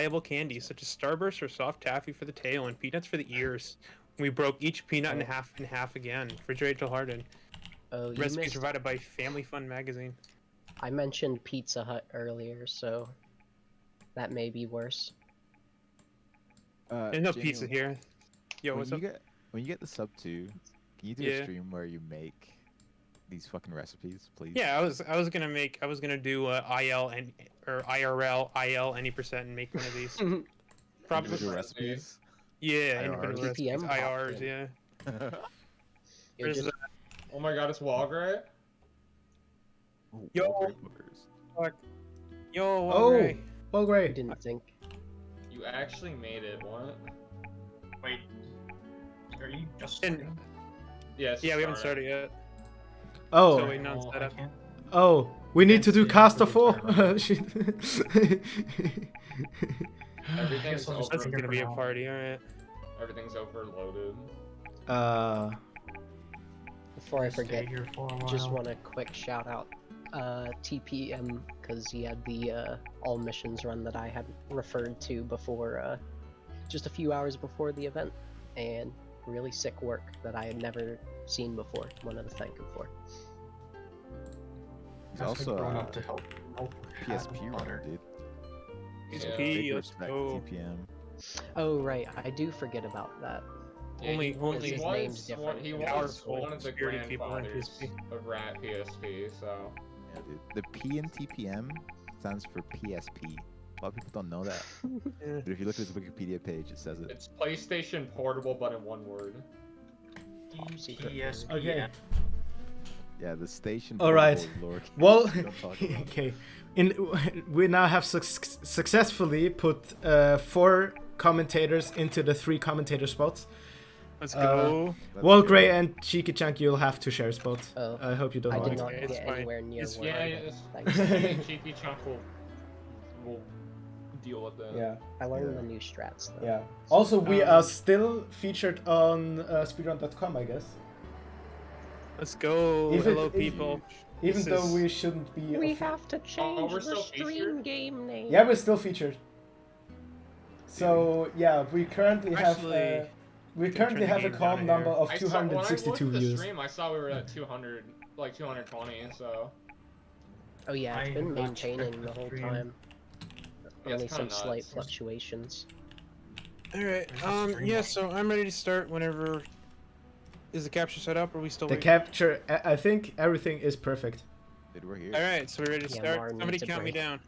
reliable candies such as Starburst or soft taffy for the tail and peanuts for the ears. We broke each peanut in half again. Refrigerate till hardened. Oh, you Recipes missed. provided by Family Fun magazine. I mentioned Pizza Hut earlier, so that may be worse. There's no Jamie, pizza here. Yo, what's up? When you get the sub 2, can you do a stream where you make these fucking recipes, please? Yeah, I was gonna do IL and or IRL IL any percent and make one of these. Probably recipes. Yeah, IRs. independent recipes. TPM IRs, yeah. You're just... Oh my god, it's Walgrey. Yo. Walgrey bookers. Fuck. Yo, Oh, Walgrey. didn't think. You actually made it. What? Wait, are you just And- starting? Yes. Yeah, we haven't started yet. Oh, So waiting on Oh, I setup. can't. oh, we need to do cast of 4. Shit. Everything's I'll just That's over. gonna be a party, alright. Everything's overloaded. Before I Stay forget, here for a while. just want a quick shout out. TPM, because he had the all missions run that I had referred to before, just a few hours before the event, and really sick work that I had never seen before. Wanted to thank him for. He's Has been also grown up to help. PSP runner, dude. PSP, Big let's respect go. to TPM. Oh right, I do forget about that. Yeah, Only- he only- his name's different. He was Powerful one of the spirited people in grandfathers PSP. of Rat PSP. So Yeah, dude. The P in TPM stands for PSP. A lot of people don't know that. Yeah. But if you look at his Wikipedia page, it says it. it's PlayStation Portable, but in one word. Top secret. Yes. Okay. Yeah, the station. All right. portable Lord. Well, Don't talk about it. okay. We now have successfully put 4 commentators into the 3 commentator spots. Let's go. Let's Walgrey go. and cheekychunk, you'll have to share a spot. Oh. I hope you don't I mind. did not It's get fine. anywhere near It's where Yeah, I it's, Thanks. I think Cheeky Chunk will deal with that. Yeah, I learned Yeah. the new strats though. yeah. Also, we are still featured on speedrun.com, I guess. Let's go. If it- Hello, if- people. Even This though is- we shouldn't be. We have to change we're the still stream featured? game name. Yeah, we're still featured. So yeah, we currently Actually, have we can currently turn the have a game calm down number here. of I saw, when I looked 262 at the views. stream, I saw we were at 200, like 220. So Oh yeah, it's I been have not maintaining checked the the whole stream. time. Yeah, it's Only some kinda slight nuts. fluctuations. Alright, yeah, so I'm ready to start whenever. Is the capture set up or are we still The waiting? capture, I think everything is perfect. Dude, we're here. Alright, so we're ready to Yeah, start. Mar Somebody needs a count me break. down.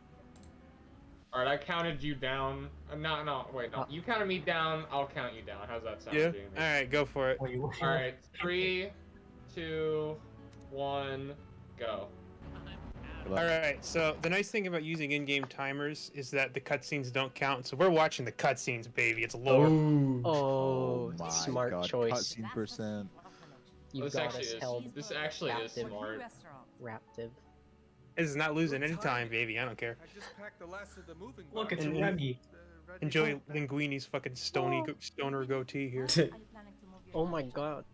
all right, I counted you down. No, wait, no. You counted me down. I'll count you down. How's that sound, Yeah? Jamie? Alright, go for it. Wait, All right, 3, 2, 1, go. Good luck. Alright, so the nice thing about using in-game timers is that the cutscenes don't count, so we're watching the cutscenes, baby. It's lore. Oh, my smart God, choice. Cutscene percent. You've This got actually us is. held This actually is captive. smart. raptive. This is not losing any time, baby. I don't care. I just packed the last of the moving Look, box. it's And- Remy. Ready to Enjoy go. Linguini's fucking stoner goatee here. Oh my god.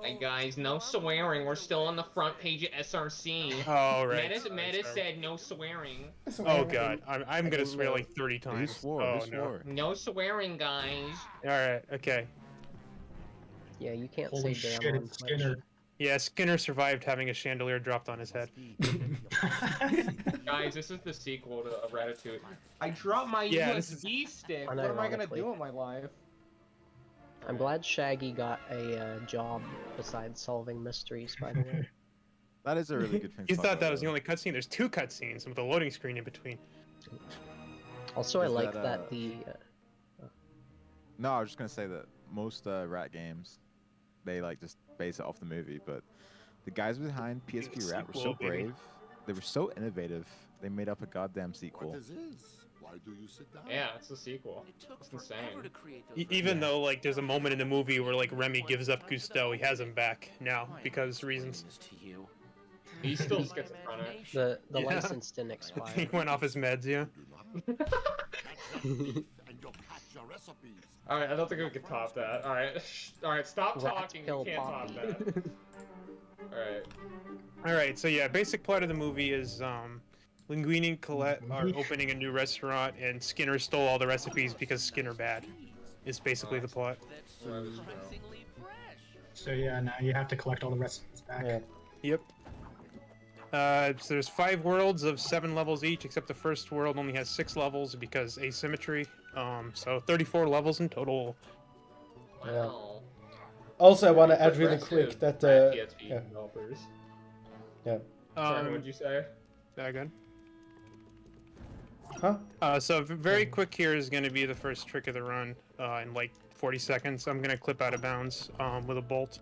Hey guys, no swearing. We're still on the front page of SRC. Oh, right. Meta sorry. said no swearing. Oh god, I'm gonna didn't swear know. like 30 times. Who swore? Oh Who no. swore? No swearing, guys. Alright, okay. Yeah, you can't Holy say shit, damn on it's Twitch. Skinner. Yeah, Skinner survived having a chandelier dropped on his head. Guys, this is the sequel to Ratatouille. I dropped my Yeah, this USB stick. What am I gonna do with my life? I'm glad Shaggy got a job besides solving mysteries, by the way. That is a really good thing. You to thought talk that about, was the though. only cutscene? There's 2 cutscenes with a loading screen in between. Also, I Is like that, that the... No, I was just gonna say that most rat games, they like just base it off the movie, but the guys behind PSP Rat were so Sequel, baby. brave. They were so innovative. They made up a goddamn sequel. What is this? Why do you sit down? Yeah, it's a sequel. It's insane. Even though like there's a moment in the movie where like Remy gives up Gusteau, he has him back now because reasons. He's still schizophrenic. The Yeah. license didn't he expire. went off his meds, yeah. Alright, I don't think we can top that. Alright, stop Rat talking. kill You can't Poppy. top that. Alright. Alright, so yeah, basic plot of the movie is Linguini and Colette are opening a new restaurant, and Skinner stole all the recipes because Skinner bad. Is basically the plot. So yeah, now you have to collect all the recipes back. Yeah. Yep. So there's 5 worlds of 7 levels each, except the first world only has 6 levels because asymmetry. So 34 levels in total. Wow. Also, I want to Pretty add really quick progressive that PSP yeah. developers. Yeah. Sorry, what'd you say? That good? Huh? So very quick here is going to be the first trick of the run in like 40 seconds. I'm going to clip out of bounds with a bolt,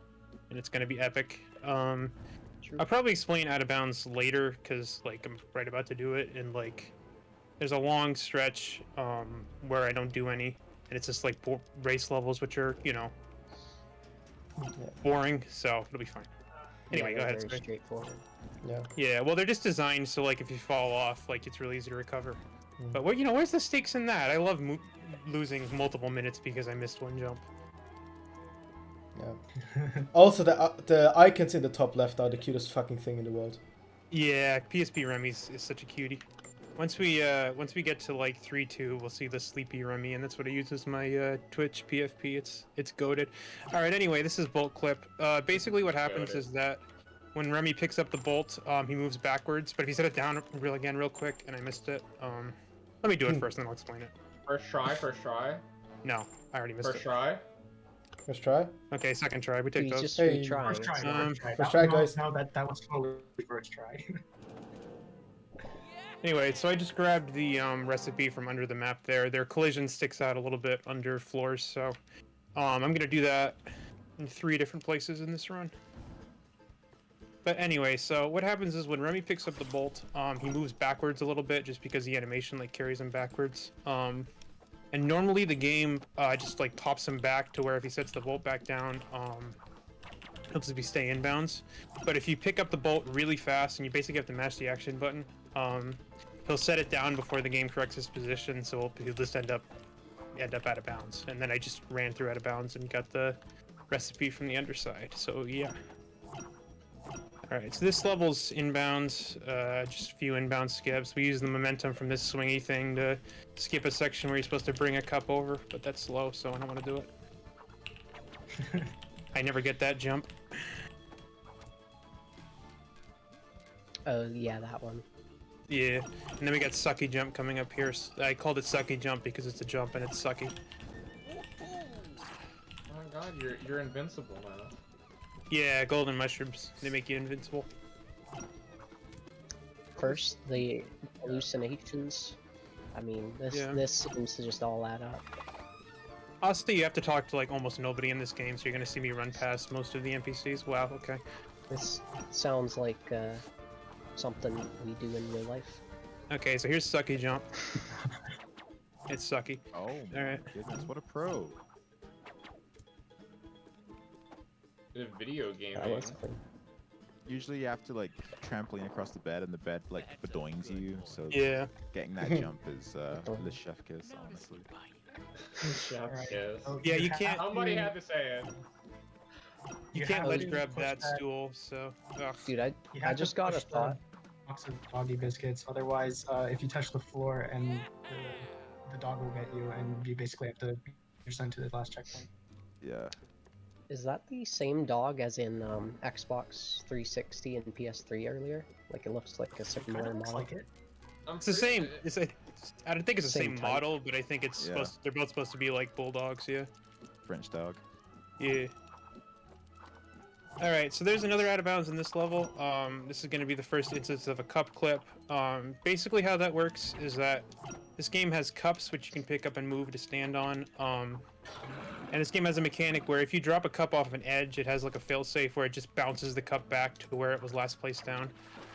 and it's going to be epic. I'll probably explain out of bounds later because like I'm right about to do it, and like there's a long stretch where I don't do any, and it's just like race levels which are, you know, boring, so it'll be fine. Anyway, go ahead. Very straightforward. Yeah. Yeah, well, they're just designed so like if you fall off, like it's really easy to recover. But what, you know, where's the stakes in that? I love losing multiple minutes because I missed one jump. Yeah. Also, the icons in the top left are the cutest fucking thing in the world. Yeah, PSP Remy's is such a cutie. Once we get to like 3-2, we'll see the sleepy Remy, and that's what I use as my Twitch PFP. It's goated. All right. Anyway, this is bolt clip. Basically, what happens is that when Remy picks up the bolt, he moves backwards. But if you set it down real quick, and I missed it, let me do it first, and then I'll explain it. First try? No, I already missed First it. try? First try? Okay, second try. We take He's those. just Hey, retrying. First try. First try, guys. No, that was totally first try. Anyway, so I just grabbed the recipe from under the map there. Their collision sticks out a little bit under floors, so I'm going to do that in 3 different places in this run. But anyway, so what happens is when Remy picks up the bolt, he moves backwards a little bit just because the animation like carries him backwards. And normally the game just like pops him back to where if he sets the bolt back down, he'll just be stay inbounds. But if you pick up the bolt really fast and you basically have to mash the action button, he'll set it down before the game corrects his position, so he'll just end up out of bounds. And then I just ran through out of bounds and got the recipe from the underside. So yeah. All right, so this level's inbounds, just a few inbound skips. We use the momentum from this swingy thing to skip a section where you're supposed to bring a cup over, but that's slow, so I don't want to do it. I never get that jump. Oh, yeah, that one. Yeah, and then we got sucky jump coming up here. I called it sucky jump because it's a jump and it's sucky. Oh my god, you're invincible now. Yeah, golden mushrooms. They make you invincible. First, the hallucinations. I mean, this seems to just all add up. Honestly, you have to talk to like almost nobody in this game, so you're gonna see me run past most of the NPCs. Wow, okay. This sounds like something we do in real life. Okay, so here's sucky jump. It's sucky. Oh my Alright. goodness, what a pro. The video game. That was clean. Usually you have to like trampoline across the bed and the bed like bedoings you, so Yeah. getting that jump is the chef kiss, honestly. Chef's kiss. So Yeah, you can't- Somebody had to say it. You You can't have ledge to grab push that that- stool, so. Ugh. Dude, You I have to just got a push the thought. box of doggy biscuits. Otherwise, if you touch the floor, and the dog will get you, and you basically have to be sent to the last checkpoint. Yeah. Is that the same dog as in Xbox 360 and PS3 earlier? Like, it looks like a similar Looks model. like it. It's the same. I don't think it's the Same same type. model, but I think it's Yeah. they're both supposed to be like bulldogs, yeah. French dog. Yeah. Alright, so there's another out of bounds in this level. This is going to be the first instance of a cup clip. Basically how that works is that this game has cups which you can pick up and move to stand on. And this game has a mechanic where if you drop a cup off an edge, it has like a failsafe where it just bounces the cup back to where it was last placed down.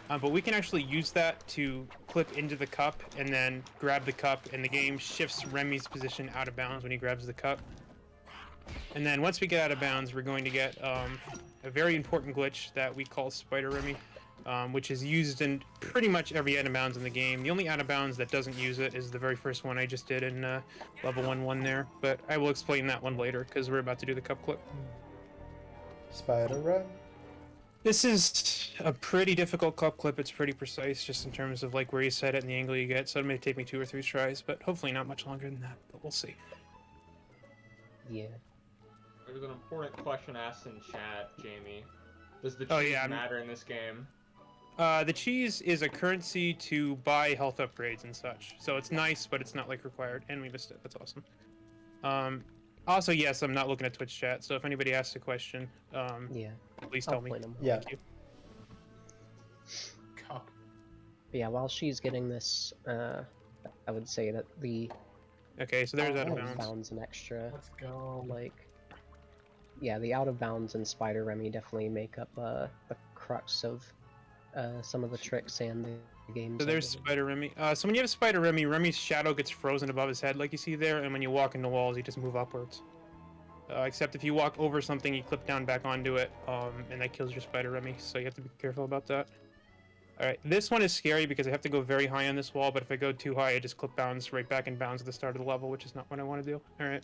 But we can actually use that to clip into the cup and then grab the cup, and the game shifts Remy's position out of bounds when he grabs the cup. And then once we get out of bounds, we're going to get a very important glitch that we call Spider Remy, which is used in pretty much every out of bounds in the game. The only out of bounds that doesn't use it is the very first one I just did in level 1-1 there, but I will explain that one later because we're about to do the cup clip. Spider run. This is a pretty difficult cup clip. It's pretty precise just in terms of like where you set it and the angle you get. So it may take me 2 or 3 tries, but hopefully not much longer than that. But we'll see. Yeah. There's an important question asked in chat, Jamie. Does the Oh, cheese yeah, matter in this game? The cheese is a currency to buy health upgrades and such. So it's nice, but it's not like required. And we missed it. That's awesome. Also, yes, I'm not looking at Twitch chat. So if anybody asks a question, Yeah. please I'll tell me. point 'em. Yeah. Thank you. Cup. But yeah, while she's getting this, I would say that the Okay, so there's out of out of bounds. bounds and extra, Let's go. like, yeah, the out of bounds and Spider Remy definitely make up the crux of some of the tricks and the games. So there's Spider Remy. So when you have Spider Remy, Remy's shadow gets frozen above his head, like you see there, and when you walk into walls, you just move upwards. Except if you walk over something, you clip down back onto it, and that kills your Spider Remy. So you have to be careful about that. All right, this one is scary because I have to go very high on this wall, but if I go too high, I just clip bounds right back in bounds at the start of the level, which is not what I want to do. All right.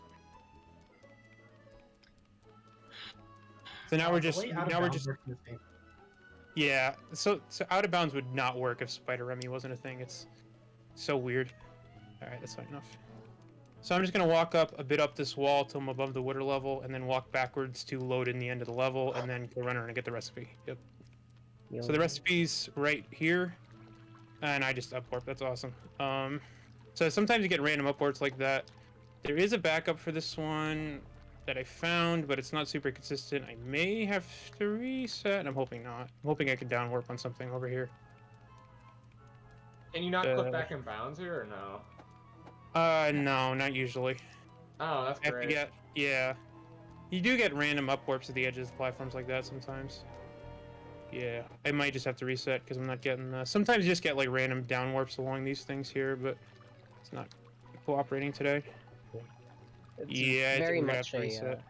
So now we're The just way out of now we're bounds just works in this game. yeah. So out of bounds would not work if Spider Remy wasn't a thing. It's so weird. All right, that's fine enough. So I'm just gonna walk up a bit up this wall till I'm above the water level, and then walk backwards to load in the end of the level, and then go run around and get the recipe. Yep. So the recipe's right here, and I just upwarp. That's awesome. So sometimes you get random upwarps like that. There is a backup for this one that I found, but it's not super consistent. I may have to reset. I'm hoping not. I'm hoping I can downwarp on something over here. Can you not clip back in bounds here or no? No, not usually. Oh, that's I have to great. get, yeah. You do get random upwarps at the edges of platforms like that sometimes. Yeah, I might just have to reset because I'm not getting. Sometimes you just get like random downwarps along these things here, but it's not cooperating today. It's Yeah, I think very we're gonna much have to a reset.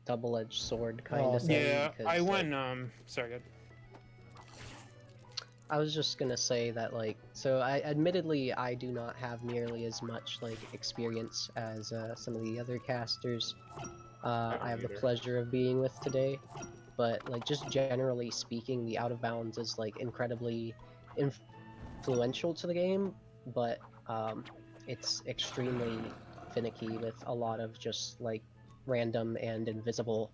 double-edged sword kind Oh, of thing. Yeah, because, I like, went. Sorry, good. I was just gonna say that, like, so admittedly I do not have nearly as much like experience as some of the other casters I have the either. pleasure of being with today, but like just generally speaking, the out of bounds is like incredibly influential to the game, but it's extremely finicky with a lot of just like random and invisible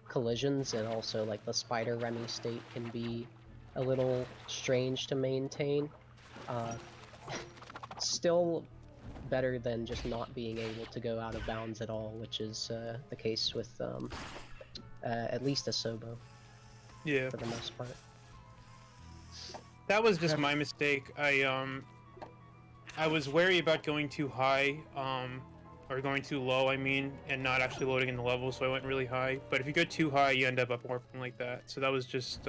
collisions, and also like the Spider Remy state can be a little strange to maintain. Still better than just not being able to go out of bounds at all, which is the case with at least a Sobo Yeah, for the most part. that was just my mistake. I was wary about going too high, or going too low, I mean, and not actually loading in the level, so I went really high. But if you go too high, you end up upwarping like that. So that was just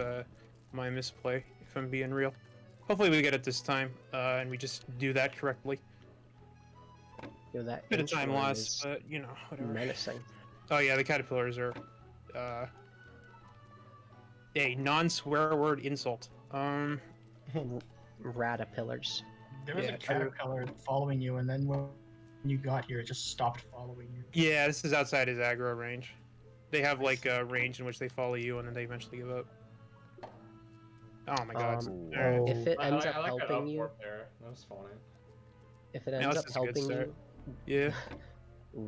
my misplay, if I'm being real. Hopefully we get it this time, and we just do that correctly. You know, that Bit of time inchworm loss, is but you know, whatever. menacing. Oh yeah, the caterpillars are a non-swear word insult. Ratapillars. There was Yeah, a caterpillar following you, and then when you got here, it just stopped following you. Yeah, this is outside his aggro range. They have like a range in which they follow you, and then they eventually give up. Oh my god. Alright. If it ends up I like that helping you, upwarp there. That was funny. if it Yeah, ends this up is a good helping start. you, Yeah.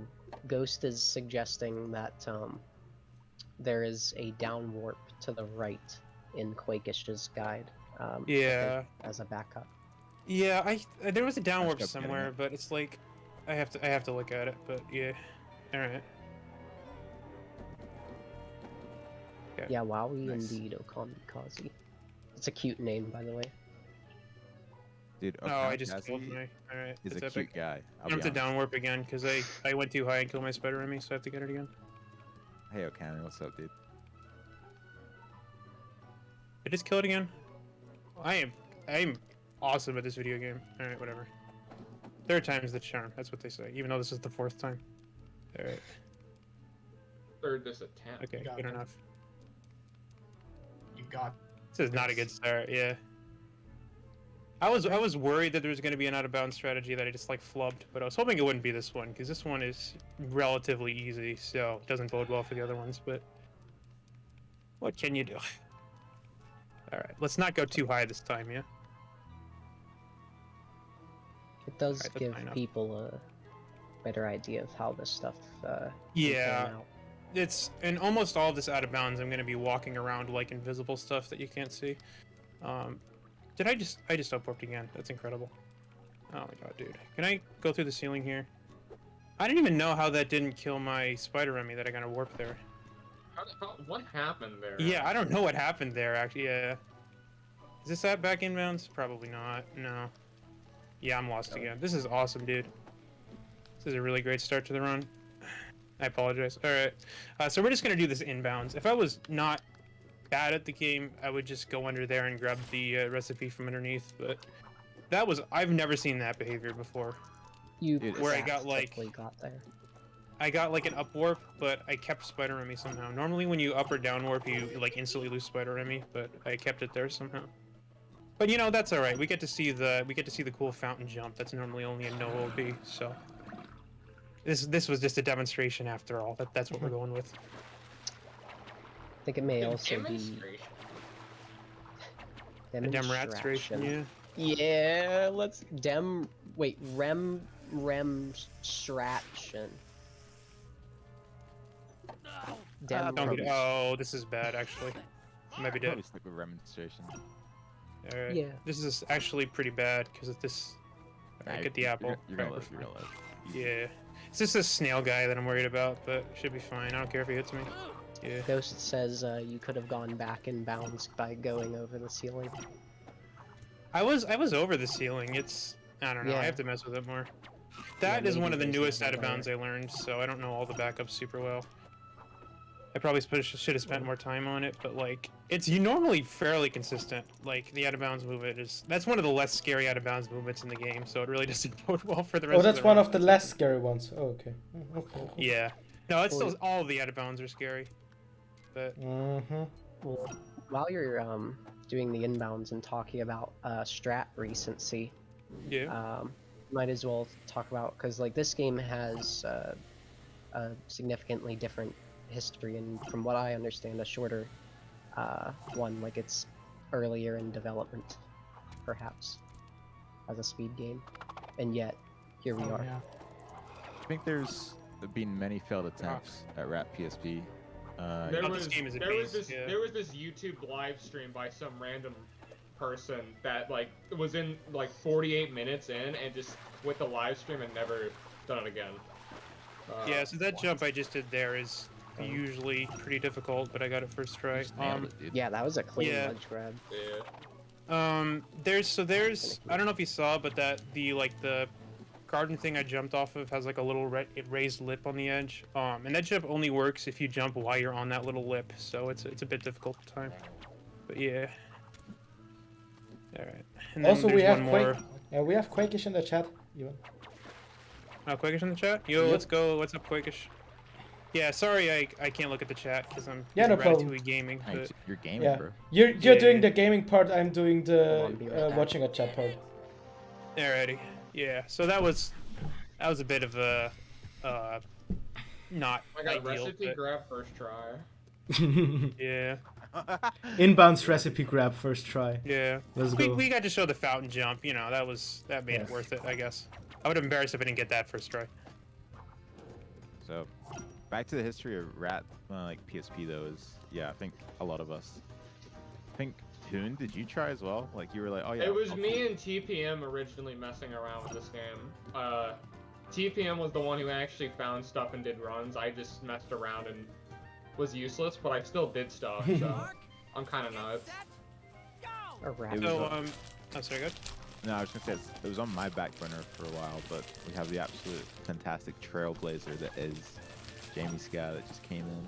Ghost is suggesting that there is a down warp to the right in Quakish's guide. I think, Yeah. as a backup. Yeah, there was a downwarp kept getting somewhere, it. but it's like I have to look at it, but yeah. Alright. Yeah, Wowie Nice. indeed, Okamikaze. It's a cute name, by the way. Dude, Oh, I just Okamikaze killed my. Alright, is it's a epic. cute guy. I have to downwarp again because I went too high and killed my spider Remy, so I have to get it again. Hey, Okami, what's up, dude? I just kill it again. I'm awesome at this video game. Alright, whatever. Third time's the charm, that's what they say, even though this is the 4th time. Alright. Third this attempt. Okay, Got good it. enough. You got. This is not a good start, yeah. I was worried that there was going to be an out of bounds strategy that I just like flubbed, but I was hoping it wouldn't be this one because this one is relatively easy, so it doesn't bode well for the other ones. But what can you do? All right, let's not go too high this time, yeah. It does Alright, that's give fine enough. people a better idea of how this stuff can Yeah. pan out. It's in almost all of this out of bounds. I'm gonna be walking around like invisible stuff that you can't see. Did I just upwarped again? That's incredible. Oh my god, dude. Can I go through the ceiling here? I didn't even know how that didn't kill my spider on me that I got a warp there. What happened there? Yeah, I don't know what happened there actually. Yeah. Is this that back inbounds? Probably not. No. Yeah, I'm lost again. This is awesome, dude. This is a really great start to the run. I apologize. All right. So we're just gonna do this inbounds. If I was not bad at the game, I would just go under there and grab the recipe from underneath. But that was, I've never seen that behavior before. You Where I got, like- practically got there. I got like an up warp, but I kept spider on me somehow. Normally when you up or down warp, you like instantly lose spider on me, but I kept it there somehow. But you know, that's all right. We get to see the cool fountain jump. That's normally only in no OB. So this was just a demonstration after all. That's what we're going with. I think it may also be Demonstration. A demonstration, yeah. Yeah, let's rem stration. Don't get, oh, this is bad actually. Maybe dead. Probably stick with remonstration. All right. Yeah. This is actually pretty bad because of this. All right, get the apple. You're gonna All right, live. You're gonna live. Yeah. It's just this snail guy that I'm worried about, but should be fine. I don't care if he hits me. Yeah. Ghost says you could have gone back in bounds by going over the ceiling. I was over the ceiling. It's, I don't know. I Yeah. have to mess with it more. That is maybe one of the there's newest something out of bounds I learned, so I don't know all the backups super well. I probably should have spent more time on it, but like, it's normally fairly consistent. Like the out of bounds movement that's one of the less scary out of bounds movements in the game, so it really doesn't bode well for the rest. Oh, that's of one run. of the less scary ones. Oh, okay. Okay. Yeah. No, it's still all of the out of bounds are scary, but Mm-hmm. Well, while you're doing the inbounds and talking about strat recency, yeah. might as well talk about, because like this game has a significantly different history, and from what I understand, a shorter one. Like it's earlier in development, perhaps, as a speed game, and yet here we are. Yeah. I think there's been many failed attempts at Rat PSP. There Oh, was, this game is a there was beast, this yeah. there was this YouTube live stream by some random person that like was in like 48 minutes in and just with the live stream and never done it again. Yeah, so that jump I just did there is usually pretty difficult, but I got it first try. Just nailed it, dude. Yeah, that was a clean Yeah. ledge grab. Yeah. There's I don't know if you saw, but the garden thing I jumped off of has like a little raised lip on the edge. And that jump only works if you jump while you're on that little lip, so it's a bit difficult to time. But yeah. All right. And then Also, we there's have one more. we have Quakish in the chat. Even. Oh, Quakish in the chat? Yo, Yep. let's go. What's up, Quakish? Yeah, sorry I can't look at the chat because I'm Yeah, no busy problem. Ratatouille gaming. Hey, But you're gaming, Yeah. bro. You're Yeah. doing the gaming part. I'm doing Hold the on, be right back. watching a chat part. alrighty. Yeah, so that was a bit of a not I got ideal, recipe but grab first try. yeah. Inbounds recipe grab first try. Yeah. Let's We, go. we got to show the fountain jump, you know, that made it Yes. worth it, I guess. I would have embarrassed if I didn't get that first try. So, back to the history of Rat, like PSP though, is yeah, I think a lot of us. I think Hoon, did you try as well? Like you were like, oh yeah. It was I'll me do- and TPM originally messing around with this game. TPM was the one who actually found stuff and did runs. I just messed around and was useless, but I still did stuff, so I'm kind of nuts. A wrap. It was So, a- oh, sorry, good. No, I was gonna say it was on my back burner for a while, but we have the absolute fantastic trailblazer that is jamieska that just came in.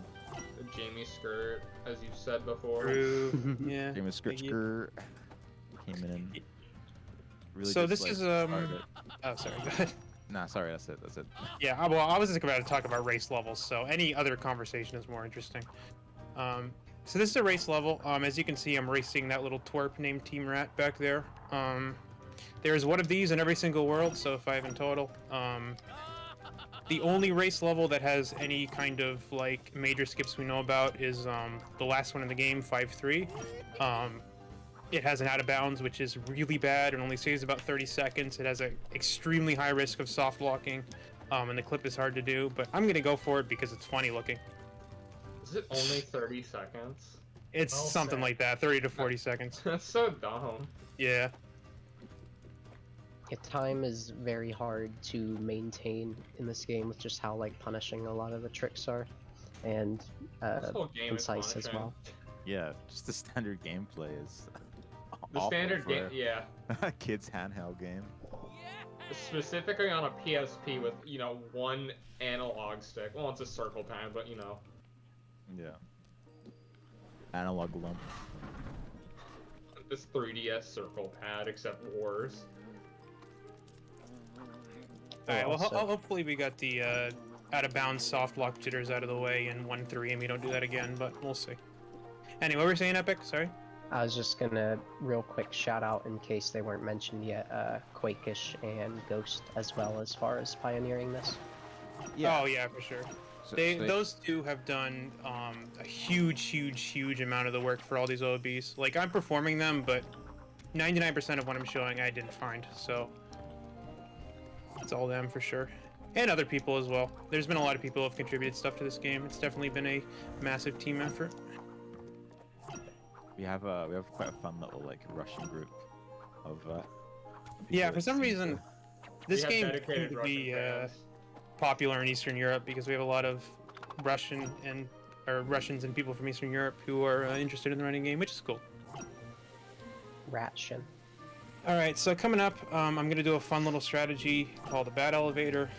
The Jamie skirt, as you said before. True. Yeah. Jamie skirt thank you. skirt came in. Really So just, this like, is, started it. Oh, sorry, go ahead. Nah, sorry, that's it. That's it. Yeah, well, I was just about to talk about race levels, so any other conversation is more interesting. So this is a race level. As you can see, I'm racing that little twerp named Team Rat back there. There's one of these in every single world, so 5 in total. The only race level that has any kind of like major skips we know about is the last one in the game, 5-3. it has an out of bounds, which is really bad and only saves about 30 seconds. It has an extremely high risk of soft locking, and the clip is hard to do. But I'm gonna go for it because it's funny looking. Is it only 30 seconds? It's Well something said. like that, 30 to 40 seconds. That's so dumb. Yeah. Yeah, time is very hard to maintain in this game with just how like punishing a lot of the tricks are, and This whole game is concise as punishing. well. Yeah, just the standard gameplay is The awful standard for game, yeah. a kid's handheld game. Specifically on a PSP with, you know, one analog stick. Well, it's a circle pad, but you know. Yeah. Analog lump. This 3DS circle pad, except worse. Alright, well, Also- hopefully we got the out of bounds soft lock jitters out of the way in 1.3 and we don't do that again, but we'll see. Anyway, what were we saying, Epic? Sorry? I was just gonna real quick shout out in case they weren't mentioned yet, Quakish and Ghost as well as far as pioneering this. Yeah. Oh, yeah, for sure. So- They, so those two have done a huge amount of the work for all these OBs. Like, I'm performing them, but 99% of what I'm showing I didn't find, so it's all them for sure. And other people as well. There's been a lot of people who have contributed stuff to this game. It's definitely been a massive team effort. we have quite a fun little like Russian group of Yeah, people for that some seem reason, to- this We have game dedicated seemed to Russian be fans. popular in Eastern Europe because we have a lot of Russians and people from Eastern Europe who are interested in the running game, which is cool. Ratshin. All right, so coming up, I'm going to do a fun little strategy called the bat elevator.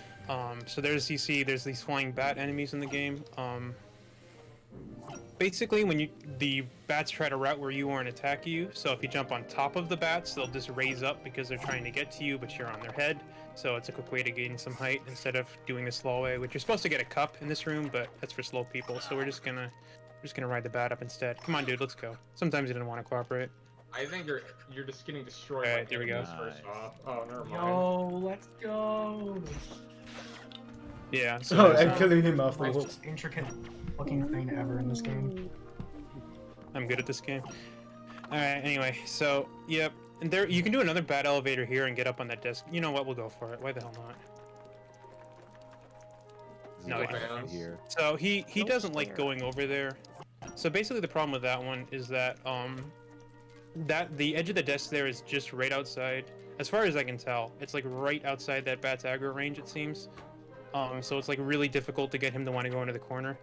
So there's these flying bat enemies in the game. Basically, when the bats try to route where you are and attack you, so if you jump on top of the bats, they'll just raise up because they're trying to get to you, but you're on their head. So it's a quick way to gain some height instead of doing the slow way, which you're supposed to get a cup in this room, but that's for slow people. So we're just gonna ride the bat up instead. Come on, dude, let's go. Sometimes you didn't want to cooperate. I think you're just getting destroyed. Alright, by here we go. enemies first Nice. off. Oh, never mind. Yo, let's go. Yeah. So Oh, there's, and killing him off the wall. Most intricate looking thing ever in this game. I'm good at this game. Alright, anyway, so, yep. And there, you can do another bat elevator here and get up on that desk. You know what, we'll go for it. Why the hell not? This is No, what yeah. I have here. So, he Don't doesn't like stare. going over there. So basically the problem with that one is that, that the edge of the desk there is just right outside. As far as I can tell, it's like right outside that bat's aggro range, it seems. So it's like really difficult to get him to want to go into the corner.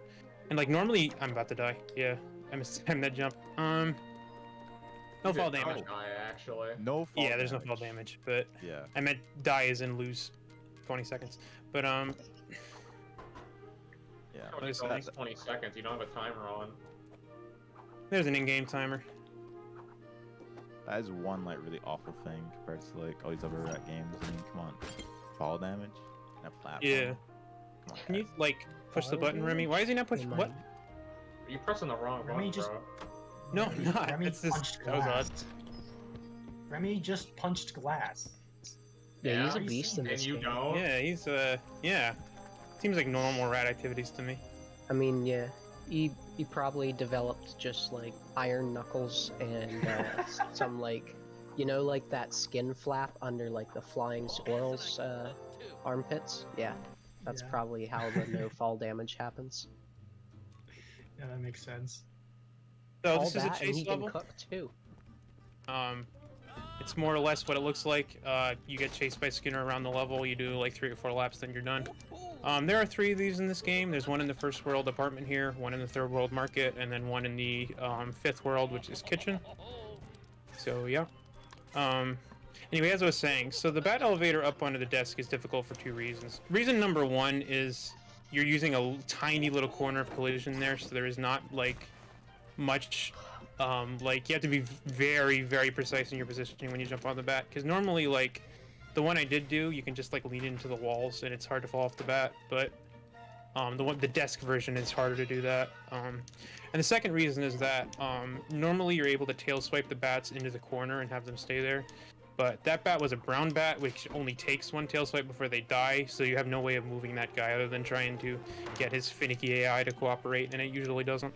And like normally, I'm about to die. Yeah, I missed that jump. No You fall did not damage. die, actually. No fall Yeah, there's no fall damage, but Yeah. I meant die as in lose 20 seconds. But Yeah. Oh, it's only 20 seconds. You don't have a timer on. there's an in-game timer. That is one like really awful thing compared to like all these other rat games. I mean, come on, fall damage and a platform. Yeah. Come on, Can you guys. like push the button, Remy? Why is he not pushing? Never What? mind. You're pressing the wrong Remy button, just- bro. No, I'm not. Remy It's just punched that was odd. glass. Remy just punched glass. Yeah, he's a Yeah? beast in And this you game. don't? Yeah, he's yeah. Seems like normal rat activities to me. I mean, yeah, he probably developed just like iron knuckles and some like, you know, like that skin flap under like the flying squirrel's armpits. Yeah, that's Yeah. probably how the no fall damage happens. Yeah, that makes sense. So All this is a that, and chase he level. can cook too. It's more or less what it looks like. You get chased by Skinner around the level. You do like 3 or 4 laps, then you're done. There are 3 of these in this game. There's one in the first world apartment here, one in the third world market, and then one in the 5th world, which is kitchen. So yeah. Anyway, as I was saying, so the bat elevator up onto the desk is difficult for 2 reasons. Reason number 1 is you're using a tiny little corner of collision there, so there is not like much. Like you have to be very precise in your positioning when you jump on the bat, because normally like the one I did do, you can just like lean into the walls and it's hard to fall off the bat, but the desk version is harder to do that. And the second reason is that normally you're able to tail swipe the bats into the corner and have them stay there, but that bat was a brown bat which only takes 1 tail swipe before they die, so you have no way of moving that guy other than trying to get his finicky AI to cooperate, and it usually doesn't.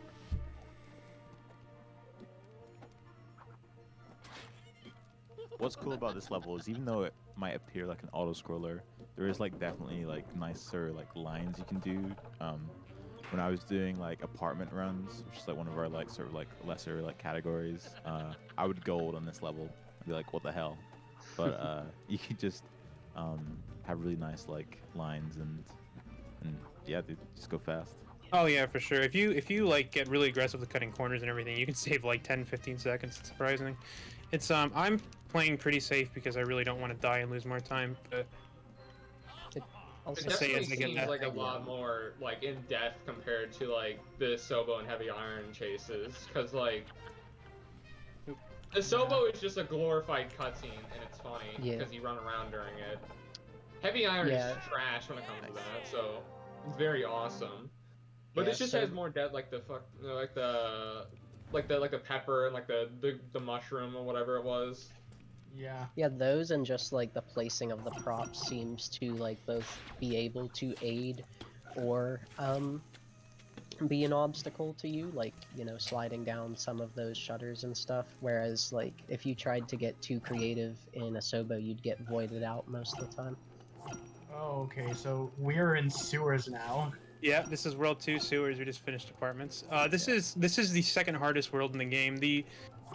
what's cool about this level is even though it might appear like an auto scroller, there is like definitely like nicer like lines you can do. When I was doing like apartment runs, which is like one of our like sort of like lesser like categories, I would gold on this level and be like, what the hell? But you could just have really nice like lines and yeah, dude, just go fast. Oh yeah, for sure. If you like get really aggressive with cutting corners and everything, you can save like 10-15 seconds. It's surprising. It's I'm playing pretty safe because I really don't want to die and lose more time. But Also, It Let's say definitely as I get seems that like a thing lot more like in depth compared to like the Sobo and Heavy Iron chases, because like the Sobo is just a glorified cutscene and it's funny Yeah. because you run around during it. Heavy Iron Yeah. is trash when it comes to that, so it's very awesome. But Yeah, this just so- has more depth, like the like the pepper and like the mushroom or whatever it was. Yeah. Yeah, those and just like the placing of the props seems to like both be able to aid or be an obstacle to you, like, you know, sliding down some of those shutters and stuff. Whereas like if you tried to get too creative in a Sobo, you'd get voided out most of the time. Oh, okay. So we're in sewers now. yeah, this is World 2 sewers. We just finished apartments. This is the second hardest world in the game. The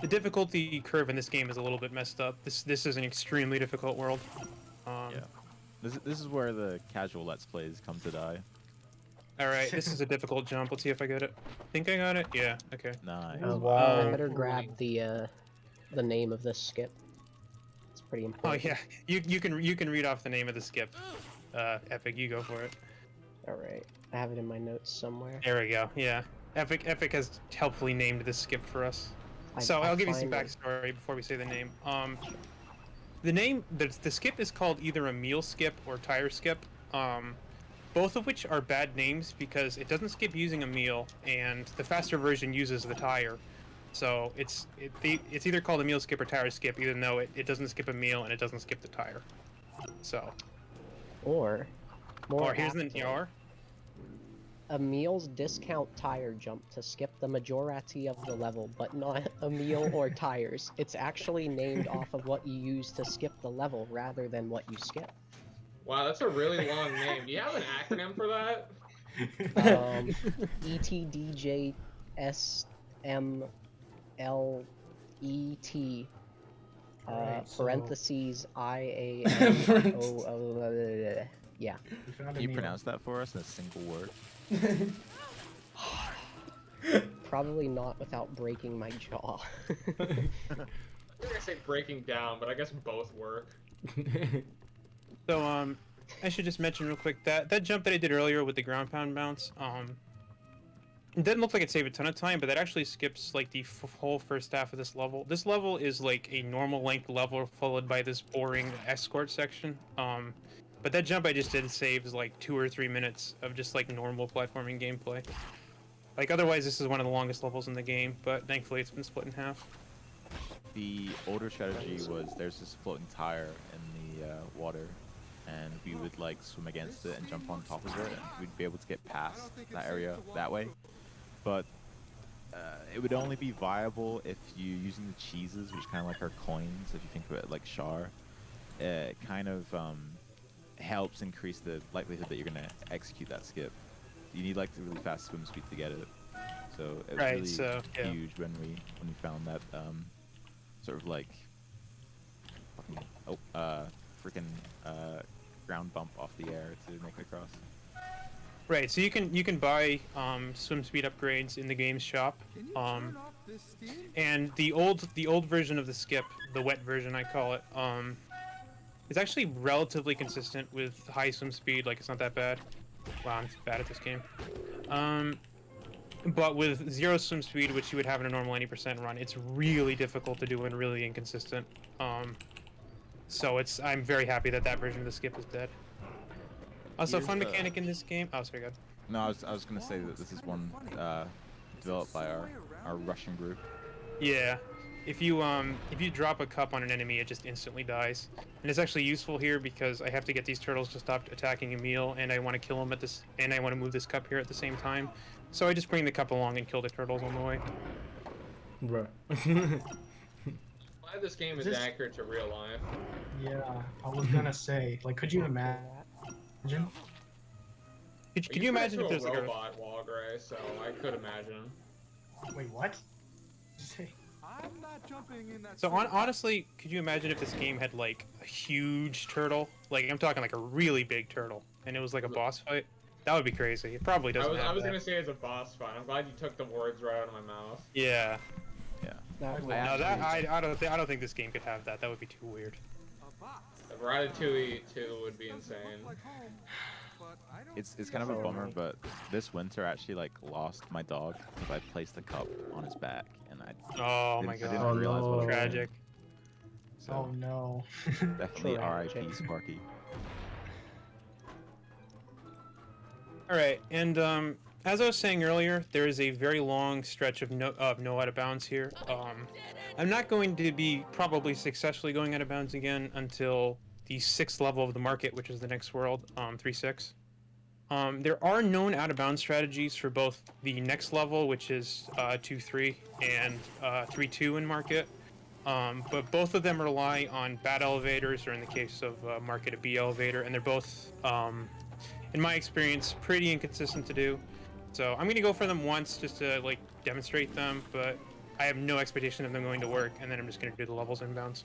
difficulty curve in this game is a little bit messed up. This is an extremely difficult world. Yeah. This is where the casual Let's Plays come to die. All right, this is a difficult jump. Let's see if I get it. Think I got it? Yeah. Okay. Nice. Oh, wow. I better grab the name of this skip. It's pretty Oh important. yeah, you can read off the name of the skip. Epic, you go for it. All right, I have it in my notes somewhere. There we go. Yeah, Epic has helpfully named this skip for us. So I'll give you some find it. backstory before we say the name. The name the skip is called either a meal skip or tire skip. Both of which are bad names because it doesn't skip using a meal, and the faster version uses the tire. So it's either called a meal skip or tire skip, even though it doesn't skip a meal and it doesn't skip the tire. So. Or, more Or here's the aptly, or. a meal's discount tire jump to skip the majority of the level, but not a meal or tires. It's actually named off of what you use to skip the level rather than what you skip. Wow, that's a really long name. Do you have an acronym for that? ETDJSMLET. Alright, so- Parentheses IAMOO. Yeah. We found a Can you meal. pronounce that for us in a single word? Probably not without breaking my jaw. I'm gonna say breaking down, but I guess both work. So I should just mention real quick that jump that I did earlier with the ground pound bounce. It didn't look like it saved a ton of time, but that actually skips like the whole first half of this level. This level is like a normal length level followed by this boring escort section. But that jump I just did saves like 2 or 3 minutes of just like normal platforming gameplay. Like otherwise, this is one of the longest levels in the game, but thankfully it's been split in half. The older strategy was there's this floating tire in the water, and we would like swim against it and jump on top of it, and we'd be able to get past that area that way. But it would only be viable if you using the cheeses, which kind of like are coins. If you think of it like Char, it kind of helps increase the likelihood that you're gonna execute that skip. You need like the really fast swim speed to get it. So it was Right, really so, yeah. huge when we found that sort of like freaking ground bump off the air to make it across. Right, so you can buy swim speed upgrades in the game's shop. Can you turn off this steam? And the old version of the skip, the wet version I call it, is actually relatively consistent with high swim speed. Like it's not that bad. Wow, I'm bad at this game. But with 0 swim speed, which you would have in a normal 90% run, it's really difficult to do and really inconsistent. So I'm very happy that version of the skip is dead. Also, Here's fun the- mechanic in this game. Oh, sorry, God. No, I was gonna say that this is one developed by our Russian group. Yeah, if you drop a cup on an enemy, it just instantly dies, and it's actually useful here because I have to get these turtles to stop attacking Emil, and I want to kill them and I want to move this cup here at the same time. So I just bring the cup along and kill the turtles on the way. Bruh. Glad this game is This- accurate to real life. Yeah, I was gonna say, like, could you imagine? Can you imagine if there's a like a robot Walgrey, so I could imagine. Wait, what? Say. I'm not jumping in that. So honestly, could you imagine if this game had like a huge turtle? Like I'm talking like a really big turtle, and it was like a boss fight. That would be crazy. It probably doesn't. I have was that. gonna say it's a boss fight. I'm glad you took the words right out of my mouth. Yeah. That would- No, that I don't think this game could have that. That would be too weird. The Ratatouille 2 would be insane. It's kind of a bummer, but this winter I actually like lost my dog because I placed a cup on his back and I Oh my I didn't god. realize what it was. Tragic. So Oh no. definitely Tragic. R.I.P. Sparky. All right, and as I was saying earlier, there is a very long stretch of no out of bounds here. I'm not going to be probably successfully going out of bounds again until the 6th level of the market, which is the next world, 3-6. There are known out of bounds strategies for both the next level, which is 2-3, and 3-2 in market. But both of them rely on bad elevators, or in the case of market, a B elevator, and they're both, in my experience, pretty inconsistent to do. So I'm gonna go for them once just to like demonstrate them, but I have no expectation of them going to work, and then I'm just gonna do the levels inbounds.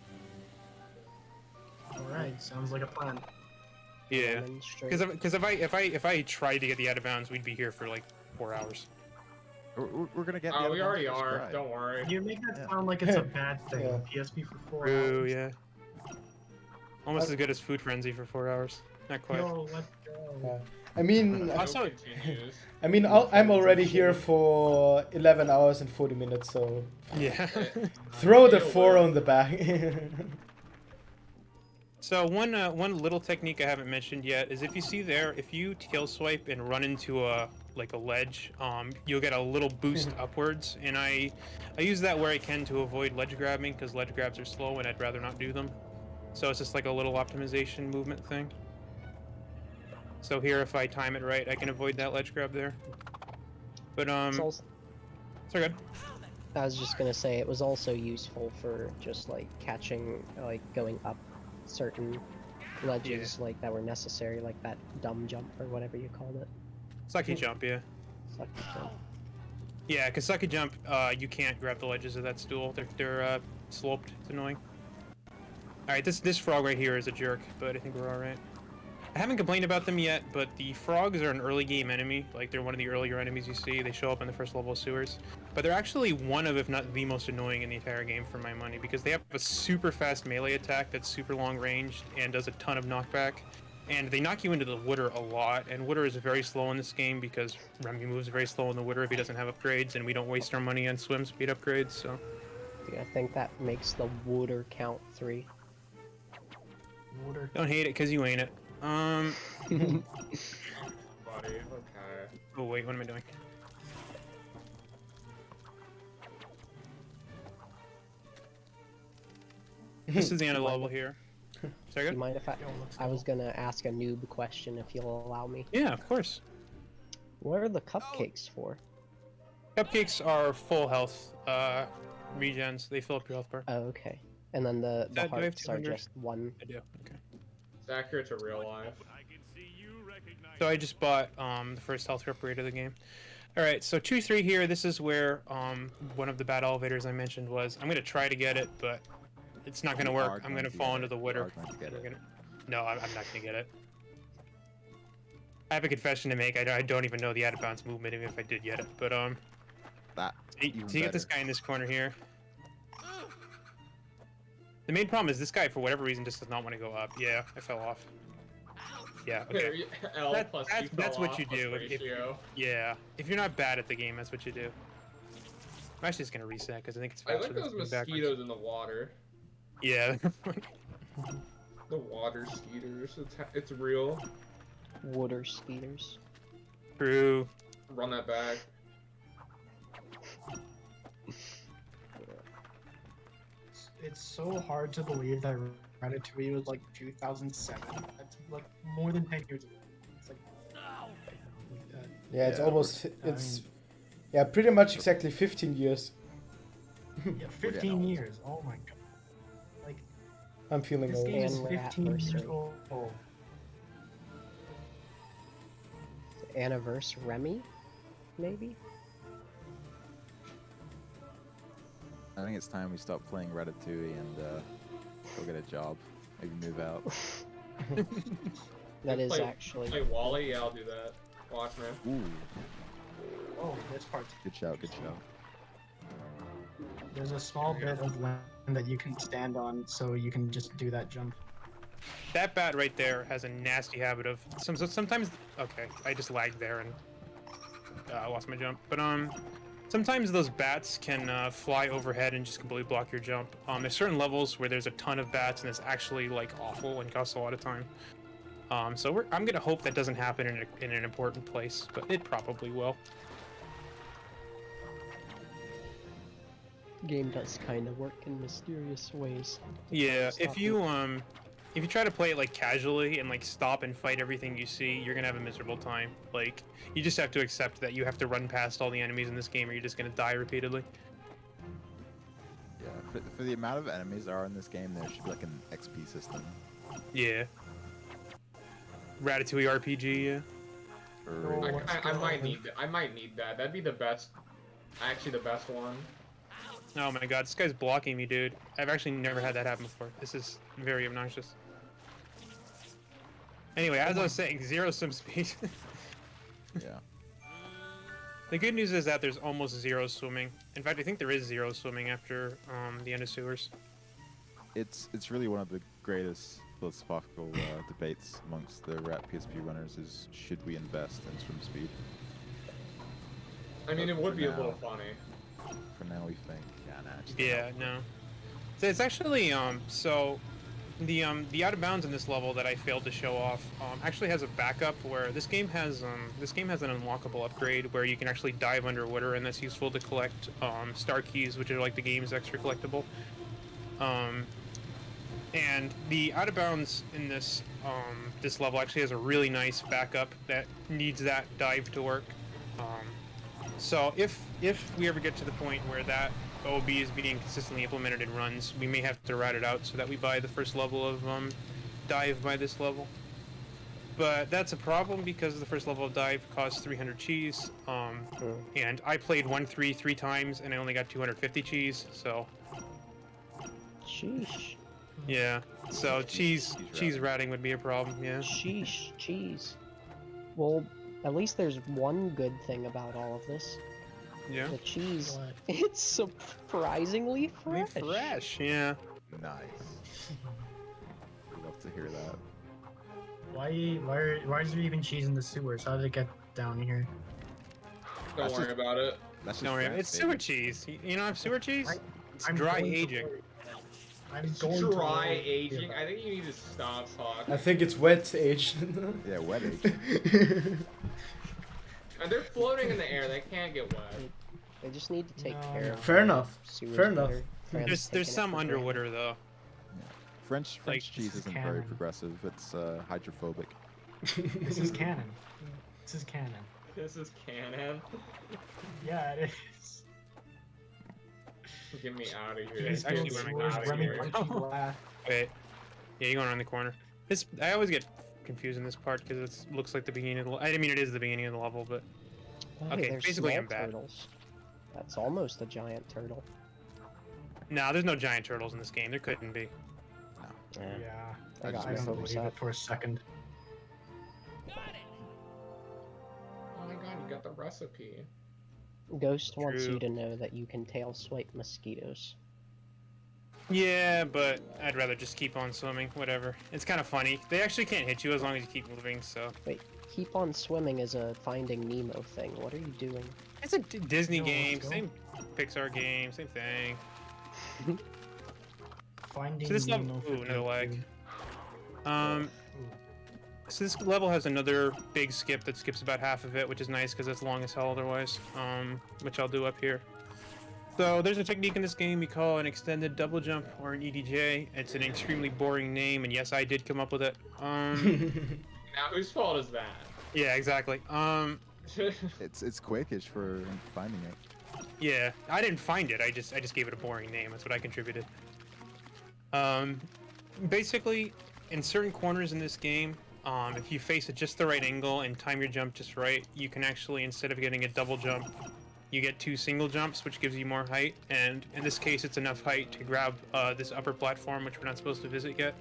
All right, sounds like a plan. Yeah, demonstrate. because if I tried to get the out of bounds, we'd be here for like 4 hours. We're gonna get. the Oh, other we ones already first are. try. Don't worry. You make that Yeah. sound like it's a bad thing. Yeah. PSP for 4 Ooh, hours. yeah. Almost as good as Food Frenzy for 4 hours. Not quite. Yo, let's go. I mean, Show Also- continues. I'm already here for 11 hours and 40 minutes, so Yeah. throw the Deal 4 with it. on the back. So one little technique I haven't mentioned yet is if you see there, if you tail swipe and run into a ledge, you'll get a little boost upwards, and I use that where I can to avoid ledge grabbing because ledge grabs are slow and I'd rather not do them. So it's just like a little optimization movement thing. So here, if I time it right, I can avoid that ledge grab there. But It's also, so good. I was just gonna say it was also useful for just like catching, like going up certain ledges like that were necessary, like that dumb jump or whatever you called it. Sucky jump, yeah. Sucky jump. Yeah, because sucky jump, you can't grab the ledges of that stool. They're sloped. It's annoying. All right, this frog right here is a jerk, but I think we're all right. I haven't complained about them yet, but the frogs are an early game enemy. Like, they're one of the earlier enemies you see. They show up in the first level of sewers. But they're actually one of, if not the most annoying in the entire game for my money, because they have a super fast melee attack that's super long ranged and does a ton of knockback. And they knock you into the water a lot, and water is very slow in this game because Remy moves very slow in the water if he doesn't have upgrades, and we don't waste our money on swim speed upgrades, so... Yeah, I think that makes the water count 3. Water. Don't hate it, because you ain't it. Buddy, okay. Oh wait, what am I doing? This is the end of the level here. Is that Do you good? mind if I? Yo, let's I go. was gonna ask a noob question if you'll allow me. Yeah, of course. What are the cupcakes for? Cupcakes are full health regens. They fill up your health bar. Oh, okay. And then the Do I have hearts are 200? just one. I do. Okay. It's accurate to real life. So I just bought the first health upgrade of the game. All right, so 2-3 here. This is where one of the bad elevators I mentioned was. I'm gonna try to get it, but it's not gonna work. I'm gonna fall into the water. No, I'm not gonna get it. I have a confession to make. I don't even know the out of bounds movement, even if I did get it. But That so you even get this better. guy in this corner here. The main problem is this guy, for whatever reason, just does not want to go up. Yeah, I fell off. Yeah, okay. L That- plus that's- you fell that's what off you plus do if- ratio. Yeah, if you're not bad at the game, that's what you do. I'm actually just gonna reset because I think it's I faster like than those moving backwards. mosquitoes in the water. Yeah. The water skeeters. It's real. Water skeeters. True. Run that back. It's so hard to believe that Ratatouille was like 2007. That's like more than 10 years ago. It's like, Yeah, it's Yeah, almost, I it's, yeah, pretty much exactly 15 years. yeah, 15 years. Oh my god. I'm feeling This old. game is And we're at 15 years anniversary. old. Anniversary Remy, maybe? I think it's time we stop playing Ratatouille and go get a job. Maybe move out. That is play actually. Wally? Yeah, I'll do that. Watch, man. Ooh, Oh, this part. good shout, good shout. There's a small bit of land that you can stand on, so you can just do that jump. That bat right there has a nasty habit of sometimes. Okay, I just lagged there and lost my jump. But sometimes those bats can fly overhead and just completely block your jump. There's certain levels where there's a ton of bats and it's actually like awful and costs a lot of time. So I'm gonna hope that doesn't happen in an important place, but it probably will. Game does kind of work in mysterious ways. Yeah, Stop if you try to play it like casually and like stop and fight everything you see, you're gonna have a miserable time. Like you just have to accept that you have to run past all the enemies in this game, or you're just gonna die repeatedly. Yeah, for the amount of enemies there are in this game, there should be like an XP system. Yeah. Ratatouille RPG. Yeah. Or I might need that. I might need that. That'd be the best. Actually, the best one. Oh my god, this guy's blocking me, dude. I've actually never had that happen before. This is very obnoxious. Anyway, as I was saying, zero sim speed. yeah. The good news is that there's almost zero swimming. In fact, I think there is zero swimming after the end of sewers. It's really one of the greatest philosophical debates amongst the Rat PSP runners is should we invest in swim speed? I mean, it would For be a now. little funny. For now we think, Yeah, no. So it's actually so the out of bounds in this level that I failed to show off actually has a backup where this game has an unlockable upgrade where you can actually dive underwater, and that's useful to collect star keys, which are like the game's extra collectible. And the out of bounds in this this level actually has a really nice backup that needs that dive to work. So if we ever get to the point where that OB is being consistently implemented in runs, we may have to rat it out so that we buy the first level of dive by this level. But that's a problem because the first level of dive costs 300 cheese, and I played 1-3 3 times and I only got 250 cheese. So Sheesh. yeah, so cheese ratting would be a problem. Yeah. Sheesh. Cheese. Well, at least there's one good thing about all of this. Yeah. The cheese. It's surprisingly fresh. Fresh. Yeah. Nice. We'd love to hear that. Why is there even cheese in the sewers? How did it get down here? Don't worry about it. That's just No, France, it's baby. sewer cheese. You don't have sewer cheese? It's I'm dry going to aging. worry. I'm going to Dry worry aging. about I think you need to stop talking. I think it's wet age. Yeah, wet age. And they're floating in the air. They can't get wet. They just need to take No, care no. of Fair enough. sewers Fair enough. better. France There's taking it some for granted. underwater though. French Like, cheese this is isn't very canon. progressive. It's hydrophobic. This is canon. This is canon. This is canon. Yeah, it is. Get me out of here. Yeah, it's actually where my Get me God outta here. here. Wait. Yeah, you're going around the corner. This I always get confused in this part because it looks like the beginning of the. I mean, it is the beginning of the level, but Oh, Okay, there's basically small I'm bad. turtles. That's almost a giant turtle. nah, there's no giant turtles in this game. There couldn't be. Yeah. Yeah, I got I my don't hopes believe up. it for a second. Oh my god, you got the recipe. Ghost wants True. you to know that you can tail swipe mosquitoes. Yeah, but I'd rather just keep on swimming. Whatever. It's kind of funny. They actually can't hit you as long as you keep moving. So Wait, Keep on Swimming is a Finding Nemo thing. What are you doing? it's a Disney No, game, let's go. same Pixar game, same thing. Finding So this level, Nemo for ooh, another lag. Pikachu. Um, so this level has another big skip that skips about half of it, which is nice because it's long as hell otherwise. Which I'll do up here. So there's a technique in this game we call an extended double jump or an EDJ. It's an extremely boring name, and yes, I did come up with it. Now, whose fault is that? Yeah, exactly. It's quickish for finding it. Yeah, I didn't find it. I just gave it a boring name. That's what I contributed. basically, in certain corners in this game, if you face at just the right angle and time your jump just right, you can actually, instead of getting a double jump, you get 2 single jumps, which gives you more height. And in this case, it's enough height to grab this upper platform, which we're not supposed to visit yet.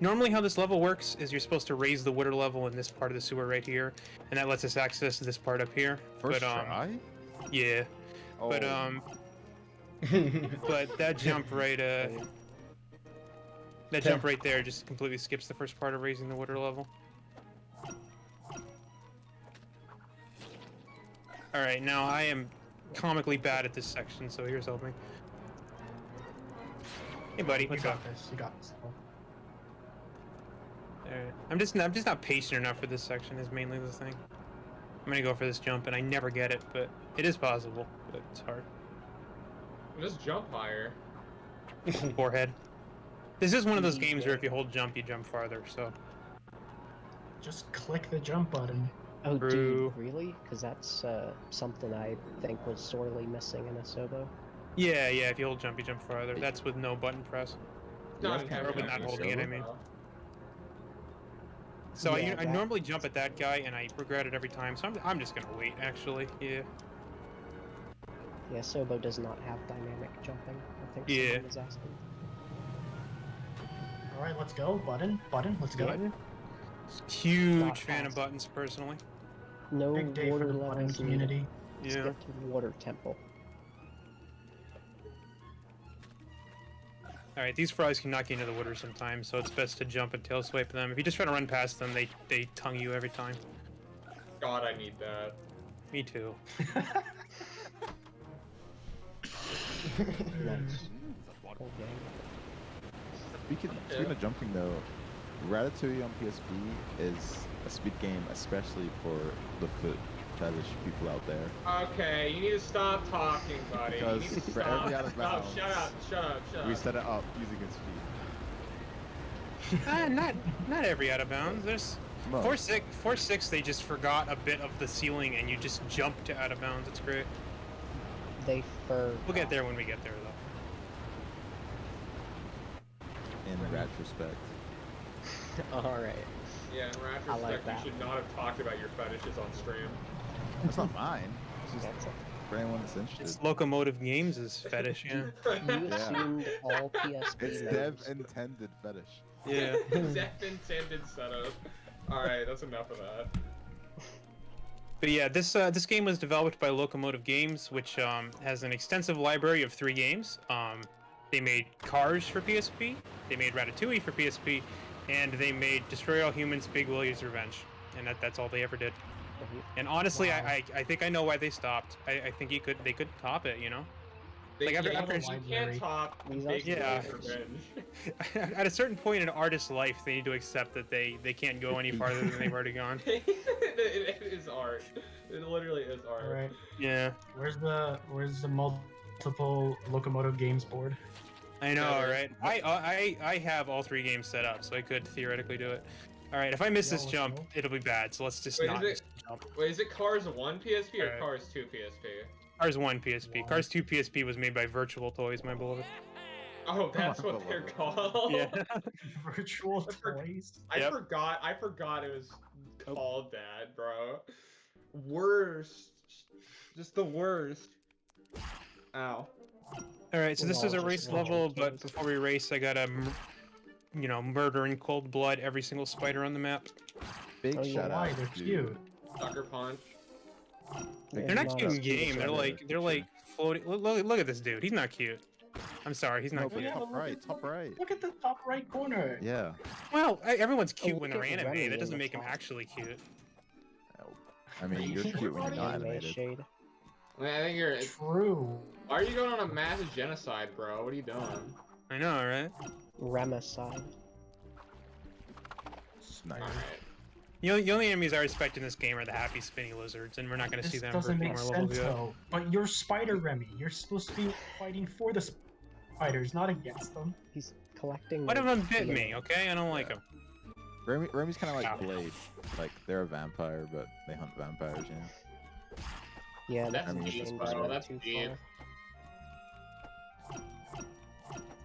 Normally, how this level works is you're supposed to raise the water level in this part of the sewer right here, and that lets us access this part up here. First try? Yeah. Oh. But but that jump right that jump right there just completely skips the first part of raising the water level. All right, now I am comically bad at this section, so here's hoping. Hey, buddy, You what's got up? this. You got this. Alright. I'm just not patient enough for this section. Is mainly the thing. I'm gonna go for this jump, and I never get it, but it is possible. But it's hard. Just jump higher. Forehead. This is one of those games where if you hold jump, you jump farther. So. Just click the jump button. Oh, True. dude, really? Because that's something I think was sorely missing in Asobo. Yeah, if you hold jump, you jump farther. That's with no button press. Not can't Or with not holding it, I mean. So Yeah, I that- normally jump at that guy, and I regret it every time. So I'm just gonna wait. Actually, yeah. Yeah, Asobo does not have dynamic jumping. I think Yeah. someone was asking. All right, let's go. Button. Let's go. Button? Huge Not fan of fast. buttons, personally. No Big day for water the button levels needed. community. Let's Yeah. get to the water temple. Alright, these frogs can knock you into the water sometimes, so it's best to jump and tail swipe them. If you just try to run past them, they tongue you every time. God, I need that. Me too. Nice. Okay. Speaking of jumping though, Ratatouille on PSP is a speed game, especially for the foot fetish people out there. Okay, you need to stop talking, buddy. You Because need to for stop. every out of Stop, bounds, shut up. We set it up using its feet. Not every out of bounds. There's Most. 4-6, they just forgot a bit of the ceiling and you just jump to out of bounds. It's great. They fur. We'll get there when we get there, though. In retrospect. Alright. Yeah, in I retrospect, like that. you should not have talked about your fetishes on stream. That's not mine. It's just That's for anyone that's interested. It's Locomotive Games' fetish, yeah. You assumed all PSP It's members. dev intended fetish. Yeah. Exact intended setup. Alright, that's enough of that. But yeah, this game was developed by Locomotive Games, which has an extensive library of 3 games. They made Cars for PSP, they made Ratatouille for PSP, and they made Destroy All Humans: Big Willie's Revenge. And that's all they ever did. And honestly, Wow. I think I know why they stopped. I think they couldn't top it, you know? Like, after- you after- can't top These Big Yeah. Willie's Revenge. At a certain point in an artist's life, they need to accept that they can't go any farther than they've already gone. it is art. It literally is art. All right. Yeah, Where's the multiple Locomotive Games board? I know, Yeah, right? I have all 3 games set up, so I could theoretically do it. All right, if I miss Yeah, this let's jump, go. it'll be bad. So let's just Wait, not is miss the jump. Wait, is it Cars 1 PSP or Alright. Cars 2 PSP? Cars 1 PSP. One. Cars 2 PSP was made by Virtual Toys, my beloved. Oh, that's what they're called. Yeah. Virtual I forgot- toys. Yep. I forgot it was called that, bro. Worst. Just the worst. Ow. All right, so this is a Well, race just level, Virtual but Toys. before we race, I gotta, murder in cold blood every single spider on the map. Big Oh, yeah. shout Why? out. They're to cute. Sucker punch. They're not cute in game. They're like floating. Look at this dude. He's not cute. I'm sorry, he's No, not but cute. top right, top right. Look at the top right corner. Yeah. Well, everyone's cute look when they're at Remy animated. That in doesn't the make him top. actually cute. I mean, you're cute when you're not Anime animated. shade. I mean, I think you're. True. Why are you going on a massive genocide, bro? What are you doing? I know, right? Remicide. Nice. Alright. The only enemies I respect in this game are the happy spinny lizards, and we're not going to see This them for a doesn't few make more levels. sense Yet. though. But you're Spider Remy. You're supposed to be fighting for the spiders, not against them. He's collecting. One of the them bit DNA. me, okay? I don't like Yeah. him. Remy's kind of like Ow. Blade. Like, they're a vampire, but they hunt vampires, you know? Yeah, That's that's deep, changed bro, way that's too deep. far.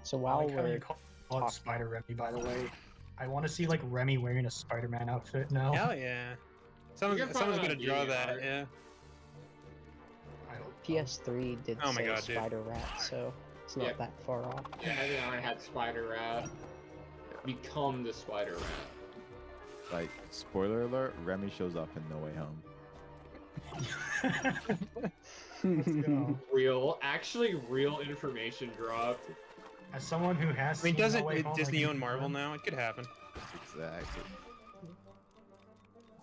So I while like how we're you call talking. Spider Remy, by the way. I want to see like Remy wearing a Spider-Man outfit now. Hell yeah. Someone's can find gonna it on draw BtR. that, yeah. I hope so. PS3 did Oh my say God, dude. Spider Rat, so it's not Yeah. that far off. Yeah, Heavy and I had Spider Rat. Become the Spider Rat. Like, spoiler alert, Remy shows up in No Way Home. Let's go. Real information dropped. As someone who has I mean, seen doesn't No Way Home, Disney like, own Marvel now? It could happen. Exactly.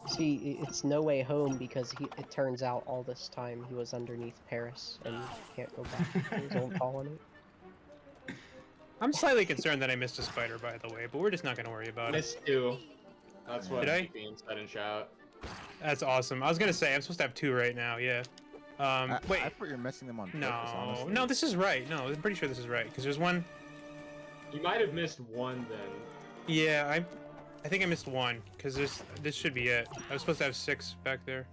See, it's No Way Home because it turns out all this time he was underneath Paris and can't go back to his old colony. I'm slightly concerned that I missed a spider, by the way, but we're just not gonna worry about it. Missed 2. That's what Did I? TPM said in chat. That's awesome. I was gonna say I'm supposed to have 2 right now. Yeah. Wait. I thought you're messing them on purpose, No, honestly. no, this is right. No, I'm pretty sure this is right because there's one. You might have missed 1 then. Yeah, I think I missed 1 because this should be it. I was supposed to have 6 back there.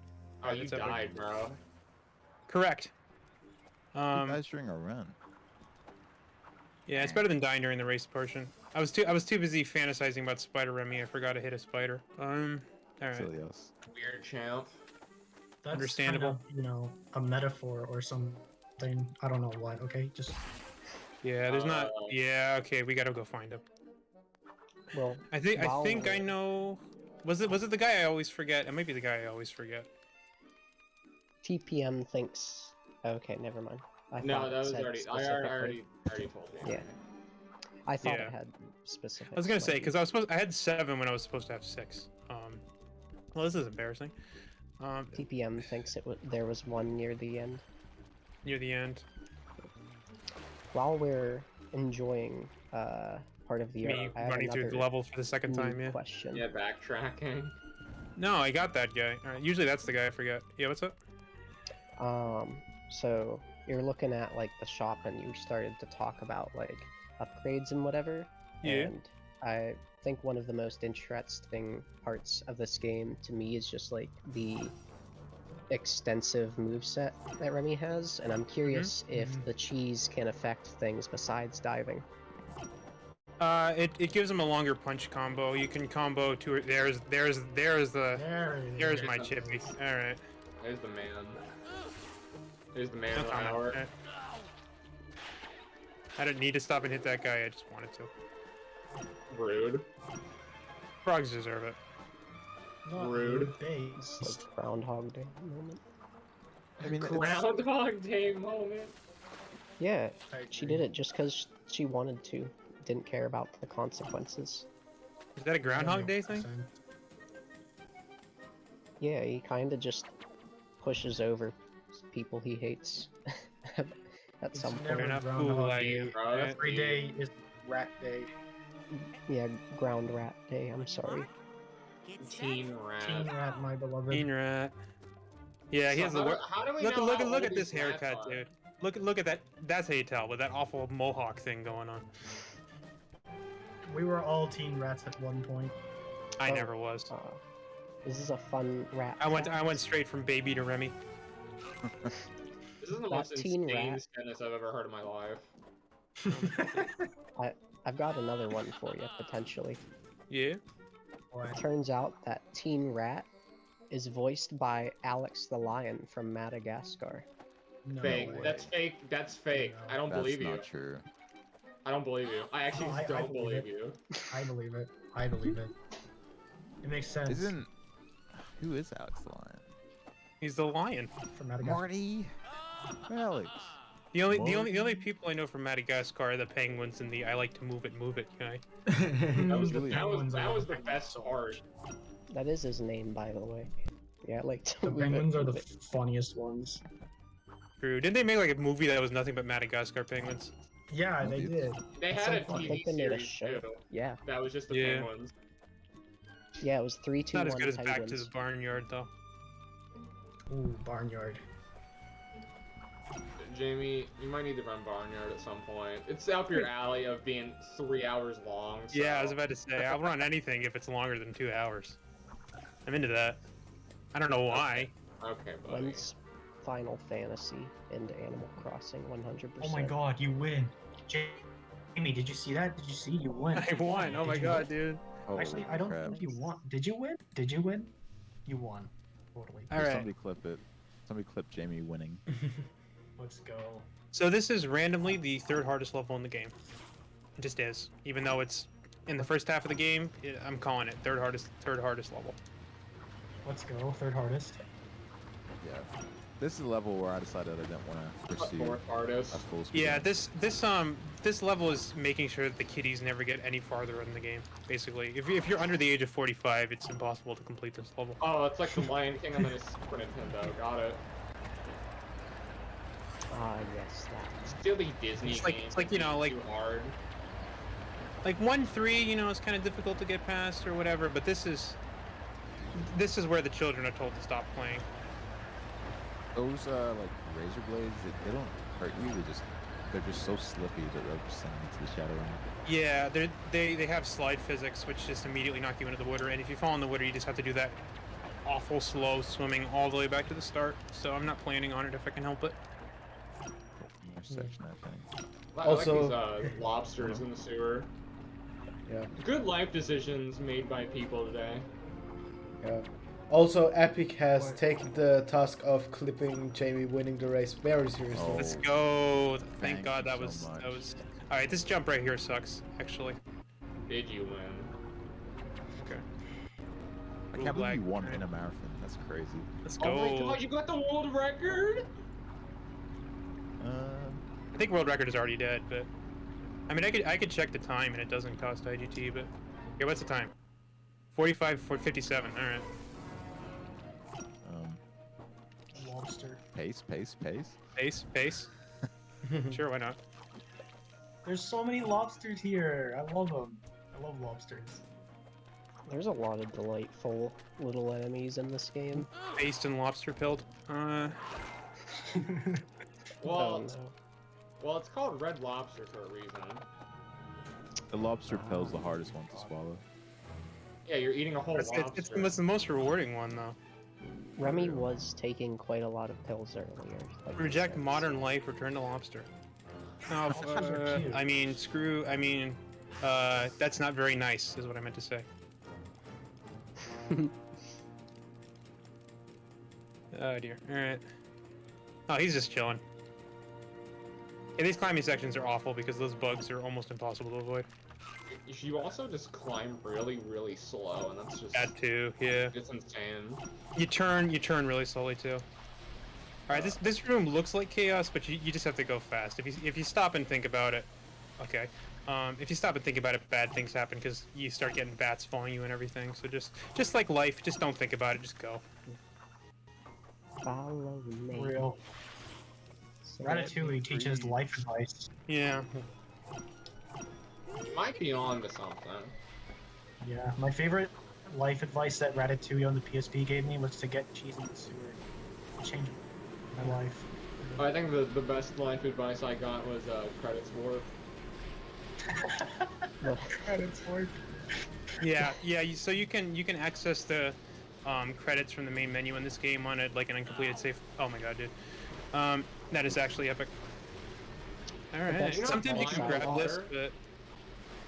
Oh, you That's epic. died, bro. Correct. You guys during a run. Yeah, it's better than dying during the race portion. I was too busy fantasizing about Spider Remy. I forgot to hit a spider. All right. Silly us. Weird champ. That's Understandable. Kind of, a metaphor or something. I don't know what. Okay, just Yeah, there's not. Yeah, okay, we gotta go find him. Well, I think while I know. Was it the guy I always forget? It might be the guy I always forget. TPM thinks. Okay, never mind. I No, thought that it was said already. I specifically. already told you. Yeah. I thought Yeah. it had specific. I was gonna say because I had 7 when I was supposed to have 6. Well, this is embarrassing. TPM thinks there was 1 near the end. Near the end. While we're enjoying part of the Me art, I have running through the another level for the second new time. Yeah. question. Yeah, backtracking. No, I got that guy. All right, usually that's the guy I forget. Yeah, what's up? So you're looking at like the shop and you started to talk about like upgrades and whatever. Yeah. And I think one of the most interesting parts of this game to me is just like the extensive moveset that Remy has, and I'm curious if the cheese can affect things besides diving. It gives him a longer punch combo. You can combo to there's my chippy. All right. There's the man. There's the man No of the comment. hour. Alright. I didn't need to stop and hit that guy. I just wanted to. Rude. Frogs deserve it. not Rude. base. It's like Groundhog Day moment. I mean, Groundhog Day moment. Yeah, I she agree. did it just because she wanted to. Didn't care about the consequences. Is that a Groundhog Day thing? Yeah, he kind of just pushes over people he hates at It's some never point. enough Groundhog fool Day. you. Bro, that's Every day is Rat Day. Yeah, Ground Rat Day, I'm sorry. Teen rat. Teen Rat, my beloved. Mean rat. Yeah, he has the How do we look know how look old at this these rats haircut, are? dude. Look at that. That's how you tell with that awful mohawk thing going on. We were all teen rats at one point. I Oh. never was. This is a fun rat. I went fact. straight from baby to Remy. This is the That most teen insane rat. sentence I've ever heard in my life. I've got another one for you, potentially. Yeah. It turns out that Teen Rat is voiced by Alex the Lion from Madagascar. No Fake. way. That's fake. That's fake. No. I don't that's believe you. not true. I don't believe you. I actually No, I don't believe believe you. I believe it. I believe it. It makes sense. Isn't who is Alex the Lion? He's the lion. From Madagascar. Marty. Alex. The only people I know from Madagascar are the penguins and the I like to move it guy. That was the Really? that was the best part. That is his name, by the way. Yeah, like The penguins are the funniest ones. True. Didn't they make like a movie that was nothing but Madagascar penguins? Yeah, they did. They It's had a so funny. I TV think they made a series show. too. Yeah, That was just the Yeah. penguins. yeah, it was 3, 2, Not 1 as good as Back to Penguins. the Barnyard though. Ooh, Barnyard. Jamie, you might need to run Barnyard at some point. It's up your alley of being 3 hours long. So. Yeah, I was about to say I'll run anything if it's longer than 2 hours. I'm into that. I don't know why. Okay, buddy. When's Final Fantasy and Animal Crossing 100%? Oh my god, you win. Amy, did you see that? Did you see? You won. I won. Oh my Did you god, win? dude. Holy Actually, I don't crap. think you won. Did you win? Did you win? You won. Totally. All Hey, right. Somebody clip it. Somebody clip Jamie winning. Let's go. So this is randomly the third hardest level in the game. It just is. Even though it's in the first half of the game, I'm calling it third hardest level. Let's go. Third hardest. Yeah. This is a level where I decided I didn't want to pursue Fourth hardest. a full speed. Yeah, run. this level is making sure that the kiddies never get any farther in the game. Basically, if you're under the age of 45, it's impossible to complete this level. Oh, it's like the Lion King on the Super Nintendo. Got it. Ah, yes, that. Silly Disney It's like- games. it's like, you know, like- too hard. Like 1-3, you know, is kind of difficult to get past or whatever, but this is where the children are told to stop playing. Those like razor blades, they don't hurt you. They're just so slippy that they'll just send you to the shadow realm. Yeah, they have slide physics, which just immediately knock you into the water, and if you fall in the water, you just have to do that awful slow swimming all the way back to the start. So I'm not planning on it if I can help it. More section, I think. I Also- like these lobsters in the sewer. Yeah. Good life decisions made by people today. Yeah. Also, Epic has What? taken the task of clipping Jamie winning the race very seriously. Oh. Let's go. Thank Thank God you that so was much. that was. All right, this jump right here sucks. Actually. Did you win? Okay. I Ooh, can't believe you lag. won in a marathon. That's crazy. Let's go. Oh my god, you got the world record? I think world record is already dead, but I mean, I could check the time and it doesn't cost IGT, but here, what's the time? 45 for 57. All right. Lobster. Pace. Pace. Sure, why not? There's so many lobsters here. I love them. I love lobsters. There's a lot of delightful little enemies in this game. Based and lobster pilled. Oh, Well, no. well, it's called Red Lobster for a reason. The lobster pill's the hardest one to swallow. Yeah, you're eating a whole It's lobster. the most rewarding one though. Remy was taking quite a lot of pills earlier. like you Reject said. modern life, return to lobster. No, Lobsters are cute. I mean, screw. I mean, that's not very nice, is what I meant to say. Oh dear. All right. Oh, he's just chilling. Yeah, these climbing sections are awful because those bugs are almost impossible to avoid. You also just climb really, really slow, and that's just That too, yeah. it's insane. You turn really slowly too. All right, this room looks like chaos, but you just have to go fast. If you stop and think about it, okay. If you stop and think about it, bad things happen because you start getting bats following you and everything. So just like life, just don't think about it, just go. Follow me. Real. So- Ratatouille teaches life advice. Yeah. You might be on to something. Yeah. My favorite life advice that Ratatouille on the PSP gave me was to get cheese in the sewer. It changed my life. I think the best life advice I got was credits work. Credits work. Yeah. So you can access the credits from the main menu in this game on it like an uncompleted save. Oh my god, dude. That is actually epic. All right. best Sometimes you can advice grab I this, got- but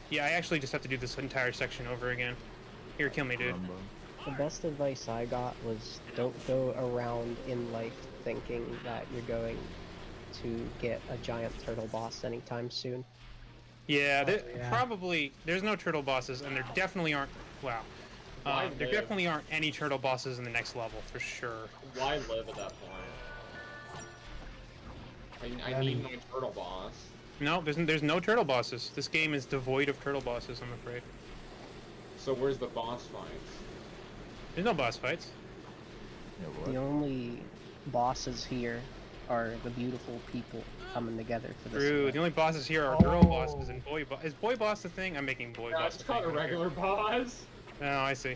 yeah, I actually just have to do this entire section over again. Here, kill me, dude. Rumbo. The best advice I got was don't go around in life thinking that you're going to get a giant turtle boss anytime soon. Yeah, yeah. probably there's no turtle bosses, and there definitely aren't. Wow. Why There live? definitely aren't any turtle bosses in the next level for sure. Why live at that point? I need my turtle boss. No, there's no turtle bosses. This game is devoid of turtle bosses, I'm afraid. So where's the boss fights? There's no boss fights. Yeah, The what? only bosses here are the beautiful people coming together for this. True. event. The only bosses here are girl bosses and boy boss. Is boy boss the thing? I'm making boy No, boss. it's the called a thing over here. regular boss. Oh, I see.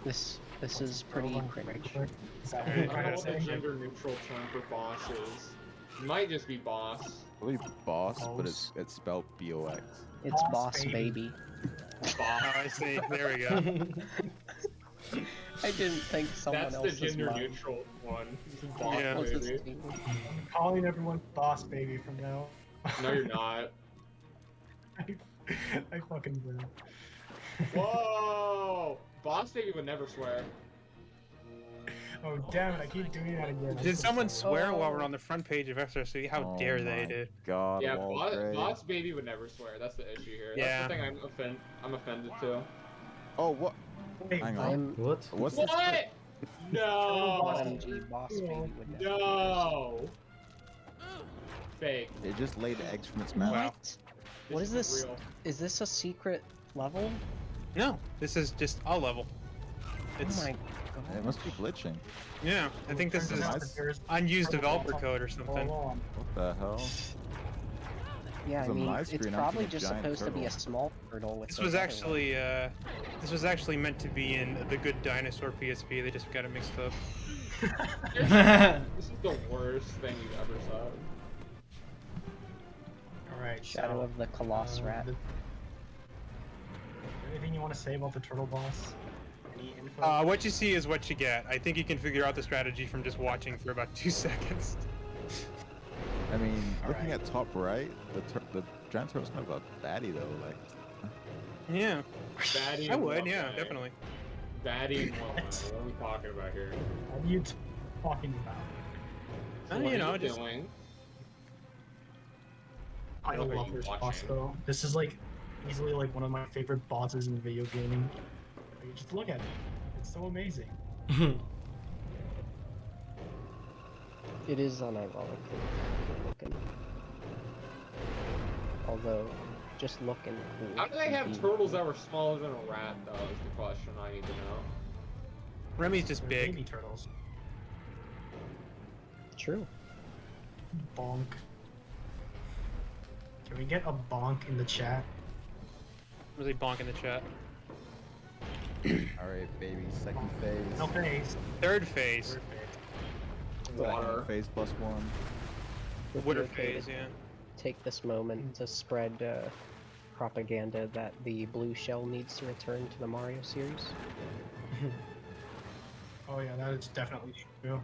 This is pretty cringe. Is that what I you're don't know trying to what the say? gender neutral term for boss is. It might just be boss. Probably boss, but Boss. it's spelled B-O-X. It's Boss boss baby. baby. Oh, Boss. I see. There we go. I didn't think someone That's the else's gender mind neutral one. Boss Yeah. was this baby. thing. I'm calling everyone boss baby from now. No, you're not. I fucking will. Whoa! Boss Baby would never swear. Oh damn it! I keep doing that again. I'm Did so someone sorry. swear while we're on the front page of SRC? How Oh dare they, my dude? God, Yeah, Walgrey. Boss Baby would never swear. That's the issue here. Yeah. That's the thing I'm offended to. Oh, what? Wait, Hang on. I'm What? What's this? What? No! OMG boss baby would never. No! Fake. It just laid eggs from its mouth. Wow. What? What is this? Real. Is this a secret level? No, this is just a level. It's Oh my It must be glitching. yeah. I think this is There's unused turtle developer balls code or all something. along. What the hell? Yeah, I It's on mean, my it's screen, I'm probably seeing a just giant supposed to be a turtle. small turtle with This those was other actually this was actually meant to be in the Good Dinosaur PSP. They just got it mixed up. This is the worst thing you've ever said. Alright, ones. Shadow so, of the Colossus Rat. Anything you want to say about the turtle boss? Any info? What you see is what you get. I think you can figure out the strategy from just watching for about 2 seconds. I mean, looking Alright. at top right, the giant turtle's kind of a baddie though. Like, Yeah, Batty I in would. what Yeah, way? definitely. Batty in what way? What are we talking about here? What are you talking about? So You what are know, you just doing? I What are love you this boss watching? though. This is like easily like one of my favorite bosses in video gaming. Like, just look at it. It's so amazing. It is unironically looking. Although, just looking cool. How do they have indeed. turtles that were smaller than a rat, though, is the question I need to know. Remy's just They're big. baby turtles. True. Bonk. Can we get a bonk in the chat? Really bonk in the chat. all right, baby, second phase. No face. Third phase. Third phase. Water. Phase +1. Would be Water okay to phase. Yeah. Take this moment to spread propaganda that the blue shell needs to return to the Mario series. Oh yeah, that is definitely true.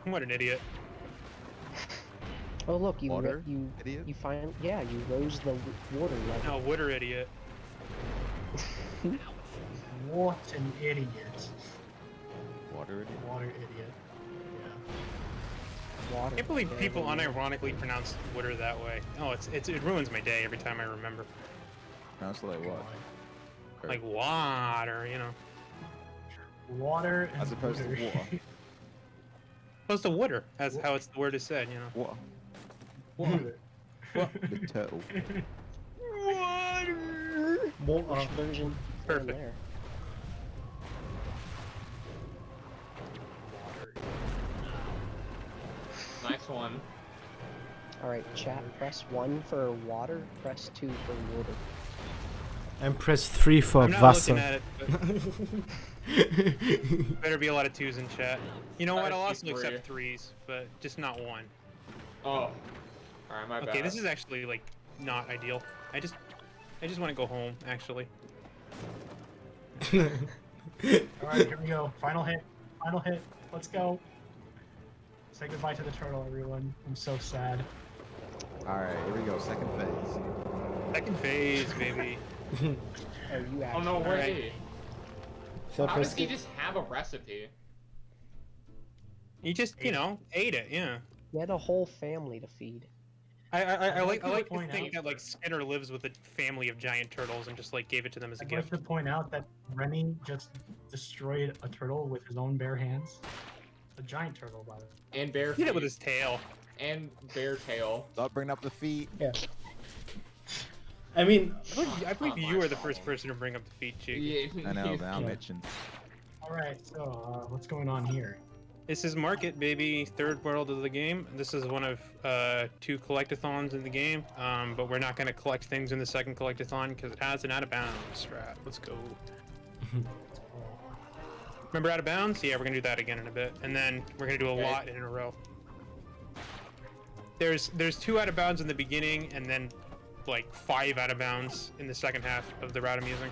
What an idiot. Oh look, you Water, you idiot. you find you rose the water level. No, water idiot. What an idiot. Water idiot. Water idiot. Yeah. Water. I can't believe there people we go. unironically pronounce water that way. Oh, it ruins my day every time I remember. Pronounced like what? Or- Like water, you know. Water and As opposed to water. water. Opposed to water, as how it's the word is said, you know. What? Water. The turtle. Which version? is in Perfect. There? Nice one. All right, chat. Press 1 for water. Press 2 for water. And press 3 for I'm not Wasser. looking at it, but better be a lot of 2s in chat. You know what? I'll also Three. accept 3s, but just not 1. Oh. Alright, my bad. Okay, this is actually like not ideal. I just want to go home. Actually, Alright, here we go. Final hit. Final hit. Let's go. Say goodbye to the turtle, everyone. I'm so sad. All right, here we go. Second phase. second phase, baby. Oh, you Oh actually. no, Alright. wait. So How press does he just have a recipe? You just, you know, ate it. Yeah. You had a whole family to feed. I like to to point think out- that like Skinner lives with a family of giant turtles and just like gave it to them as a I'd gift. like to point out that Remy just destroyed a turtle with his own bare hands. A giant turtle, by the way. And bear He did it with feet. his tail. And bear tail. Stop bringing up the feet. I mean, I believe Not you my were the first problem. person to bring up the feet, Cheek. Yeah, I know. he's- Now I'm Yeah. itching. Alright, so, what's going on here? This is Market, baby. Third world of the game. This is one of 2 collectathons in the game, but we're not going to collect things in the second collectathon because it has an out of bounds strat. Let's go. Remember out of bounds? Yeah, we're going to do that again in a bit, and then we're going to do a Okay. lot in a row. There's 2 out of bounds in the beginning, and then like 5 out of bounds in the second half of the route I'm using.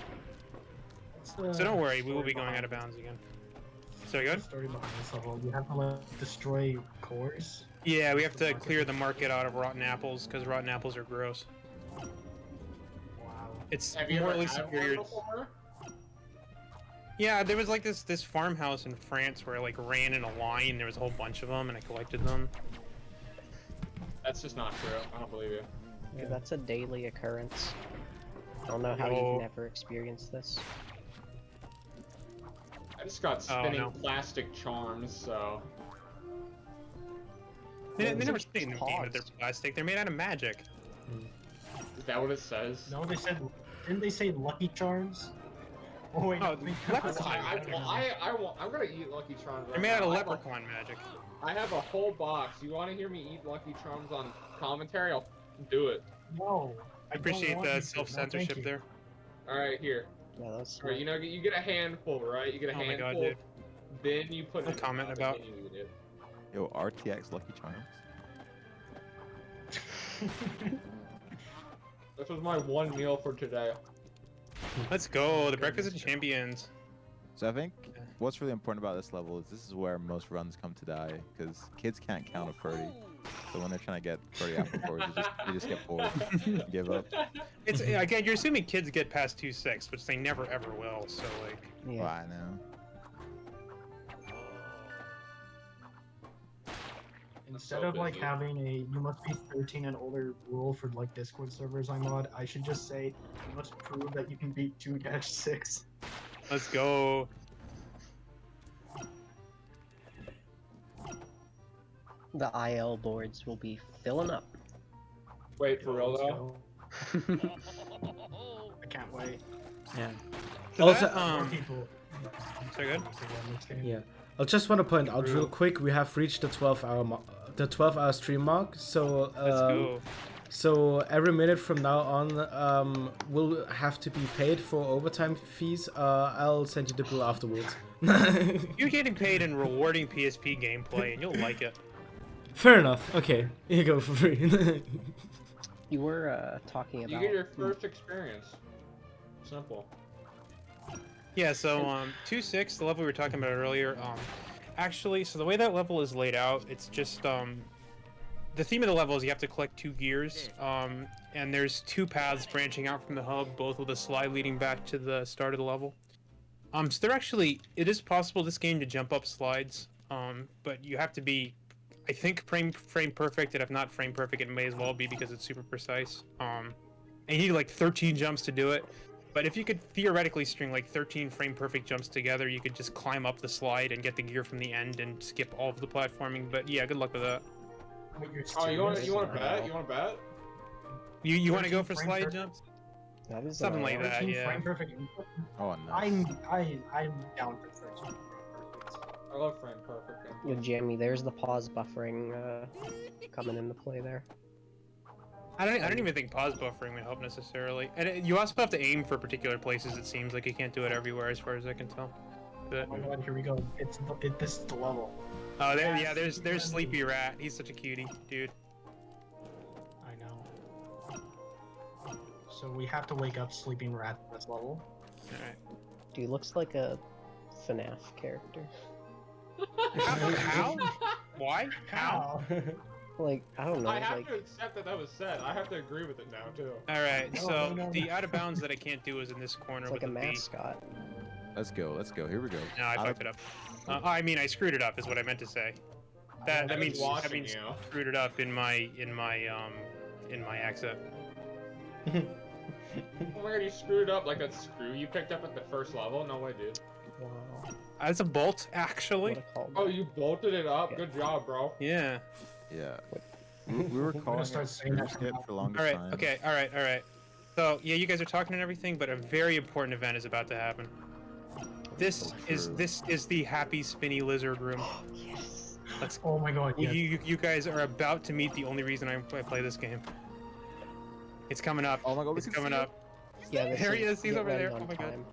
What's the So don't worry, we will story be going out of behind bounds again. So this? good? Story behind this level. You have to like destroy cores. Yeah, we have to clear the market out of rotten apples because rotten apples are gross. Wow. It's Have you ever morally had superior. one before? Yeah, there was like this farmhouse in France where I like ran in a line. There was a whole bunch of them, and I collected them. That's just not true. I don't believe you. Yeah, that's a daily occurrence. I don't know how Yo. you've never experienced this. I just got spinning no. plastic charms, so. They Those never are say in the just game that they're pods. plastic. They're made out of magic. Is that what it says? No, they said. Didn't they say Lucky Charms? Oh wait. Oh, no, leprechaun. I'm gonna eat Lucky Charms. They're Right made out now. of leprechaun magic. I have a whole box. You want to hear me eat Lucky Charms on commentary? I'll do it. No. I appreciate don't want the you to. No, self-censorship thank you. there. All right, here. Yeah, that's All right, you get a handful, right? You get a Oh my handful. god, dude. Then you put it No in your comment mouth, about- and then you eat it. Yo, RTX Lucky Charms. This was my one meal for today. Let's go. The breakfast of champions. So I think what's really important about this level is this is where most runs come to die because kids can't count a 30. So when they're trying to get 30 apple cores, they just get bored and give up. It's again, you're assuming kids get past 2.6, which they never ever will. So like, yeah. Well, I know. Instead so of like busy. having a you must be 13 and older rule for like Discord servers I mod, I should just say you must prove that you can beat 2-6. let's go. The IL boards will be filling up. Wait, for real Let's though? go. I can't wait. Yeah. So Also, that, More people. so good. Yeah. I just want to point out real quick, we have reached the 12-hour stream mark. So Let's go. so every minute from now on, will have to be paid for overtime fees. I'll send you the bill afterwards. You're getting paid in rewarding PSP gameplay, and you'll like it. Fair enough. Okay, you go for free. You were talking You about. get your first experience. Simple. Yeah, so 2.6, the level we were talking about earlier, actually, so the way that level is laid out, it's just the theme of the level is you have to collect 2 gears, and there's 2 paths branching out from the hub, both with a slide leading back to the start of the level. So they're actually, it is possible this game to jump up slides, but you have to be, I think, frame perfect, and if not frame perfect, it may as well be because it's super precise. And you need like 13 jumps to do it. But if you could theoretically string like 13 frame perfect jumps together, you could just climb up the slide and get the gear from the end and skip all of the platforming. But yeah, good luck with that. Wait, you're Oh, you want serious? to bet? You want to bet? You want to go 13 for frame slide perfect? jumps? That is Something like that, 13 yeah. frame perfect input? Oh, nice. I'm down for 13 frame perfect. I love frame perfect. Yo, Jamie, there's the pause buffering coming into play there. I don't even think pause buffering would help necessarily. And you also have to aim for particular places. It seems like you can't do it everywhere, as far as I can tell. But Oh my god, here we go. This is the level. oh, there's Sleepy Rat. He's such a cutie, dude. I know. So we have to wake up Sleeping Rat at this level. All right. Dude, looks like a FNAF character. How? Why? How? Like, I don't know, I have like... to accept that was said. I have to agree with it now too. All right. No, So no, no, the no. out of bounds that I can't do is in this corner It's like with a the B. mascot. Let's go. Let's go. Here we go. No, I fucked it up. I mean, I screwed it up, is what I meant to say. That I was means watching you. screwed it up in my accent. Oh my god, you screwed up like a screw you picked up at the first level? No way, dude. Wow. As a bolt, actually. What a callback. Oh, you bolted it up? Yeah. Good job, bro. Yeah. Yeah. We were calling start it saying screw that skip now. for the longest All right. time. Okay. All right. All right. So yeah, you guys are talking and everything, but a very important event is about to happen. This is True. the happy spinny lizard room. Yes. Let's. Oh my god, yeah. You guys are about to meet the only reason I play this game. It's coming up. Oh my god, we It's can coming see it. up. Yeah, this There he is, he's get over ready there. on Oh my God. time.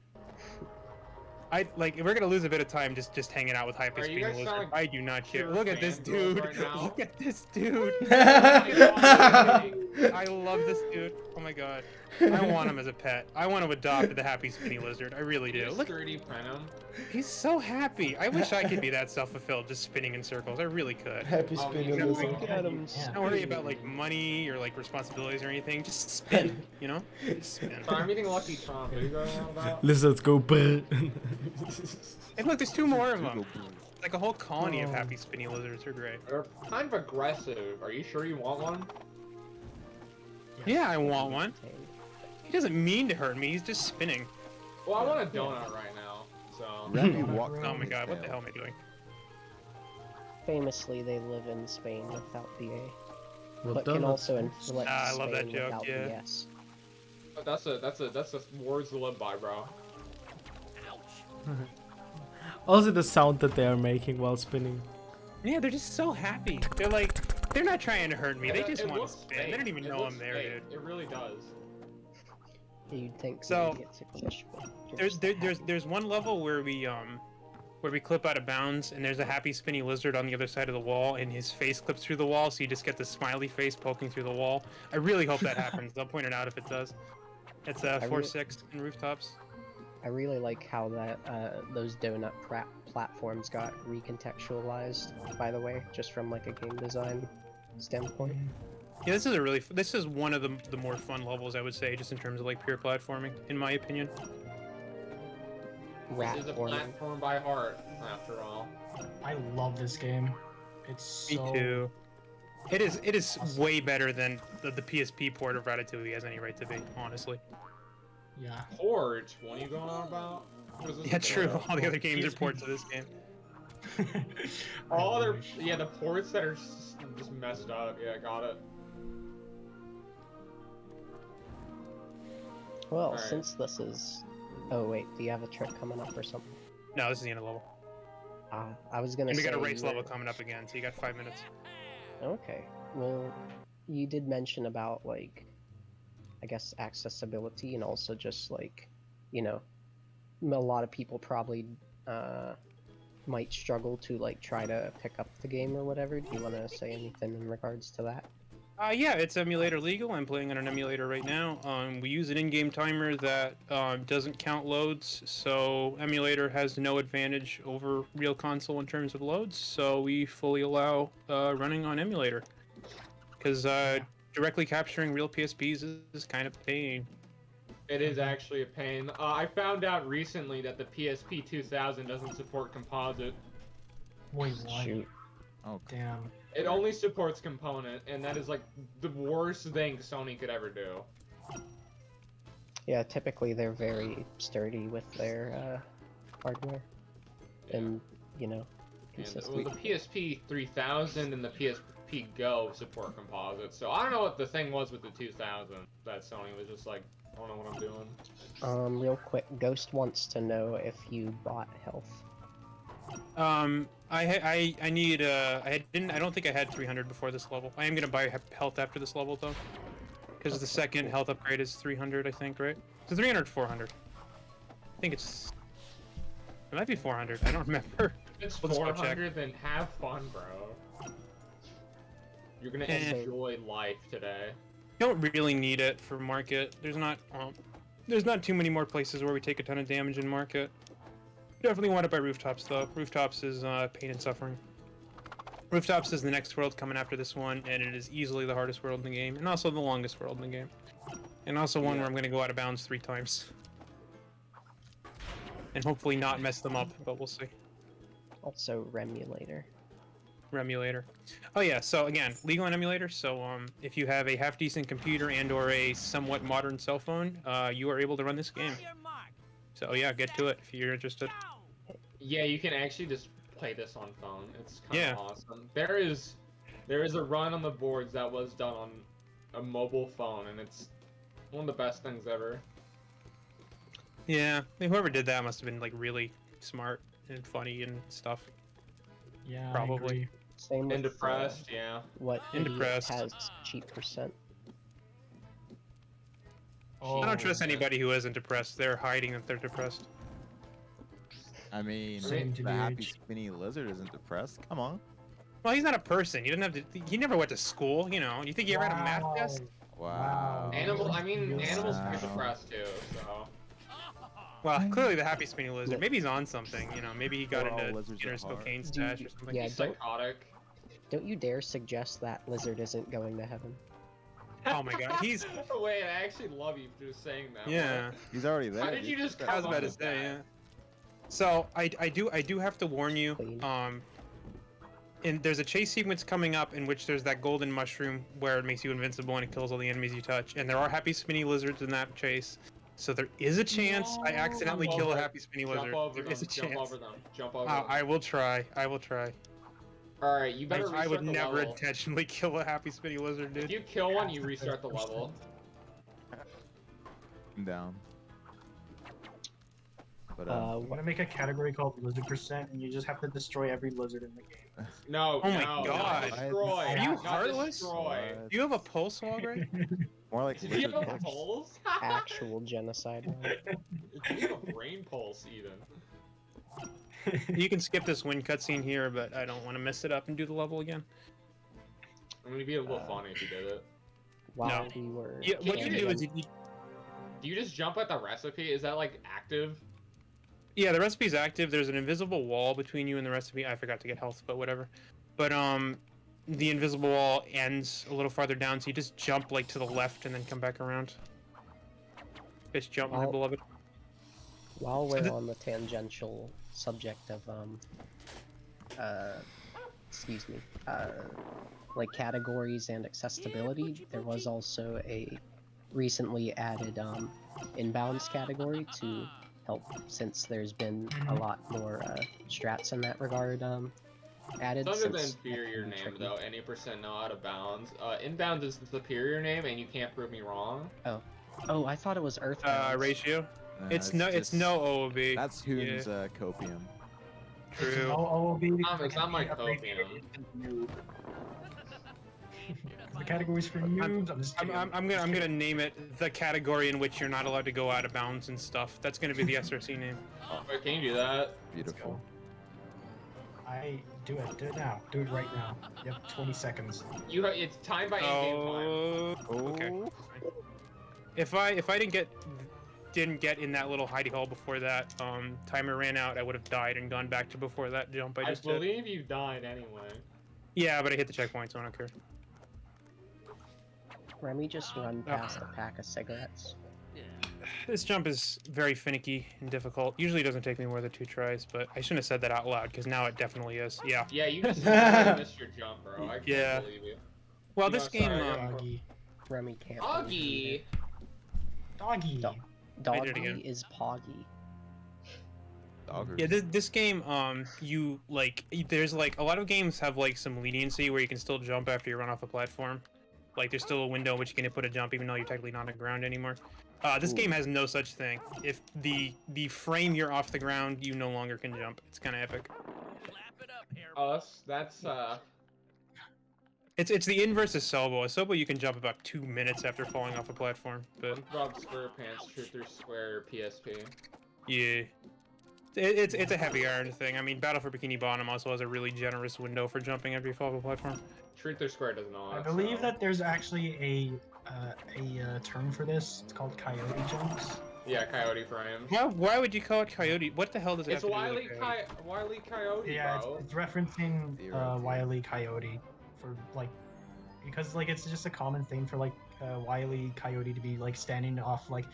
We're gonna lose a bit of time just hanging out with Hype Are you Spinny guys Lizard. sound like I do not care. pure Look at this fangirls dude. right now? Look at this dude. I love this dude. Oh my god. I want him as a pet. I want to adopt the happy spinny lizard. I really do. Look, 3D print him. he's so happy. I wish I could be that self-fulfilled, just spinning in circles. I really could. Happy Oh, spinning you know, lizard. Look at him. Yeah. Don't worry about like money or like responsibilities or anything. Just spin, you know? Just spin. Sorry, I'm eating Lucky Trump. What are you going on about? Lizards go brr. Hey, look, there's 2 more of them. Like a whole colony of happy spinny lizards. They're great. They're kind of aggressive. Are you sure you want one? Yeah, I want one. He doesn't mean to hurt me. He's just spinning. Well, I want a donut right now, so... Remy walked Oh on my his god, what the tail. hell am I doing? Famously, they live in Spain without the A, Well but done. can also inflict Ah, I love that Spain joke, without yeah. the S. But that's a words to live by, bro. Also the sound that they are making while spinning. Yeah, they're just so happy. They're like, they're not trying to hurt me. They just It want to looks spin. fake. They don't even It know looks I'm there, fake. dude. It really does. You'd think So, maybe it's a fish, but There's one level where we clip out of bounds, and there's a happy spinny lizard on the other side of the wall, and his face clips through the wall, so you just get the smiley face poking through the wall. I really hope that happens. I'll point it out if it does. It's 4-6 in rooftops. I really like how that those donut platforms got recontextualized. By the way, just from like a game design standpoint. Yeah, this is one of the more fun levels, I would say, just in terms of like pure platforming, in my opinion. Rat This is a forming. platform by heart, after all. I love this game. It's Me so. too. It is way better than the PSP port of Ratatouille has any right to be, honestly. Yeah. Port? What are you going on about? What is this Yeah, true. port? All the other games are PSP. ports of this game. All other, yeah, the ports that are just messed up. Yeah, got it. Well, Alright. since this is... Oh wait, do you have a trick coming up or something? No, this is the end of the level. I was gonna And we say... got a race you level were- coming up again, so you got 5 minutes. Okay. Well, you did mention about, like, I guess accessibility and also just, like, you know, a lot of people probably might struggle to, like, try to pick up the game or whatever. Do you want to say anything in regards to that? Yeah, it's emulator legal. I'm playing on an emulator right now. We use an in-game timer that doesn't count loads, so emulator has no advantage over real console in terms of loads. So we fully allow running on emulator, because directly capturing real PSPs is kind of a pain. It is actually a pain. I found out recently that the PSP 2000 doesn't support composite. Wait, what? Shoot. Oh, Damn. It only supports component, and that is like the worst thing Sony could ever do. Yeah, typically they're very sturdy with their hardware. And, you know, And consistent. well, the PSP 3000 and the PSP Go support composite. So I don't know what the thing was with the 2000 that Sony was just like, I don't know what I'm doing. Real quick, Ghost wants to know if you bought health. I don't think I had 300 before this level. I am gonna buy health after this level though, because the second health upgrade is 300, I think, right? So 300, 400. I think it might be 400. I don't remember. If it's We'll just go check. 400, then have fun, bro. You're gonna enjoy life today. You don't really need it for market. There's not too many more places where we take a ton of damage in market. Definitely want it by rooftops though. Rooftops is pain and suffering. Rooftops is the next world coming after this one, and it is easily the hardest world in the game, and also the longest world in the game. And also one where I'm gonna go out of bounds 3 times. And hopefully not mess them up, but we'll see. Also, Remulator. Emulator. Oh yeah, so again, legal on emulator. So if you have a half decent computer and or a somewhat modern cell phone, you are able to run this game. So yeah, get to it if you're interested. Yeah, you can actually just play this on phone. It's kind Yeah. of awesome. There is a run on the boards that was done on a mobile phone, and it's one of the best things ever. Yeah, I mean, whoever did that must have been like really smart and funny and stuff. Yeah. Probably. I agree. Same with And depressed, yeah. what And idiot depressed. has cheap percent. Oh, I don't trust anybody who isn't depressed. They're hiding that they're depressed. I mean, Same the happy TBH. spinny lizard isn't depressed. Come on. Well, he's not a person. He didn't have to. He never went to school. You know. You think he ever had a math test? Wow. Animals Wow. get depressed too, so. Well, clearly the happy spinny lizard. Maybe he's on something. You know, maybe he got We're all into lizards at Skinner's heart. cocaine Do stash you- or something. yeah, He's psychotic. Don't you dare suggest that lizard isn't going to heaven. Oh my god, he's Wait, I actually love you for just saying that. yeah. He's already there. How did you just I was come about up to with say that? yeah. So I do have to warn you. Clean. And there's a chase sequence coming up in which there's that golden mushroom where it makes you invincible and it kills all the enemies you touch. And there are happy spinny lizards in that chase. So there is a chance I accidentally Jump kill a over- happy spinny Jump lizard. over There them, is a jump chance. over them, jump over them. I will try. I will try. Alright, you better I would restart the never level. intentionally kill a happy spinny lizard, If dude. you kill one, you restart the level. I'm down. But I'm gonna make a category called lizard percent, and you just have to destroy every lizard in the game. No, Oh my no, God. not destroy. Are you not heartless? Destroy. Do you have a pulse, Walgrey? more like Did you lizard have a pulse. pulse? Actual genocide. Did you have a brain pulse, even? You can skip this wind cutscene here, but I don't want to mess it up and do the level again. I mean, it'd be a little funny if you did it. While No. we were. Yeah, what you do is Do you just jump at the recipe? Is that like active? yeah, the recipe's active. There's an invisible wall between you and the recipe. I forgot to get health, but whatever. But the invisible wall ends a little farther down, so you just jump like to the left and then come back around. Just jump, my Well- beloved. While So we're the- on the tangential subject of excuse me, like categories and accessibility, there was also a recently added inbounds category to help, since there's been a lot more strats in that regard added. It's under the since that inferior can be name, tricky. though. Any percent no out of bounds. Inbounds is the superior name, and you can't prove me wrong. Oh, I thought it was Earthbound. Ratio. Nah, It's just- no OOB. That's Hoon's copium. True. It's not my copium. The categories for noobs. I'm just kidding. I'm gonna name it the category in which you're not allowed to go out of bounds and stuff. That's gonna be the SRC name. Wait, can you do that? Beautiful. I do it now. Do it right now. You have 20 seconds. It's timed by in-game time. Oh, okay. If I didn't get in that little hidey hole before that timer ran out, I would have died and gone back to before that jump I I just did. believe you died anyway. Yeah, but I hit the checkpoint, so I don't care. Remy just run past a pack of cigarettes. This jump is very finicky and difficult. Usually it doesn't take me more than 2 tries, but I shouldn't have said that out loud because now it definitely is. Yeah. Yeah, you just totally missed your jump, bro. I can't Yeah. believe you. Well, You this know, game. sorry, Doggy. Remy can't. believe Augie! Doggy. Dog- I did it Doggy again. is Poggy. Doggers. Yeah, this game, you like, there's like a lot of games have like some leniency where you can still jump after you run off a platform. Like there's still a window in which you can put a jump even though you're technically not on the ground anymore. This Ooh. game has no such thing. If the frame you're off the ground, you no longer can jump. It's kind of epic. That's It's the inverse of Sobo. A Sobo you can jump about 2 minutes after falling off a platform, but Rob SquarePants Truth or Square PSP. yeah. It's a heavy iron thing. I mean, Battle for Bikini Bottom also has a really generous window for jumping after you fall off a platform. Truth or Square does not. I believe so. that there's actually a term for this. It's called coyote jumps. Yeah, Coyote Frame. Why would you call it Coyote? What the hell does it It's have to do Wile with a coyote? Wile Coyote, Yeah, bro. it's referencing Zero. Wile E. Coyote for like, because like it's just a common thing for like Wile E. Coyote to be like standing off like,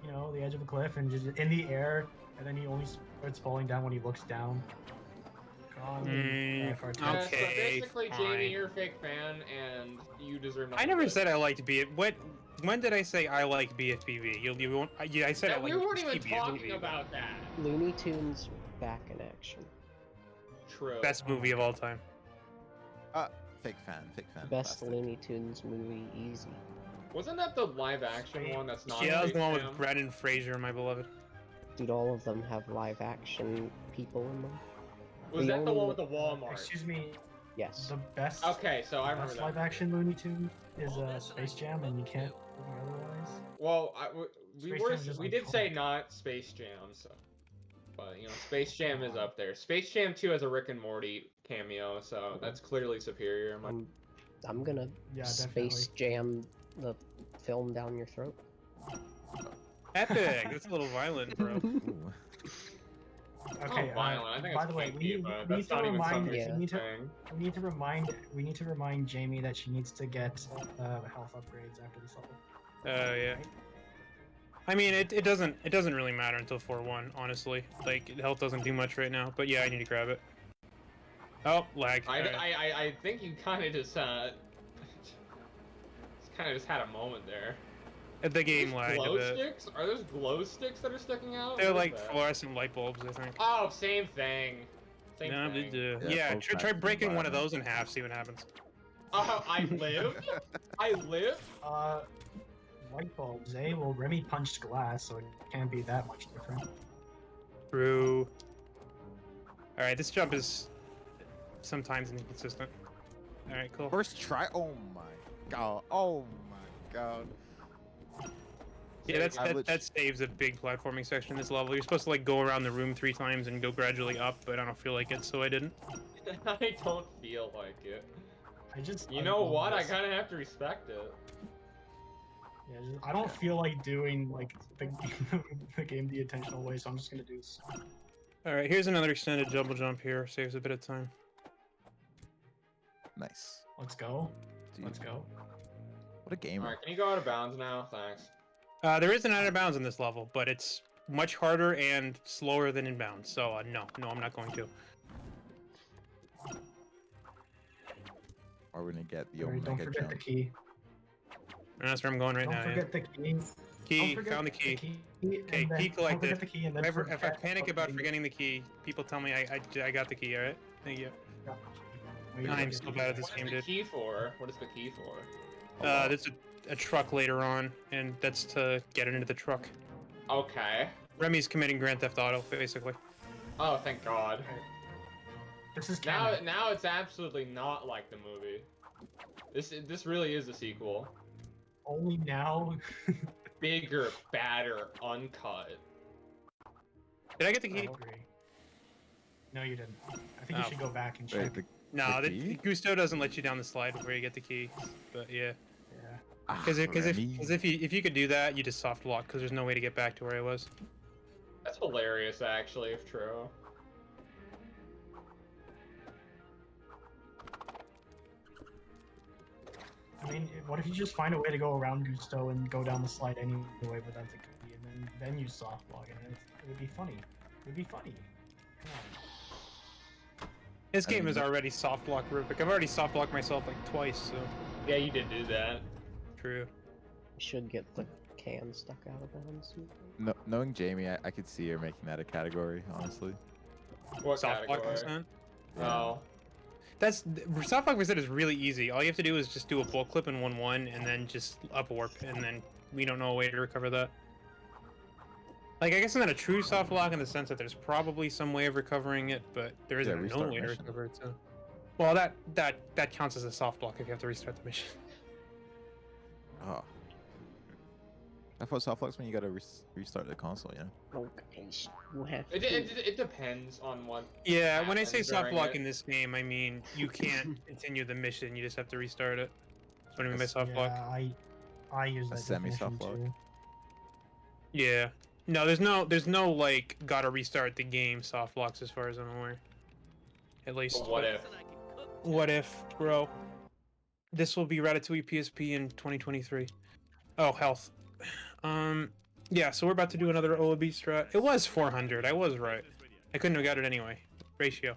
you know, the edge of a cliff and just in the air, and then he only starts falling down when he looks down. Cartoon. Yeah, so Okay, basically, fine. Jamie, you're a fake fan, and you deserve nothing. I never good. said I liked BF. When did I say I like BFBB? You won't. Yeah, I said I Yeah, like we weren't even BFBB. talking about that. Looney Tunes back in action. True. Best movie of all time. Fake fan. Best plastic. Looney Tunes movie, easy. Wasn't that the live action one that's not? Yeah, that was the one Space with Jam? Brendan Fraser, my beloved. Dude, all of them have live action people in them. Was the that the only- one with the Walmart? Excuse me. Yes. The best. Okay, so I remember best that. live action Looney Tune is Space Jam, and you can't prove me otherwise. Well, Space Jam is we like did say cult. not Space Jam, so. But you know, Space Jam is up there. Space Jam 2 has a Rick and Morty cameo, so that's clearly superior. I'm gonna Yeah, Space definitely. Jam the film down your throat. Epic. That's a little violent, bro. Ooh. Okay. Oh, violent. I think by it's the way, kinky, we but need that's to not even remind something yeah. we we should need to say. we need to remind Jamie that she needs to get health upgrades after this level. Yeah. Right? I mean, it doesn't really matter until 4-1, honestly. Like, health doesn't do much right now, but yeah, I need to grab it. Oh, lag. Alright. I think you kind of just had a moment there. The game Those lagged a glow bit. sticks? Are those glow sticks that are sticking out? They're What is like that? fluorescent light bulbs, I think. Oh, same thing. Same No, thing. yeah, both try types of breaking one of environment. those in half, see what happens. Oh, I lived? I lived? Light bulbs, eh? Well, Remy punched glass, so it can't be that much different. True. Alright, this jump is sometimes inconsistent. Alright, cool. First try. Oh my god. Oh my god. Yeah, I that saves a big platforming section in this level. You're supposed to like go around the room 3 times and go gradually up, but I don't feel like it, so I didn't. I don't feel like it. You I know love what? I this. kind of have to respect it. Yeah, I don't feel like doing like the game the intentional way, so I'm just gonna do this. Alright, here's another extended double jump here. Saves a bit of time. Nice. Let's go. Dude, Let's go. what a gamer. Alright, can you go out of bounds now? Thanks. There is an out of bounds in this level, but it's much harder and slower than inbound, so no, I'm not going to. Are we gonna get the Alright, don't Omega forget jump? the key. And that's where I'm going right Don't now. forget the key. Key, Don't forget found the key. Okay, Okay, key Don't collected. forget the key and then If I forget panic about getting forgetting the key, people tell me I got the key, alright? Thank you. the- I'm so bad at this What game, is the dude. key for? What is the key for? There's a truck later on, and that's to get it into the truck. Okay. Remy's committing Grand Theft Auto, basically. Oh, thank God. This is Now, canon. now it's absolutely not like the movie. This really is a sequel. Only now. Bigger, badder, uncut. Did I get the key? I agree. No, you didn't. I think you Oh. should go back and Wait, check. the, No, the key? Gusto doesn't let you down the slide before you get the key. But yeah, Yeah. because Remy. if you could do that, you just soft lock because there's no way to get back to where I was. That's hilarious, actually, if true. I mean, what if you just find a way to go around Gusto and go down the slide anyway without the key, and then you soft log it? And it would be funny. It would be funny. Come on. This I game mean, is already soft lock Rubik. I've already soft locked myself like twice, so Yeah, you did do that. true. You should get the can stuck out of bounds. No, knowing Jamie, I could see her making that a category, honestly. What Soft lock category? percent. Oh. That's soft lock percent is really easy. All you have to do is just do a bull clip in 1-1 and then just up warp, and then we don't know a way to recover that. Like, I guess it's not a true soft lock in the sense that there's probably some way of recovering it, but there isn't no restart way to mission. recover it. So, well, that counts as a soft lock if you have to restart the mission. Oh. I thought soft lock's when you gotta restart the console, you know? Okay, you have It depends on what. Yeah, when I say happens soft during lock it. in this game, I mean you can't continue the mission. You just have to restart it. That's what I mean by Yes. soft Yeah, lock. I use that semi-soft definition lock. too. Yeah. No, there's no like gotta restart the game soft locks as far as I'm aware. At least. But what if? What if, bro? This will be Ratatouille PSP in 2023. Oh, health. Yeah, so we're about to do another OLB strat. It was 400. I was right. I couldn't have got it anyway. Ratio.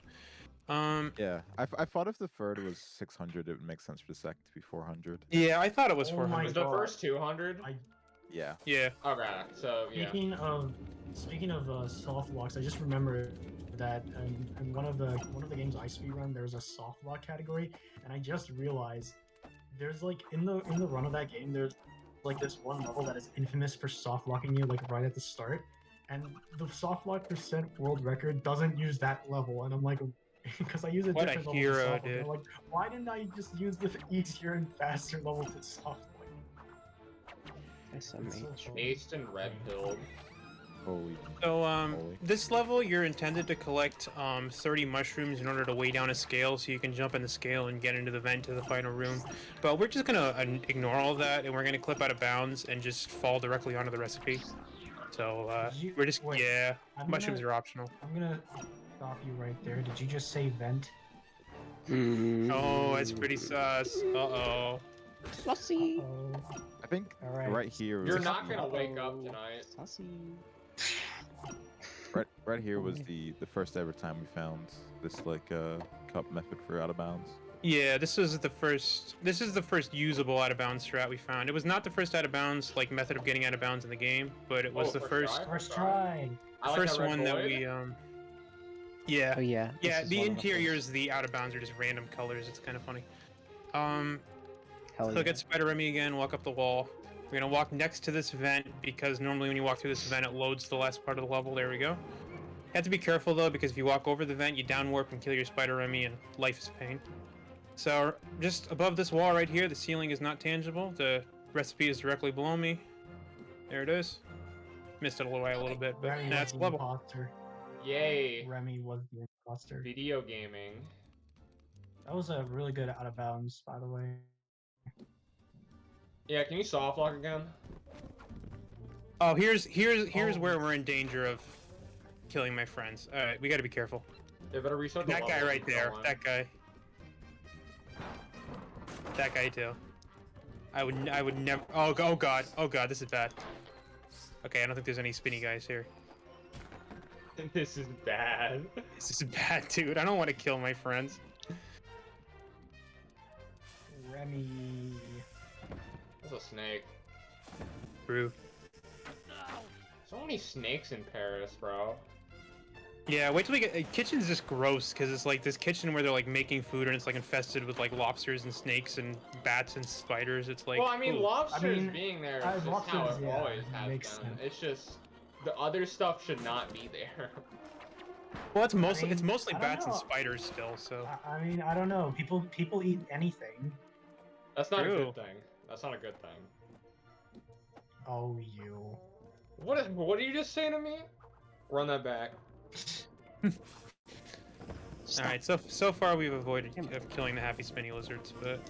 Yeah, I thought if the third was 600, it would make sense for the second to be 400. Yeah, I thought it was Oh 400. my Was the God. first 200? Yeah. Yeah. Okay, so yeah. Speaking of soft locks, I just remembered that in one of the games I speedrun, there's a soft lock category, and I just realized there's like in the run of that game, there's like this one level that is infamous for soft locking you like right at the start, and the soft lock percent world record doesn't use that level, and I'm like, because I use a What a different level hero, to soft lock, dude. I'm like, why didn't I just use the easier and faster level to soft lock? It's so SMH. dumb. Aced and red pilled. Holy. So Holy. this level you're intended to collect 30 mushrooms in order to weigh down a scale, so you can jump in the scale and get into the vent to the final room. But we're just gonna ignore all of that, and we're gonna clip out of bounds and just fall directly onto the recipe. So we're just Wait, yeah, I'm mushrooms gonna- are optional. I'm gonna stop you right there. Did you just say vent? Oh, it's pretty sus. Uh-oh. Sussy. Oh, I think Alright. right here. You're was not the- gonna wake up tonight. Sussy. Right here was the first ever time we found this like cup method for out of bounds. Yeah, this is the first usable out of bounds strat we found. It was not the first out of bounds like method of getting out of bounds in the game, but it was Oh, the first first try? first try. I like first that red one that void. we yeah. Oh yeah. this Yeah, is the one of interiors, the out of bounds are just random colors. It's kind of funny. Hell Look yeah. at Spider Remy again, walk up the wall. We're gonna walk next to this vent because normally when you walk through this vent, it loads the last part of the level. There we go. You have to be careful though, because if you walk over the vent, you down warp and kill your Spider Remy, and life is pain. So just above this wall right here, the ceiling is not tangible. The recipe is directly below me. There it is. Missed it a little bit, but Remy that's was the level. imposter. Yay. Remy was the imposter. Video gaming. That was a really good out of bounds, by the way. Yeah, can you soft lock again? Oh, here's Oh. where we're in danger of killing my friends. All right, we got to be careful. They better restart the That guy level right and go there. on. That guy. That guy too. I would never. Oh god. Oh god. This is bad. Okay, I don't think there's any spinny guys here. This is bad. This is bad, dude. I don't want to kill my friends. Remy. That's a snake. Brew. So many snakes in Paris, bro. Yeah, wait till we get. Kitchen's just gross because it's like this kitchen where they're like making food and it's like infested with like lobsters and snakes and bats and spiders. It's like. Well, I mean, ooh. lobsters mean, being there is just lobsters, how it yeah, always has makes been. sense. It's just the other stuff should not be there. Well, it's mostly mean, it's mostly I don't bats and know. spiders still. So. I mean, I don't know. People eat anything. That's not a True. good thing. That's not a good thing. Oh, you. What did you just say to me? Run that back. All right, so far we've avoided killing the happy spinny lizards, but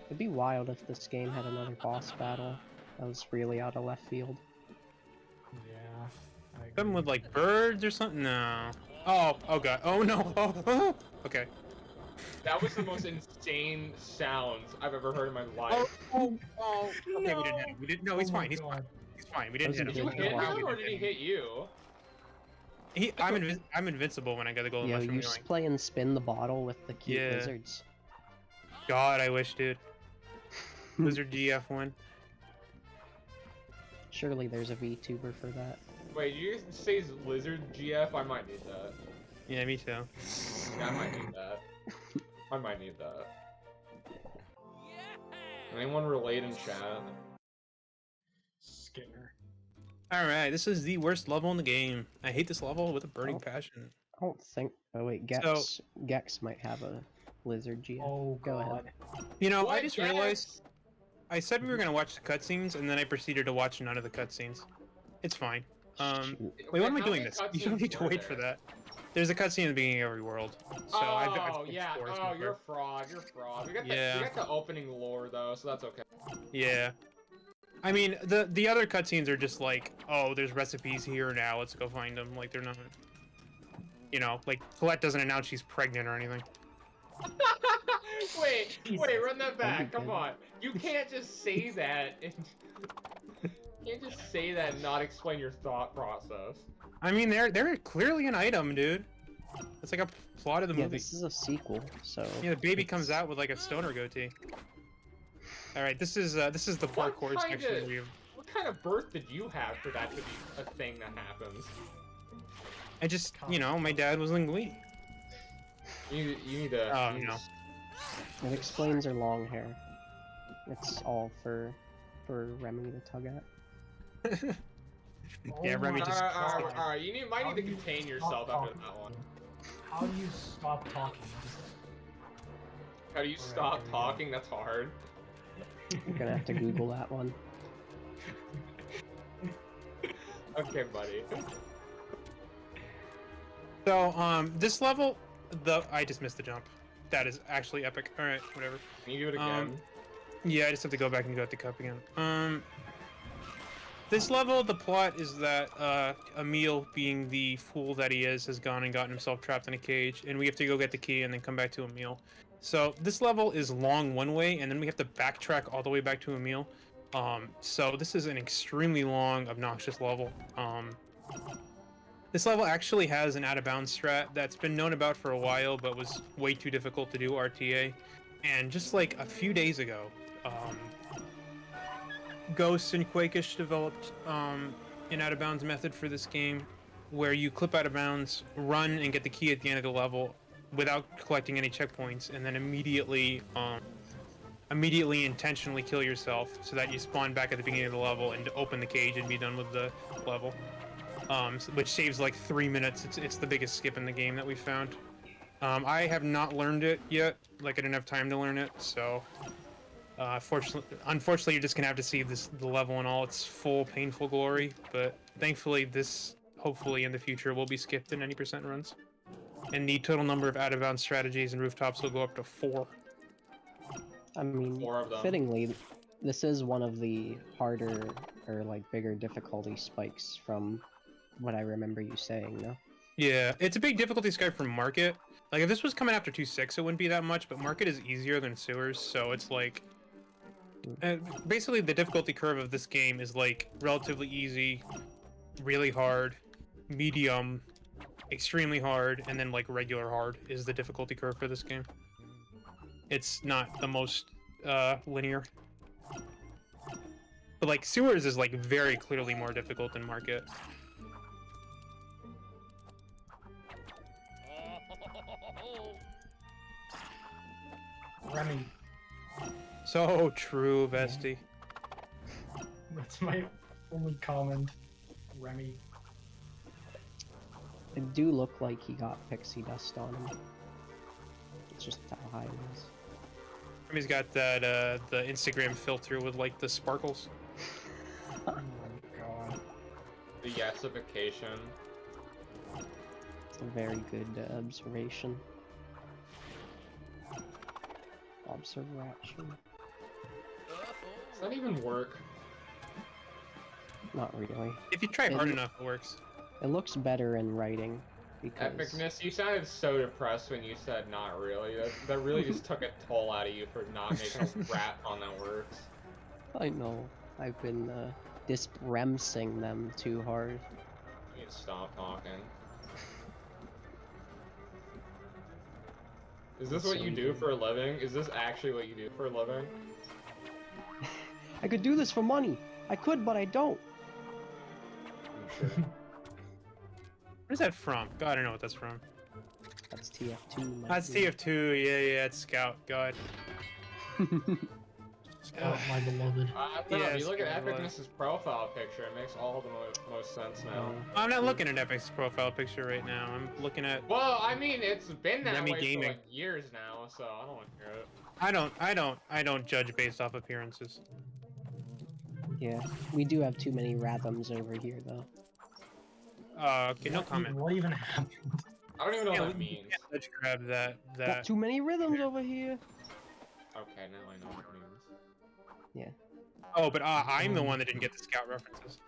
It'd be wild if this game had another boss battle that was really out of left field. Yeah. I agree. something with like birds or something. No. Oh god. Oh no. Oh. Okay. That was the most insane sounds I've ever heard in my life. Oh. Okay, we didn't hit him. We didn't. No, he's Oh fine. my He's God. fine. He's fine. We didn't hit Did Did him. you hit Wow, we him or didn't did he hit hit you? I'm invincible when I get the golden Yo, mushroom you going. just play and spin the bottle with the cute Yeah. lizards. God, I wish, dude. Lizard GF1. Surely there's a VTuber for that. Wait, you say lizard GF? I might need that. Yeah, me too. Yeah, I might need that. I might need that. Anyone relate in chat? Skinner. All right, this is the worst level in the game. I hate this level with a burning Oh. passion. I don't think. Oh wait, Gex might have a lizard GF. Oh, Go God. ahead. You know, I What, just Gex? realized I said we were gonna watch the cutscenes, and then I proceeded to watch none of the cutscenes. It's fine. Shoot. Wait, why am I How doing many this? You don't cutscenes need to were wait for there? that. There's a cutscene in the beginning of every world. So I've skipped yeah. four so Oh, you're a far. fraud. You're a fraud. We got Yeah. we got the opening lore though, so that's okay. Yeah. I mean, the other cutscenes are just like, oh, there's recipes here now. Let's go find them. Like they're not. You know, like Colette doesn't announce she's pregnant or anything. wait, Jesus. run that back. Come good. on. You can't just say that. You can't just say that and not explain your thought process. I mean, they're clearly an item, dude. It's like a plot of the Yeah, movie. this is a sequel, so. Yeah, the baby it's- comes out with like a stoner goatee. All right, this is the What parkour kind section. of- Where you, What kind of birth did you have for that to be a thing that happens? I just, you know, my dad was Lingui. You need to. Oh, you need no. to- It explains her long hair. It's all for Remy to tug at. Yeah, Oh Remy my just. God. Alright, you might How need to do you contain stop yourself after talking? that one. How do you stop talking? How do you stop talking? That's hard. You're gonna have to Google that one. Okay, buddy. So, this level, I just missed the jump. That is actually epic. All right, whatever. Can you do it again? Yeah, I just have to go back and go at the cup again. This level, the plot is that Emil, being the fool that he is, has gone and gotten himself trapped in a cage, and we have to go get the key and then come back to Emil. So this level is long one way, and then we have to backtrack all the way back to Emil. So this is an extremely long, obnoxious level. This level actually has an out-of-bounds strat that's been known about for a while, but was way too difficult to do RTA. And just like a few days ago, Ghost and Quakish developed an out-of-bounds method for this game, where you clip out of bounds, run, and get the key at the end of the level without collecting any checkpoints, and then immediately intentionally kill yourself so that you spawn back at the beginning of the level and open the cage and be done with the level. Which saves like 3 minutes. It's the biggest skip in the game that we found. I have not learned it yet. Like, I didn't have time to learn it, so unfortunately, you're just gonna have to see the level in all its full painful glory. But thankfully, this hopefully in the future will be skipped in 90% runs, and the total number of out-of-bounds strategies and rooftops will go up to 4. I mean, 4 of them. fittingly, this is one of the harder or like bigger difficulty spikes from what I remember you saying, no? Yeah, it's a big difficulty spike from Market. Like, if this was coming after 2.6, it wouldn't be that much, but Market is easier than Sewers, so it's like... basically, the difficulty curve of this game is, like, relatively easy, really hard, medium, extremely hard, and then, like, regular hard is the difficulty curve for this game. It's not the most, linear. But, like, Sewers is, like, very clearly more difficult than Market. Remy. So true, bestie. That's my only comment. Remy. It do look like he got pixie dust on him. It's just how high it is. He's got that, the Instagram filter with, like, the sparkles. Oh my god. The yesification. It's a very good observation. Observation. Does that even work? Not really. If you try hard enough, it works. It looks better in writing because EpicNess, you sounded so depressed when you said not really. That really just took a toll out of you for not making a rap on that works. I know I've been disbremsing them too hard. You need to stop talking. Is this what you do for a living? Is this actually what you do for a living? I could do this for money. I could, but I don't. I'm sure. Where's that from? God, I don't know what that's from. That's TF2. That's TF2, yeah, it's Scout, God. Oh, my beloved. I don't know, Yeah, if you look at it's good. EpicNess's profile picture, it makes all the most sense now. I'm not looking at Epic's profile picture right now. I'm looking at... Well, I mean, it's been that Remy way Gaming. for like years now, so I don't want to hear it. I don't judge based off appearances. Yeah, we do have too many Rathams over here, though. Okay, no comment. What even happened? I don't even know Yeah, what that we means. can't let's grab that. Got too many rhythms over here. Okay, now I know what it means. Oh, but I'm the one that didn't get the Scout references.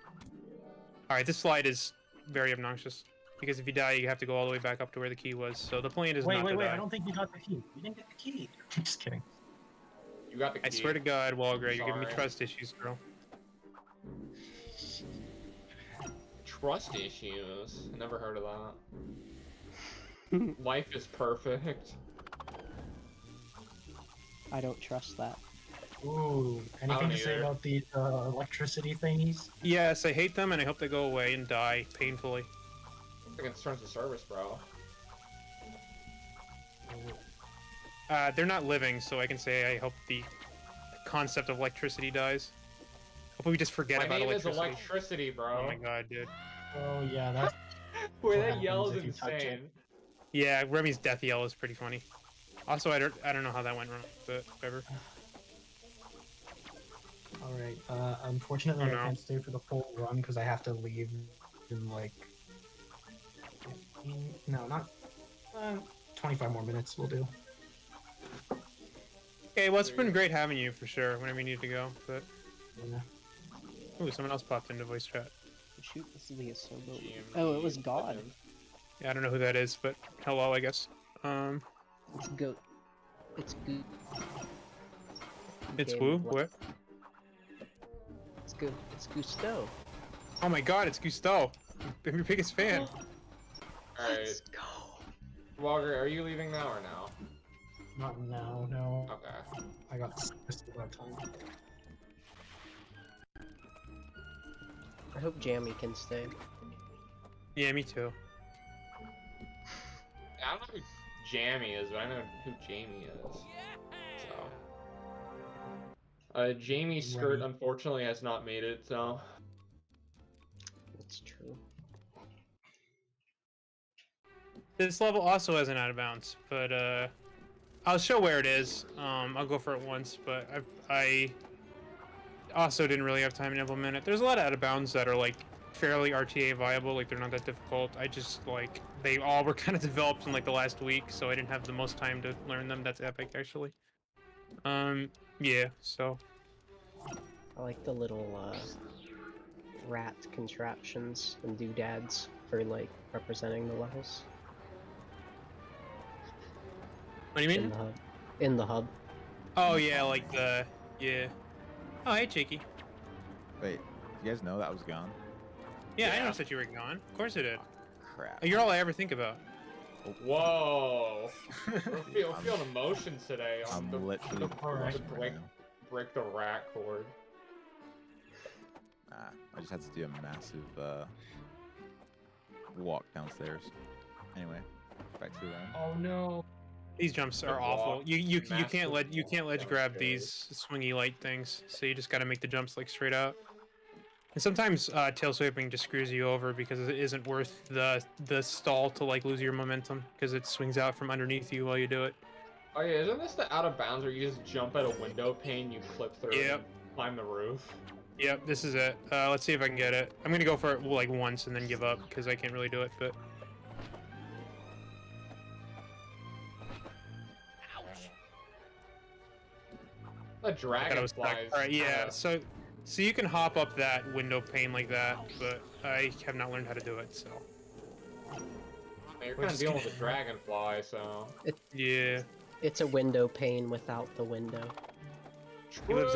Alright, this slide is very obnoxious. Because if you die, you have to go all the way back up to where the key was. So the plan is not to Wait, die. I don't think you got the key. You didn't get the key. I'm just kidding. You got the key. I swear to God, Walgrey, you're giving me Sorry. trust issues, girl. Trust issues. Never heard of that. Life is perfect. I don't trust that. Ooh, anything don't to say either. about the electricity thingies? Yes, I hate them, and I hope they go away and die painfully. I think it's terms of service, bro. They're not living, so I can say I hope the concept of electricity dies. Hope we just forget My about name is electricity. electricity, bro. Oh my God, dude. Oh yeah, that's Where what that happens yell is if you touch it. insane. Yeah, Remy's death yell is pretty funny. Also, I don't know how that went wrong, but whatever. Alright, unfortunately Oh, I no. can't stay for the full run because I have to leave in like 15, no, not 25 more minutes will do. Okay, well, it's been great having you for sure whenever you need to go. But Yeah. ooh, someone else popped into voice chat. Shoot, this is the Asobo. GM Oh, it was God. legend. Yeah, I don't know who that is, but hello, I guess. It's go. It's good. It's Okay, Woo. what- What? It's good. It's Gusto. Oh my God, it's Gusto. I'm your biggest fan. Alright, Let's go. Walgrey, are you leaving now or no? Not now, no. Okay. I got just about time. I hope Jamie can stay. Yeah, me too. I don't know who Jamie is, but I know who Jamie is. So. Jamie's skirt Right. unfortunately has not made it, so. It's true. This level also has an out of bounds, but I'll show where it is. I'll go for it once, but I also didn't really have time to implement it. There's a lot of out of bounds that are like fairly RTA viable, like they're not that difficult. I just like they all were kind of developed in like the last week, so I didn't have the most time to learn them. That's epic, actually. Yeah. So I like the little rat contraptions and doodads for like representing the levels what do you in mean? the hub. In the hub. Oh yeah, like the yeah. Oh hey, Cheeky. Wait, you guys know that was gone? Yeah, I Yeah. noticed that you were gone. Of course I did. Crap. You're all I ever think about. Whoa! We're feeling emotions today. I'm the literally Alright. rushing right now. break the rat cord. Nah, I just had to do a massive walk downstairs. Anyway, back to the round. Oh no. These jumps are Good awful. walk. You can't Massive ledge walk grab downstairs. these swingy light things. So you just got to make the jumps like straight out. And sometimes tail sweeping just screws you over because it isn't worth the stall to like lose your momentum because it swings out from underneath you while you do it. Oh yeah, isn't this the out of bounds where you just jump at a window pane, you clip through it, Yep. and climb the roof? Yep, this is it. Let's see if I can get it. I'm gonna go for it like once and then give up because I can't really do it. But The I thought I was stuck. dragonflies. All right, yeah. So you can hop up that window pane like that, but I have not learned how to do it. So You're We're kind of just dealing gonna- with a dragonfly, so. yeah, It's a window pane without the window. he lives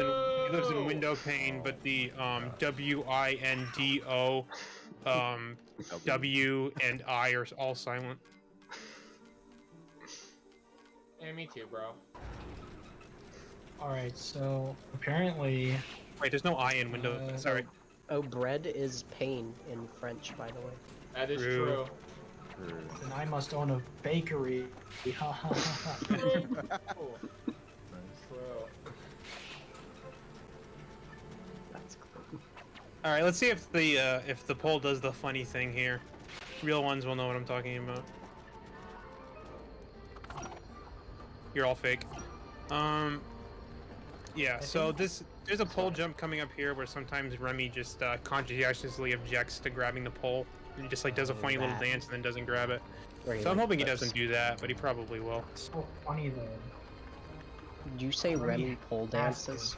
in window pane, but the WINDO W and I are all silent. Yeah, me too, bro. Alright, so apparently Wait, there's no I in window. Sorry. Oh, bread is pain in French, by the way. That is True. true. then I must own a bakery. Ha ha ha. True. That's cool. All right, let's see if the poll does the funny thing here. Real ones will know what I'm talking about. You're all fake. Yeah. So there's a pole jump coming up here where sometimes Remy just conscientiously objects to grabbing the pole and just like does a funny little that. dance and then doesn't grab it. Where So I'm hoping he flips. doesn't do that, but he probably will. So funny though. Did you say Remy pole dances?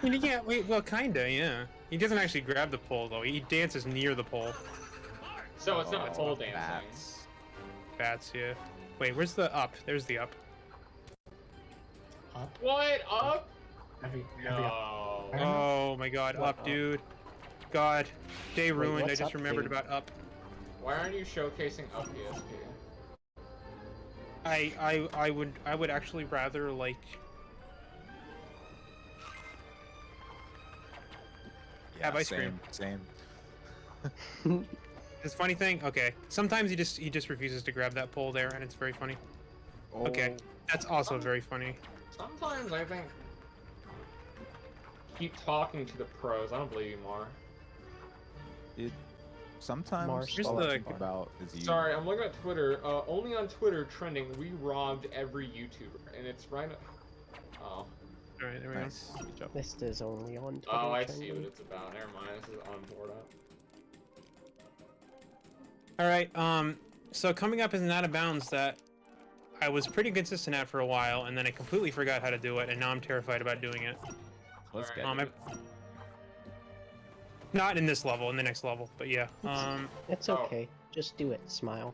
Yeah, wait, well, kinda, yeah. He doesn't actually grab the pole though. He dances near the pole. So it's not Oh, pole dancing. bats. Bats, yeah. Wait, where's the up? There's the up. Up? What? Up? Heavy. No. Oh my God, What up, up? dude. God, day ruined. I what's just up, remembered dude? about up. Why aren't you showcasing up PSP? I would actually rather like. Have ice cream. Same. This funny thing, okay. Sometimes he just refuses to grab that pole there, and it's very funny. Okay, that's also very funny. Sometimes I think. Keep talking to the pros. I don't believe you more. Sometimes Mars Here's all I the- think about is you. Sorry, I'm looking at Twitter. Only on Twitter trending, we robbed every YouTuber, and it's right. Oh. All right, there we go. Nice. Good job. This is only on Twitter. Oh, I see trending. what it's about. Never mind. This is on board up. All right. So coming up is an out of bounds that I was pretty consistent at for a while, and then I completely forgot how to do it, and now I'm terrified about doing it. Let's Alright. get Um, it. Not in this level, in the next level, but yeah. It's Oh. okay. Just do it. Smile.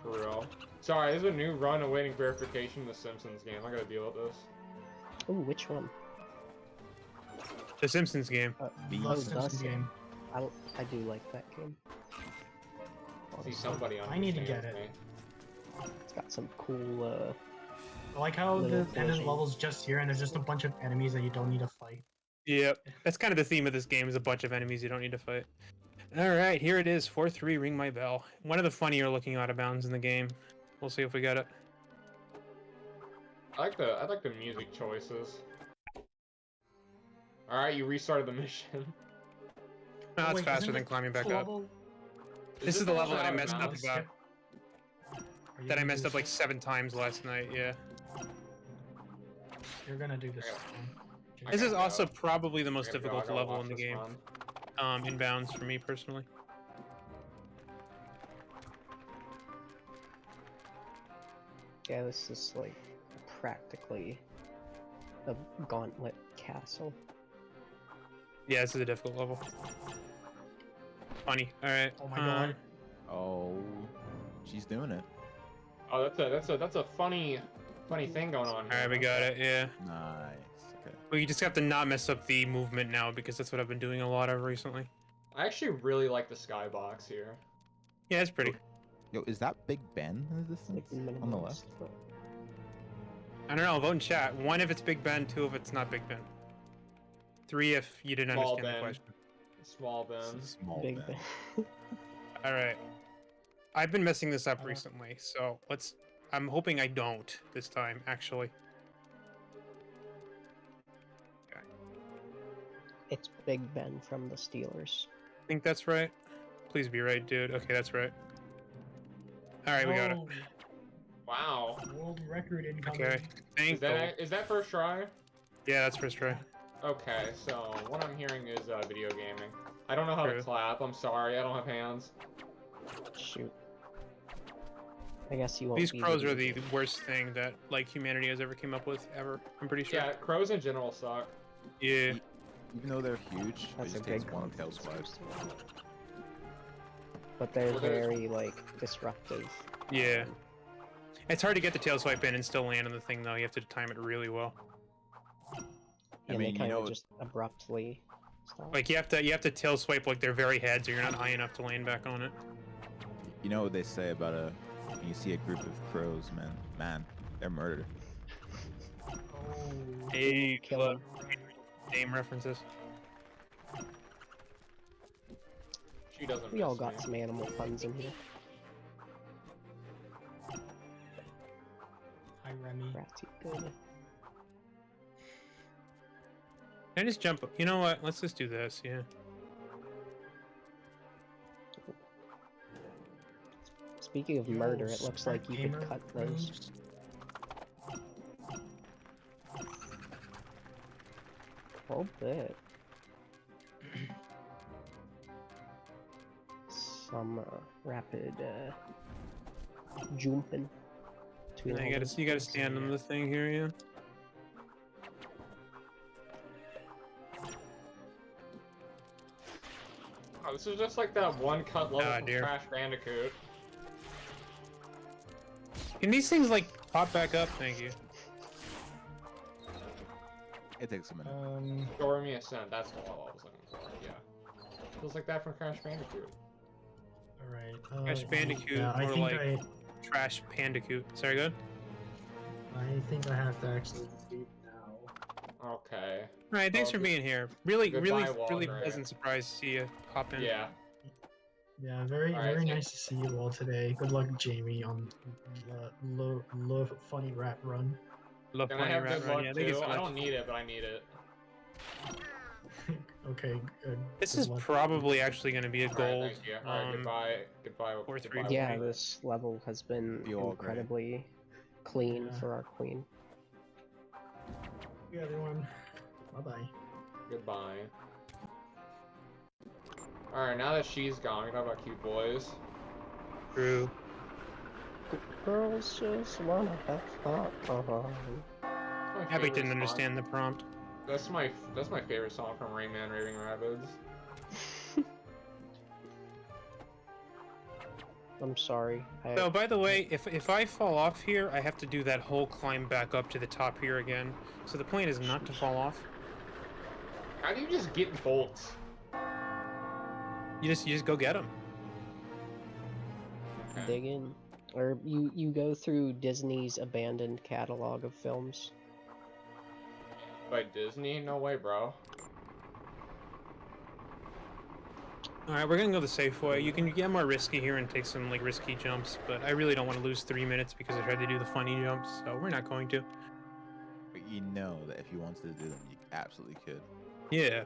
For real. Sorry, there's a new run awaiting verification in the Simpsons game. I gotta deal with this. Ooh, which one? The Simpsons game. Beast. Love Oh, Simpsons does it? game. I do like that game. See Honestly, somebody I need to get understands it. me. it's got some cool. I like how Little the end of the collision. level's just here and there's just a bunch of enemies that you don't need to fight. Yep. That's kind of the theme of this game, is a bunch of enemies you don't need to fight. Alright, here it is. 4-3, ring my bell. One of the funnier looking out of bounds in the game. We'll see if we get it. I like the music choices. Alright, you restarted the mission. No, it's Wait, faster isn't than it climbing back this up. level? This is the level that I out of messed up bounds? about. Are you That I gonna messed do up like this? 7 times last night, yeah. You're gonna do this. I This is gotta also go. probably the most I gotta go, I difficult gotta level watch in the this game. run. In bounds for me personally. Yeah, this is like practically a gauntlet castle. Yeah, this is a difficult level. Funny. Alright. Oh my god. Oh, she's doing it. Oh, that's a funny thing going on here. Alright, we got it, yeah. Nice. Okay. We just have to not mess up the movement now, because that's what I've been doing a lot of recently. I actually really like the skybox here. Yeah, it's pretty. Yo, is that Big Ben in the distance? Like On the minimalist, left? but- I don't know, vote in chat. 1 if it's Big Ben, 2 if it's not Big Ben. 3 if you didn't Small understand the Ben. question. Small Ben. Small Big Ben. Ben. Alright. I've been messing this up recently, so I'm hoping I don't this time, actually. It's Big Ben from the Steelers. I think that's right. Please be right, dude. Okay, that's right. Alright, we got it. Whoa, Wow. World record incoming. Okay. Thank you. Is that first try? Yeah, that's first try. Okay, so what I'm hearing is video gaming. I don't know how to True. clap. I'm sorry, I don't have hands. Shoot. I guess you won't. These be crows are video the worst thing that like humanity has ever came up with ever. I'm pretty sure. Yeah, crows in general suck. Yeah. Even though they're huge, it That's a just takes good one tail concept. swipe. But they're Well, there's- very like disruptive. Yeah. It's hard to get the tail swipe in and still land on the thing though. You have to time it really well. And mean, they you kind of know- just abruptly stop. Like you have to tail swipe like their very heads, or you're not high enough to land back on it. You know what they say about when you see a group of crows, man, they're murder. Oh, Hey, Kill look, 'em. name references. She doesn't We all miss got me. some animal puns in here. hi Remy. Ratty good. Can I just jump? You know what? Let's just do this. Yeah. Speaking of Yo, murder, it looks like you gamer could cut those. moves. A little bit. Some rapid jumping. And then you gotta stand on the thing here, yeah. Oh, this is just like that one cut level Ah, from dear. Crash Bandicoot. Can these things like pop back up? Thank you. It takes a minute. Store Me Ascent, that's the level I was looking for, yeah. Feels like that from Crash Bandicoot. Alright. Crash Bandicoot, Yeah, I more think like Trash Pandacoot. Sorry, good. I think I have to actually leave now. Okay. All right, thanks Oh, for good- being here. Really goodbye, really Walgrey. pleasant surprise to see you hop in. Yeah. Yeah, very Alright, very so- nice to see you all today. Good luck, Jamie, on low funny rap run. Love Can I funny have rat good run. luck Yeah, thank you too? so I much. don't need it, but I need it. Okay, good. This Good is luck. probably actually going to be a Alright, gold. thank you. Alright, goodbye. Goodbye. 4-3. goodbye, Yeah, Walgrey. this level has been Be all great. incredibly clean Yeah. for our queen. Yeah, everyone. Bye bye. Goodbye. Alright, now that she's gone, we talk about cute boys. True. Girls just wanna have fun. That's my Abby favorite didn't song. understand the prompt. That's my favorite song from Rayman Raving Rabbids. I'm sorry. So, by the way, if I fall off here, I have to do that whole climb back up to the top here again. So the plan is not to fall off. How do you just get bolts? You just go get them. Dig in. Or you go through Disney's abandoned catalog of films. By Disney? No way, bro. Alright, we're gonna go the safe way. You can get more risky here and take some like risky jumps, but I really don't want to lose 3 minutes because I tried to do the funny jumps, so we're not going to. But you know that if you wanted to do them, you absolutely could. Yeah.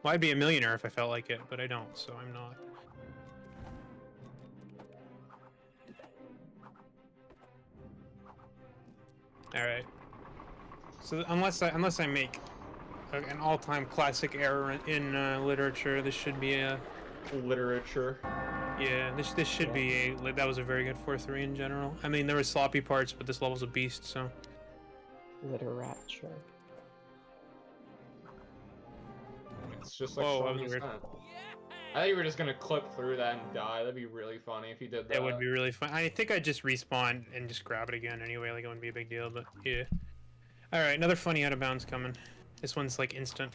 Well, I'd be a millionaire if I felt like it, but I don't, so I'm not. Alright. So unless I make an all-time classic error in literature, this should be a... Literature. Yeah, this should be a... Like, that was a very good 4-3 in general. I mean, there were sloppy parts, but this level's a beast, so... Literature. It's just like Whoa, that so was many weird. times. I thought you were just gonna clip through that and die. That'd be really funny if you did that. That would be really fun. I think I'd just respawn and just grab it again anyway, like it wouldn't be a big deal, but yeah. Alright, another funny out of bounds coming. This one's like instant.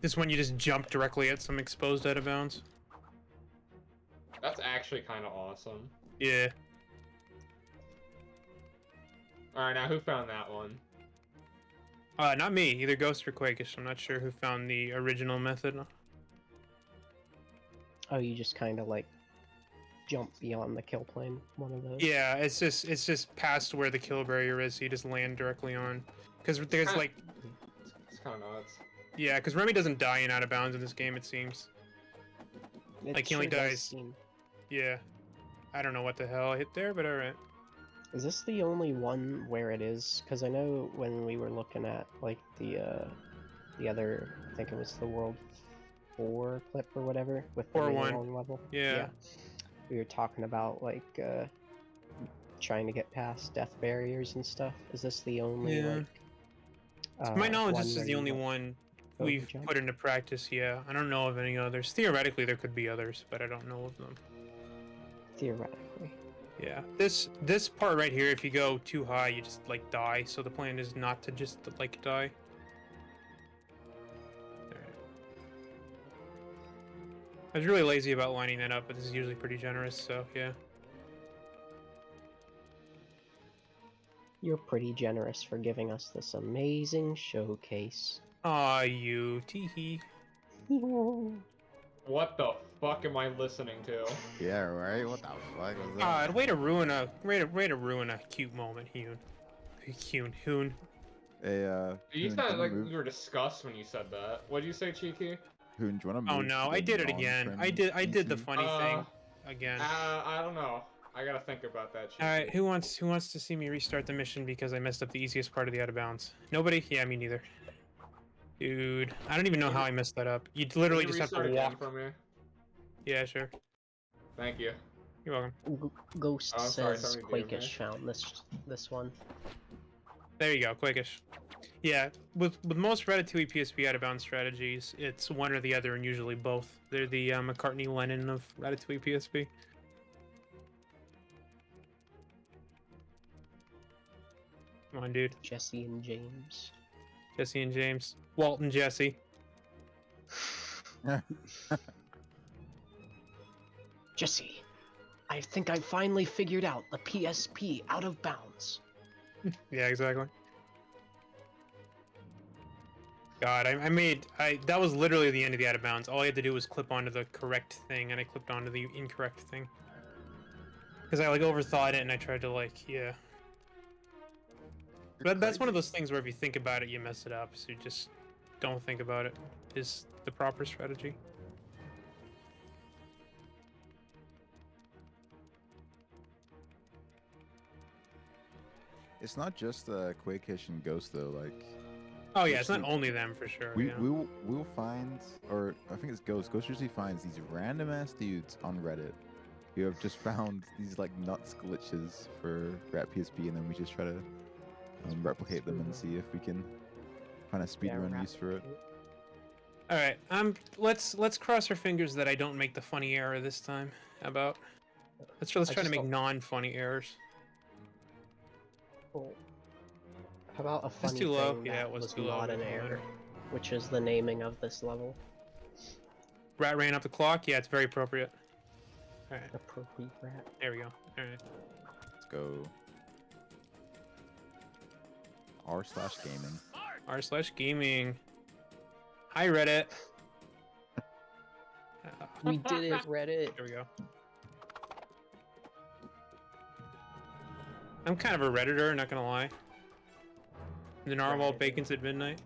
This one you just jump directly at some exposed out of bounds. That's actually kind of awesome. Yeah. Alright, now who found that one? Not me, either Ghost or Quakish. I'm not sure who found the original method. Oh, you just kind of like jump beyond the kill plane. One of those. Yeah, it's just past where the kill barrier is, so you just land directly on. Because there's like... It's kind of nuts. Yeah, because Remy doesn't die in out of bounds in this game, it seems. It Like, he only does dies. seem- Yeah. I don't know what the hell I hit there, but alright. Is this the only one where it is? Because I know when we were looking at like the other, I think it was the World 4 clip or whatever with the really 4-1. long level. Yeah. We were talking about like trying to get past death barriers and stuff. Is this the only Yeah. like? To my knowledge, one this is where the you, only like, one go we've jump? put into practice, yeah. I don't know of any others. Theoretically, there could be others, but I don't know of them. Theoretically. Yeah. This part right here, if you go too high, you just, like, die. So the plan is not to just, like, die. Alright. I was really lazy about lining that up, but this is usually pretty generous, so, yeah. You're pretty generous for giving us this amazing showcase. Aw, you. Teehee. What the fuck am I listening to? Yeah, right? What the fuck was that? God, way to ruin a cute moment, Hoon. Hoon. Hey, You Hoon, sounded do like move? you were disgusted when you said that. What did you say, Cheeky? Hoon, do you want to Oh move? no, to I the did it again. non-trim I did the PC? funny thing again. I don't know. I gotta think about that, Cheeky. Alright, who wants to see me restart the mission because I messed up the easiest part of the out of bounds? Nobody? Yeah, me neither. Dude, I don't even know how I messed that up. You literally Can you just have restart to again walk. for me? Yeah, sure. Thank you. You're welcome. Ghost Oh, I'm sorry, says somebody did, Quakish found this one. There you go, Quakish. Yeah, with most Ratatouille PSP out of bounds strategies, it's one or the other and usually both. They're the McCartney-Lennon of Ratatouille PSP. Come on, dude. Jesse and James. Jesse and James. Walt and Jesse. Jesse, I think I finally figured out the PSP out of bounds. Yeah, exactly. God, that was literally the end of the out of bounds. All I had to do was clip onto the correct thing, and I clipped onto the incorrect thing. Because I, like, overthought it, and I tried to, like, yeah. But that's one of those things where if you think about it, you mess it up. So you just don't think about it is the proper strategy. It's not just Quakish and Ghost though. Like Oh yeah, it's not Usually- only them for sure. We yeah. we'll find, or I think it's Ghost. Ghost usually finds these random ass dudes on Reddit who have just found these like nuts glitches for Rat PSP, and then we just try to replicate them and see if we can find a speedrun use for it. All right, let's cross our fingers that I don't make the funny error this time. How about let's try to just make hope- non-funny errors. Cool. How about a That's funny too low. thing Yeah, that it was was too low. not an error, which is the naming of this level? Rat ran up the clock. Yeah, it's very appropriate. All right, Appropriate rat. there we go. All right. Let's go. r/gaming. r/gaming. Hi Reddit. We did it, Reddit. There we go. I'm kind of a Redditor, not gonna lie. The narwhal Redditor. bacons at midnight.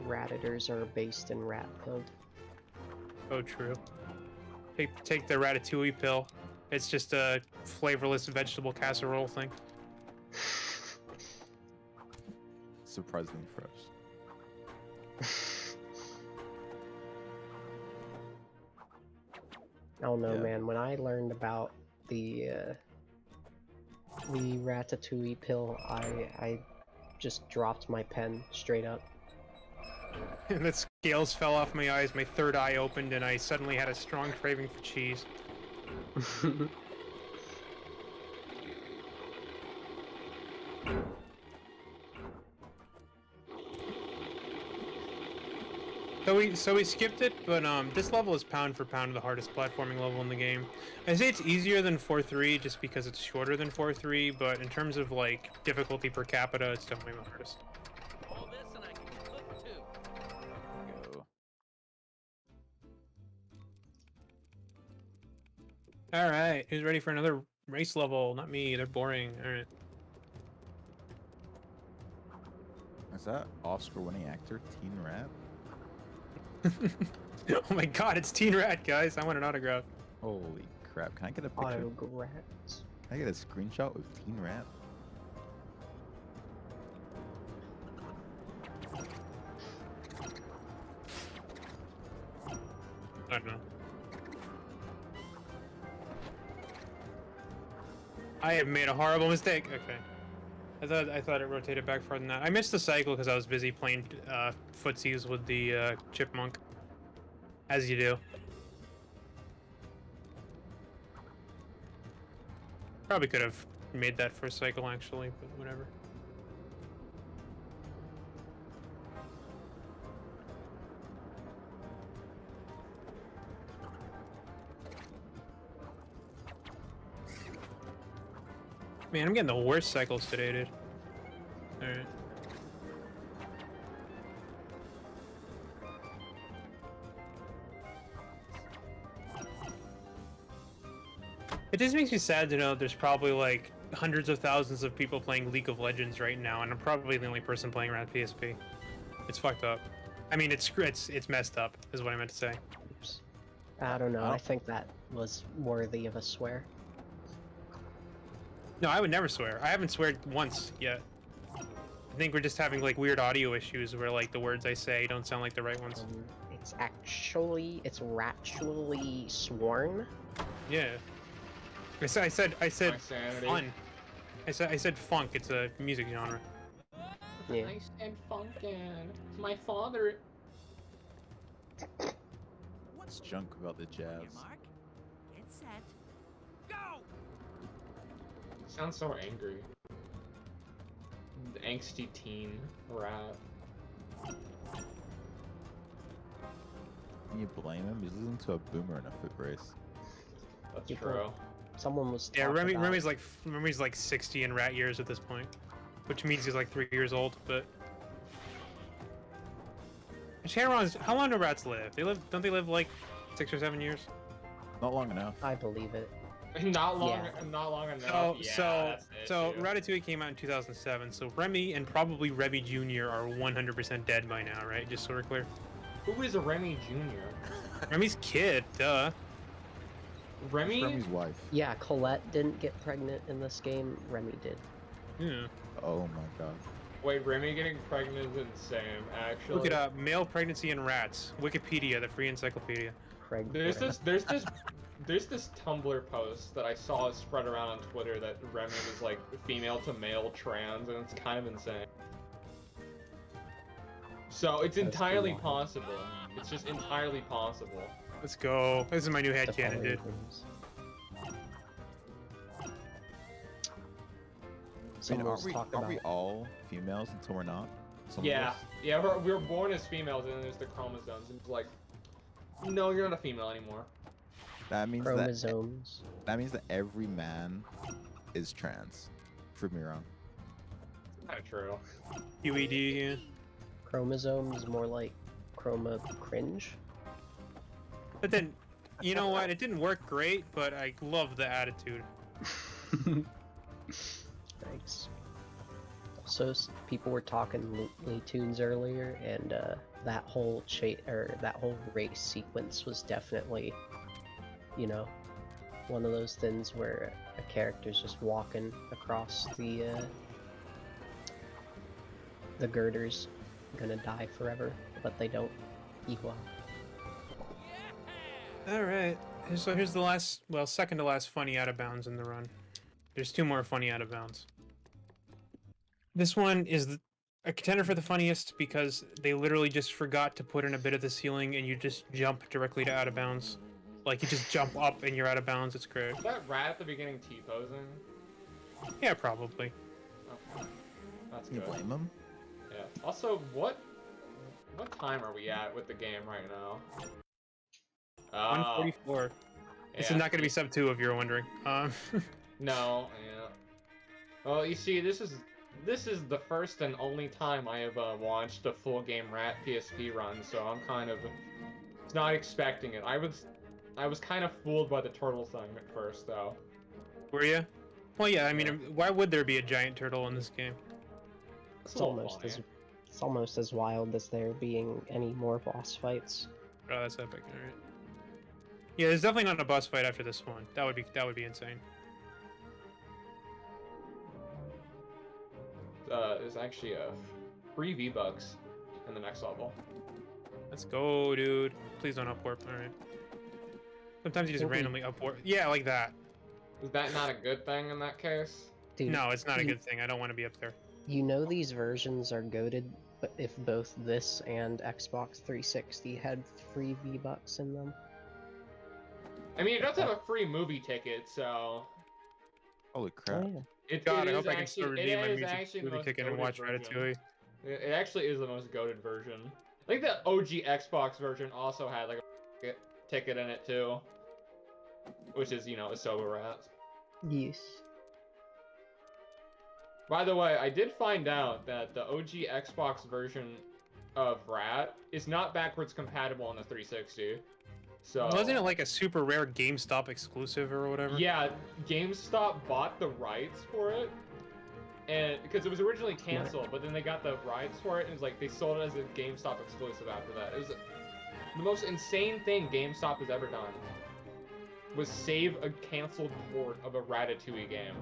Rattitors are based in rat code. Oh, true. Take the ratatouille pill. It's just a flavorless vegetable casserole thing. Surprisingly fresh. Oh no, Yeah. man! When I learned about the ratatouille pill, I just dropped my pen straight up. And the scales fell off my eyes, my third eye opened, and I suddenly had a strong craving for cheese. So we skipped it, but this level is pound for pound the hardest platforming level in the game. I say it's easier than 4.3 just because it's shorter than 4.3, but in terms of like difficulty per capita, it's definitely the hardest. All this and I can cook too. Go. All right, who's ready for another race level? Not me. They're boring. All right. Is that Oscar-winning actor Teen Rat? Oh my God, it's Teen Rat, guys! I want an autograph. Holy crap! Can I get a picture? Autograts. Can I get a screenshot with Teen Rat? I don't know. I have made a horrible mistake. Okay. I thought it rotated back farther than that. I missed the cycle because I was busy playing footsies with the chipmunk. As you do. Probably could have made that first cycle actually, but whatever. Man, I'm getting the worst cycles today, dude. Alright. It just makes me sad to know there's probably like hundreds of thousands of people playing League of Legends right now, and I'm probably the only person playing around PSP. It's fucked up. I mean, it's messed up, is what I meant to say. Oops. I don't know. I think that was worthy of a swear. No, I would never swear. I haven't sweared once yet. I think we're just having like weird audio issues where like the words I say don't sound like the right ones. It's ratchually sworn. Yeah. I said My sanity. fun. I said funk. It's a music genre. Yeah. I said funkin'. My father. What's junk about the jazz? Mark, get set, go! Sounds so angry. The angsty teen rat. Can you blame him? He's listening to a boomer in a foot race. That's People- true. Someone was Yeah, talking about... Remy's like 60 in rat years at this point, which means he's like 3 years old. But how long do rats live? Don't they live like 6 or 7 years? Not long enough. I believe it. Not long. Yeah. Not long enough. So Yeah, that's the so issue. Ratatouille came out in 2007. So Remy and probably Remy Jr. are 100% dead by now, right? Just so we're clear. Who is a Remy Jr.? Remy's kid, duh. Remy? Remy's wife. Yeah, Colette didn't get pregnant in this game. Remy did. Yeah. Oh my god. Wait, Remy getting pregnant is insane, actually. Look it up. Male pregnancy in rats. Wikipedia, the free encyclopedia. Craig. There's Brett. this Tumblr post that I saw spread around on Twitter that Remy was like female to male trans, and it's kind of insane. So it's entirely wild. possible. It's just entirely possible. Let's go. This is my new The headcanon, dude. following things. I mean, Someone was talking aren't we about all females until we're not? Some of Yeah, us? yeah, we're born as females, and then there's the chromosomes, and it's like, no, you're not a female anymore. That means chromosomes. that means that every man is trans. Prove me wrong. Not true. QED, yeah. Chromosomes more like chroma cringe. But then, you know what? It didn't work great, but I love the attitude. Thanks. Also, people were talking Looney Tunes earlier, and that whole that whole race sequence was definitely, you know, one of those things where a character's just walking across the girders, gonna die forever, but they don't. Equal. Alright. So here's the last, well, second to last funny out of bounds in the run. There's two more funny out of bounds. This one is a contender for the funniest because they literally just forgot to put in a bit of the ceiling and you just jump directly to out of bounds. Like you just jump up and you're out of bounds. It's great. Is that rat at the beginning T-posing? Yeah, probably. Okay. That's Can you good. blame him? Yeah. Also, what time are we at with the game right now? 144. This yeah. is not going to be sub 2 if you're wondering. No, yeah. Well, you see, this is the first and only time I have watched a full game rat PSP run, so I'm kind of not expecting it. I was kind of fooled by the turtle thing at first, though. Were you? Well, yeah. I mean, why would there be a giant turtle in this game? It's almost as wild as there being any more boss fights. Oh, that's epic. All right. Yeah, there's definitely not a boss fight after this one. That would be insane. There's actually free V-Bucks in the next level. Let's go, dude. Please don't upwarp. All right. Sometimes you just randomly upwarp. Yeah, like that. Is that not a good thing in that case? Dude, No, it's not a good thing. I don't want to be up there. You know these versions are goated, but if both this and Xbox 360 had free V-Bucks in them. I mean, it does have a free movie ticket, so Holy crap. Oh, yeah. God, I is hope I can still actually- redeem my it is music actually the movie most ticket and goated watch version. Ratatouille. It actually is the most goated version. I think the OG Xbox version also had like a ticket in it too, which is, you know, a sober rat. Yes. By the way, I did find out that the OG Xbox version of Rat is not backwards compatible on the 360. So Wasn't it like a super rare GameStop exclusive or whatever? yeah, GameStop bought the rights for it, and because it was originally canceled, but then they got the rights for it, and it's like they sold it as a GameStop exclusive after that. It was the most insane thing GameStop has ever done. Was save a canceled port of a Ratatouille game.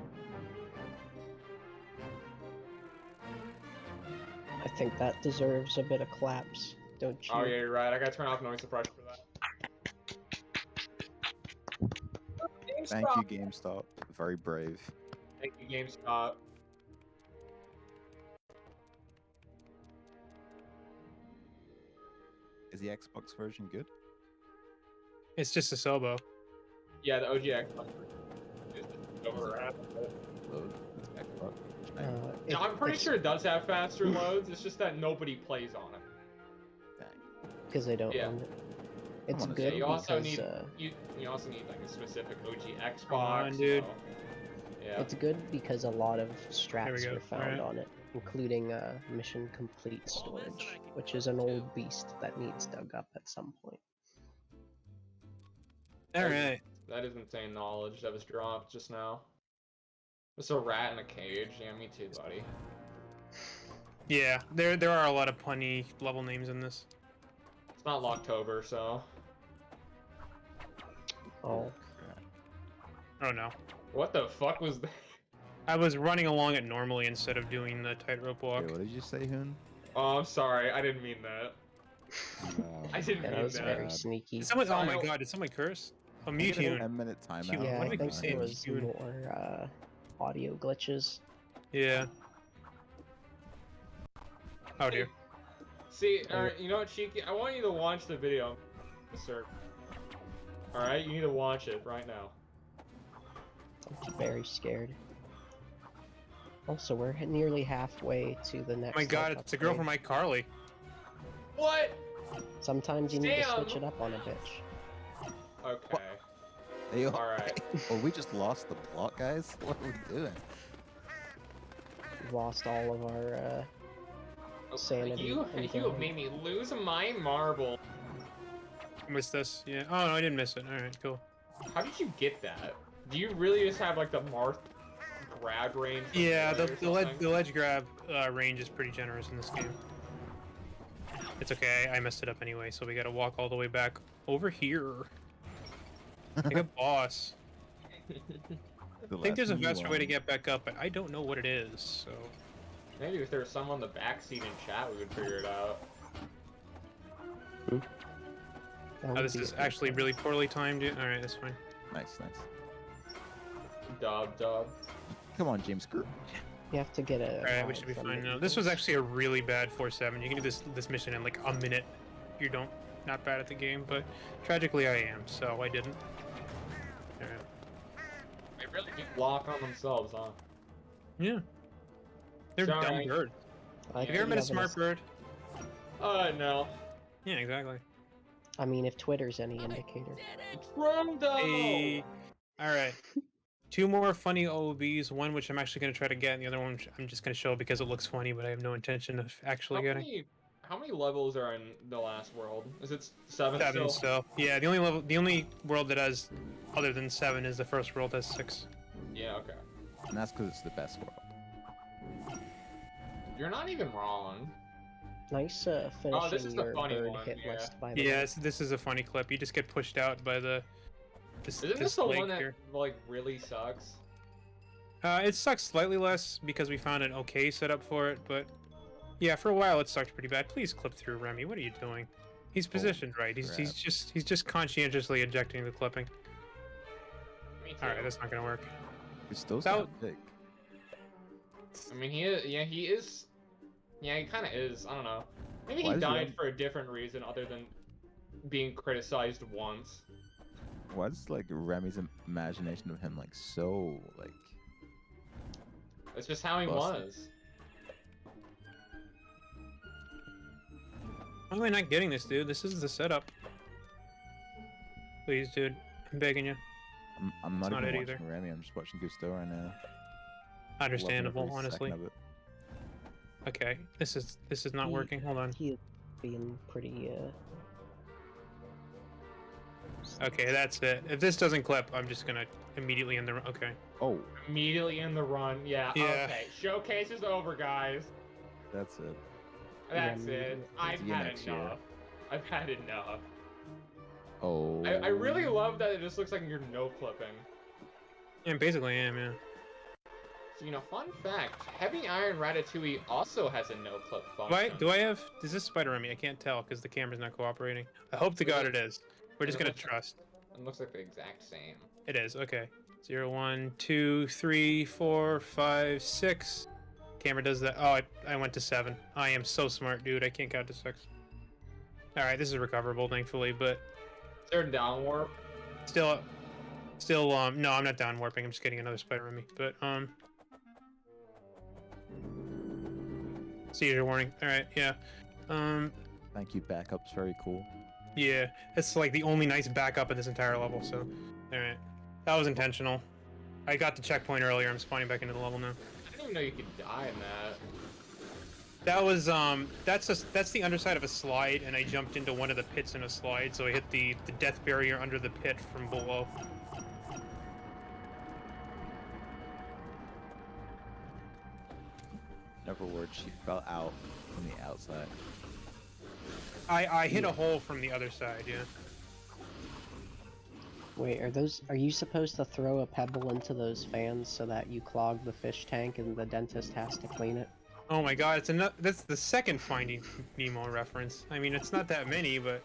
I think that deserves a bit of claps, don't you? Oh yeah, you're right. I gotta turn off noise suppression for that. Thank you, GameStop. Very brave. Thank you, GameStop. Is the Xbox version good? It's just a Sobo. Yeah, the OG Xbox is over Rat. Load. Xbox. It- I'm pretty it's sure it does have faster loads. It's just that nobody plays on it. Dang. because they don't Yeah. own it. It's on, good You also because need you also need like a specific OG Xbox. on, dude. so- yeah. it's good because a lot of strats go. were found Alright. on it, including mission complete storage, which is an old beast that needs dug up at some point. All right. That is insane knowledge that was dropped just now. There's a rat in a cage. Yeah, me too, buddy. Yeah, there are a lot of punny level names in this. It's not Locktober, so. Oh, Oh no. What the fuck was that? I was running along it normally instead of doing the tightrope walk. Wait, what did you say, Hoon? Oh, I'm sorry. I didn't mean that. I didn't Yeah, mean that was that. very sneaky. Did someone, oh Sorry, my I- god, did someone curse? A Can I get a Mewtwo. 10-minute timeout. Cute. Yeah, What do I we think say? there was Dude. more audio glitches. Yeah. Oh dear. See, alright, you know what, Cheeky? I want you to watch the video, sir. Alright, you need to watch it right now. I'm very scared. Also, we're nearly halfway to the next. Oh my god, like, it's a girl from upgrade. iCarly. What? Sometimes you need to switch Damn. it up on a bitch. Okay. Hey, Alright. Well, we just lost the plot, guys. What are we doing? We've lost all of our sanity. You and have made me lose my marble. Missed this. Yeah. Oh no, I didn't miss it. Alright, cool. How did you get that? Do you really just have like the Marth grab range? from Yeah, melee the or ledge something? the ledge grab range is pretty generous in this game. It's okay, I messed it up anyway, so we gotta walk all the way back over here. Like a boss. I think there's a faster way to get back up, but I don't know what it is, so... Maybe if there was someone on the backseat in chat, we would figure it out. That Oh, would this be is a good actually one. really poorly timed. Alright, that's fine. Nice, nice. Dub. Come on, James. Screw. You have to get a. Alright, we should be fine now. This was actually a really bad 4-7. You can do this mission in like a minute. You don't... Not bad at the game, but tragically I am, so I didn't. Alright. They really do lock on themselves, huh? Yeah. They're Sorry. dumb birds. I Have you think ever met a have an smart bird? No. Yeah, exactly. I mean, if Twitter's any indicator. Wrong though! Hey. Alright. 2 more funny OBs, one which I'm actually going to try to get, and the other one which I'm just going to show because it looks funny, but I have no intention of actually getting. How many levels are in the last world? Is it 7 7 still? still. Yeah, the only world that has, other than 7, is the first world has 6. Yeah, okay. And that's because it's the best world. You're not even wrong. Nice this finishing is the your funny bird one, hit yeah. list, by the Yeah, way. this is a funny clip. You just get pushed out by this Isn't this the lake one that here. like really sucks? It sucks slightly less because we found an okay setup for it, but yeah, for a while it sucked pretty bad. Please clip through, Remy. What are you doing? He's positioned right. He's crap. just conscientiously ejecting the clipping. Me too. All right, that's not gonna work. It's still That- so big. I mean, he is. Yeah, he is. Yeah, he kind of is. I don't know. Maybe Why he does died Rem- for a different reason other than being criticized once. Why is like Remy's imagination of him like so like? It's just how he Busted. was. Why am I not getting this, dude? This is the setup. Please, dude. I'm begging you. I'm not not even it watching either. Remy. I'm just watching Gusto right now. Understandable, Loving every honestly. second of it. Okay, this is not He- working. Hold on. He is being pretty. Okay, that's it. If this doesn't clip, I'm just gonna immediately end the. Okay. Oh, Immediately in the run. Yeah. Yeah. Okay. Showcase is over, guys. that's it. That's Yeah, it. I've see you had next year. enough. I've had enough. Oh. I really love that it just looks like you're no clipping. Yeah, basically, I am. Yeah. So, you know, fun fact: Heavy Iron Ratatouille also has a no clip Do function. I have? Is this spider on me? I can't tell because the camera's not cooperating. I hope to God it is. We're just It gonna looks- trust. It looks like the exact same. It is. Okay. 0, 1, 2, 3, 4, 5, 6. Camera does that. Oh, I went to 7. I am so smart, dude. I can't count to 6. All right, this is recoverable, thankfully, but Is there a down warp? still. No, I'm not down warping. I'm just getting another spider on me. But seizure warning. All right, yeah. Thank you, backups. Very cool. Yeah, it's like the only nice backup in this entire level. So, all right, that was intentional. I got the checkpoint earlier. I'm spawning back into the level now. I didn't even know you could die in that. That was that's the underside of a slide, and I jumped into one of the pits in a slide, so I hit the death barrier under the pit from below. In other words, she fell out from the outside. I hit a hole from the other side. Yeah. Wait, are you supposed to throw a pebble into those fans so that you clog the fish tank and the dentist has to clean it? Oh my god, that's the second Finding Nemo reference. I mean, it's not that many, but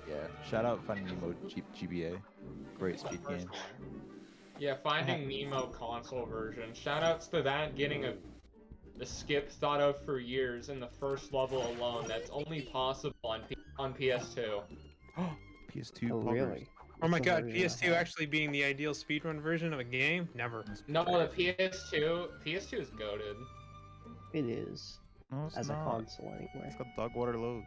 Yeah. Shout out Finding Nemo GBA. Great speed game. Yeah, Finding Nemo console version. Shoutouts to that, getting a skip thought of for years in the first level alone. That's only possible on PS2. PS2 Oh, poggers. really? oh my That's the god, version I PS2 have. actually being the ideal speedrun version of a game? Never. No, the PS2 is goated. It is. No, it's As a not. console, anyway. It's got dog water loads.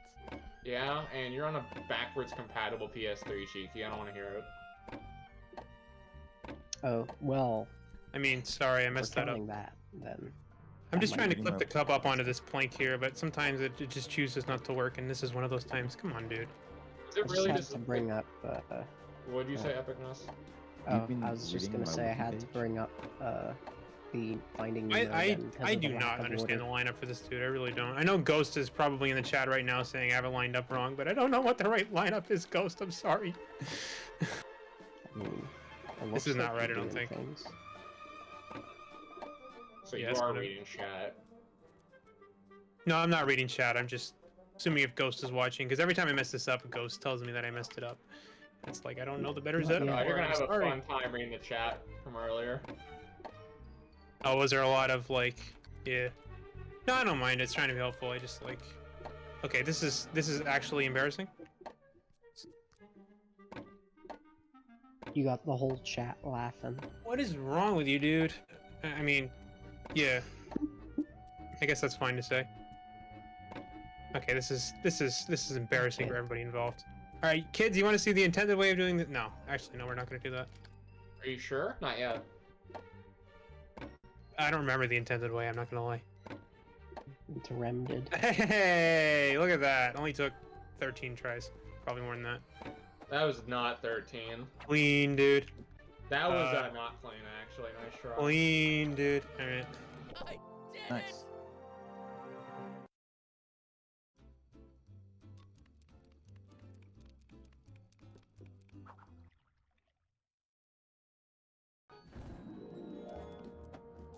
Yeah, and you're on a backwards compatible PS3, Cheeky. I don't want to hear it. Oh, well, I mean, sorry, I we're messed that up. counting that, then. I'm just might trying to be clip my- the cup up onto this plank here, but sometimes it just chooses not to work, and this is one of those times. Come on, dude. Is I it just really had just to bring up, What'd you say, Epicness? oh, been I was just reading gonna my say I wiki had to page? bring up, the Finding Nemo I again because of the do lack not of understand the order. lineup for this dude. I really don't. I know Ghost is probably in the chat right now saying I have it lined up wrong, but I don't know what the right lineup is, Ghost. I'm sorry. I mean, it This looks is not like right, you're I don't doing think. things. So Yeah, you that's are whatever. reading chat. No, I'm not reading chat. I'm just assuming if Ghost is watching, because every time I mess this up, Ghost tells me that I messed it up. It's like I don't know the better Not setup. yet. You're for it, gonna I'm have a sorry. fun time reading the chat from earlier. Oh, was there a lot of like, yeah? No, I don't mind. It's trying to be helpful. I just like, okay, this is actually embarrassing. You got the whole chat laughing. What is wrong with you, dude? I mean, yeah. I guess that's fine to say. Okay, this is embarrassing for Okay. everybody involved. All right, kids, you want to see the intended way of doing this? No, actually, no, we're not going to do that. Are you sure? Not yet. I don't remember the intended way. I'm not going to lie. Interremded. Hey, look at that. Only took 13 tries. Probably more than that. That was not 13. Clean, dude. That was Uh, not clean, actually. Nice try. Clean, dude. All right. I did it! Nice.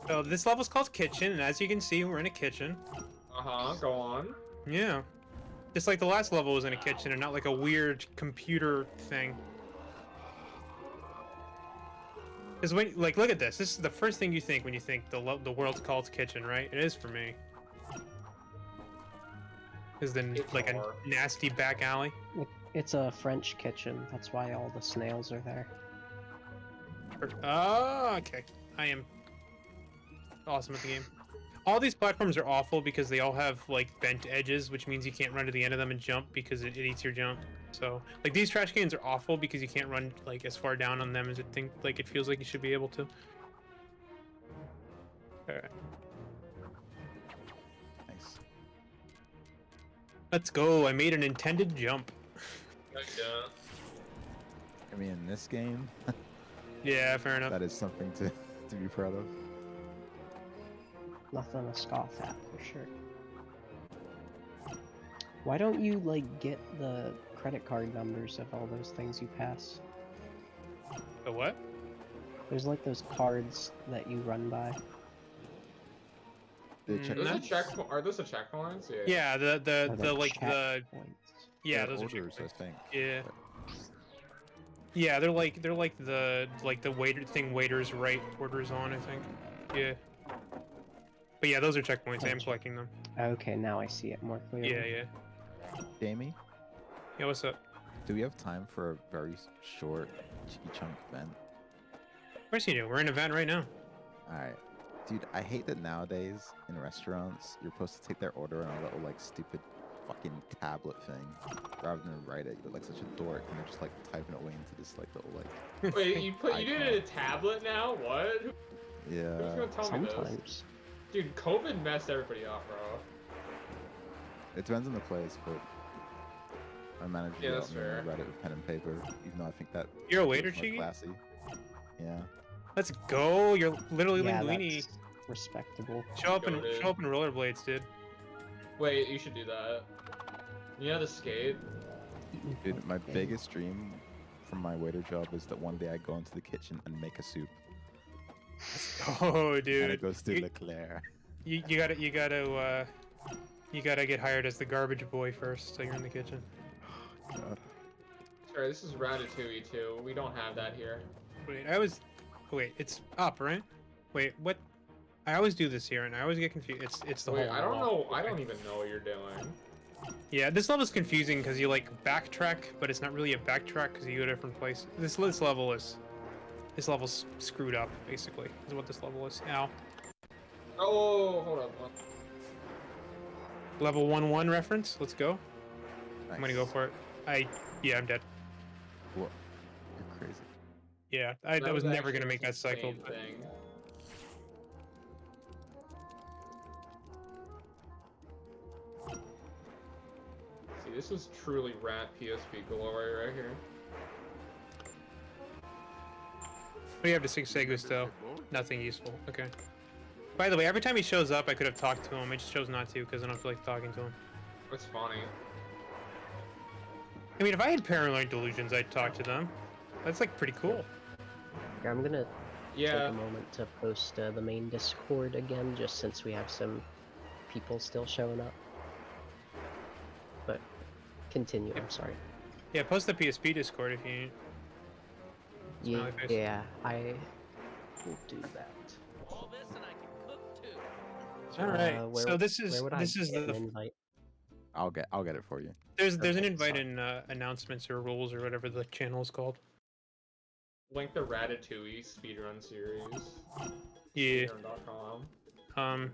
So this level's called Kitchen, and as you can see, we're in a kitchen. Uh-huh, go on. Yeah. Just like the last level was in a kitchen and not like a weird computer thing. Because when, like, look at this. This is the first thing you think when you think the world's called Kitchen, right? It is for me. Is then It's like a hard. nasty back alley. It's a French kitchen. That's why all the snails are there. Oh, okay. I am awesome at the game. All these platforms are awful because they all have like bent edges, which means you can't run to the end of them and jump because it eats your jump. So like these trash cans are awful because you can't run like as far down on them as it feels like you should be able to. Alright. Nice. Let's go. I made an intended jump. I mean, in this game, Yeah, fair enough. that is something to be proud of. Nothing to scoff at, for sure. Why don't you, like, get the credit card numbers of all those things you pass? The what? There's, like, those cards that you run by. The check- Those No. are those the checkpoints? Yeah. Yeah, Or the like chat the points. yeah, They're those are orders, I checkpoints. think. Yeah. Yeah, they're like the waiters write orders on, I think. Yeah. But yeah, those are checkpoints. I am Gotcha. collecting them. Okay, now I see it more clearly. Yeah, yeah. Jamie, Yeah, what's up? do we have time for a very short cheeky-chunk event? Of course you do. We're in an event right now. Alright. Dude, I hate that nowadays in restaurants, you're supposed to take their order on a little, like, stupid fucking tablet thing. Rather than write it, you're like such a dork, and you're just, like, typing it away into this, like, little, like... Wait, you did it in a tablet now? What? Who's Yeah. gonna tell me this? Sometimes. Dude, COVID messed everybody up, bro. It depends on the place, but... I managed to Yeah, get that's out and fair. write it with pen and paper, even though I think that... You're a waiter, feels more Cheeky? classy. Yeah. Let's go. You're literally Yeah, Linguini. that's respectable. Show up in Goated. rollerblades, dude. Wait, you should do that. You know the skate? Dude, my Okay. biggest dream from my waiter job is that one day I go into the kitchen and make a soup. Oh, And dude. it goes to You- Leclerc. You gotta get hired as the garbage boy first, so you're in the kitchen. God. Sorry, this is Ratatouille too. We don't have that here. Wait, it's up, right? Wait, what? I always do this here, and I always get confused. It's the Wait, whole. I don't wall. know. I don't even know what you're doing. Yeah, this level's confusing because you like backtrack, but it's not really a backtrack because you go to different places. This level's screwed up, basically. Is what this level is. Ow. Oh, hold up. Level 1-1 reference. Let's go. Nice. I'm gonna go for it. Yeah, I'm dead. What? You're crazy. Yeah, I was never actually gonna make an that cycle. insane But... thing. See, this is truly rat PSP glory right here. What do you have to say, Gusto? Nothing useful. Okay. By the way, every time he shows up, I could have talked to him. I just chose not to because I don't feel like talking to him. That's funny. I mean, if I had paranoid delusions, I'd talk to them. That's like pretty cool. Here, I'm gonna take Yeah. a moment to post the main Discord again, just since we have some people still showing up. But continue. I'm sorry. Yeah, post the PSP Discord if you. Smiley face. Yeah, I will do that. All this and I can cook too. All right. Where- So this is where would I this is get an the invite? I'll get it for you. there's an Okay, invite sorry. in announcements or rules or whatever the channel is called. Link the Ratatouille speedrun series. Yeah. Speedrun.com.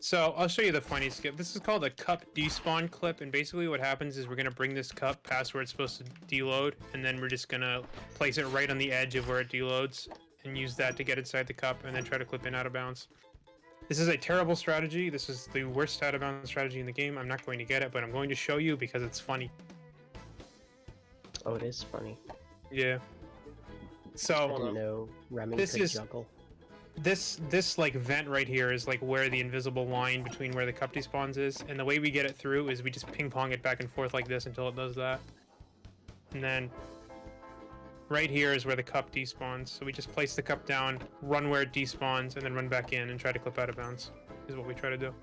So I'll show you the funny skip. This is called a cup despawn clip, and basically what happens is we're gonna bring this cup past where it's supposed to deload, and then we're just gonna place it right on the edge of where it deloads, and use that to get inside the cup, and then try to clip in out of bounds. This is a terrible strategy. This is the worst out of bounds strategy in the game. I'm not going to get it, but I'm going to show you because it's funny. Oh, it is funny. Yeah. I So didn't know Remy This could is- juggle. this like vent right here is like where the invisible line between where the cup despawns is, and the way we get it through is we just ping pong it back and forth like this until it does that, and then right here is where the cup despawns. So we just place the cup down, run where it despawns, and then run back in and try to clip out of bounds. Is what we try to do.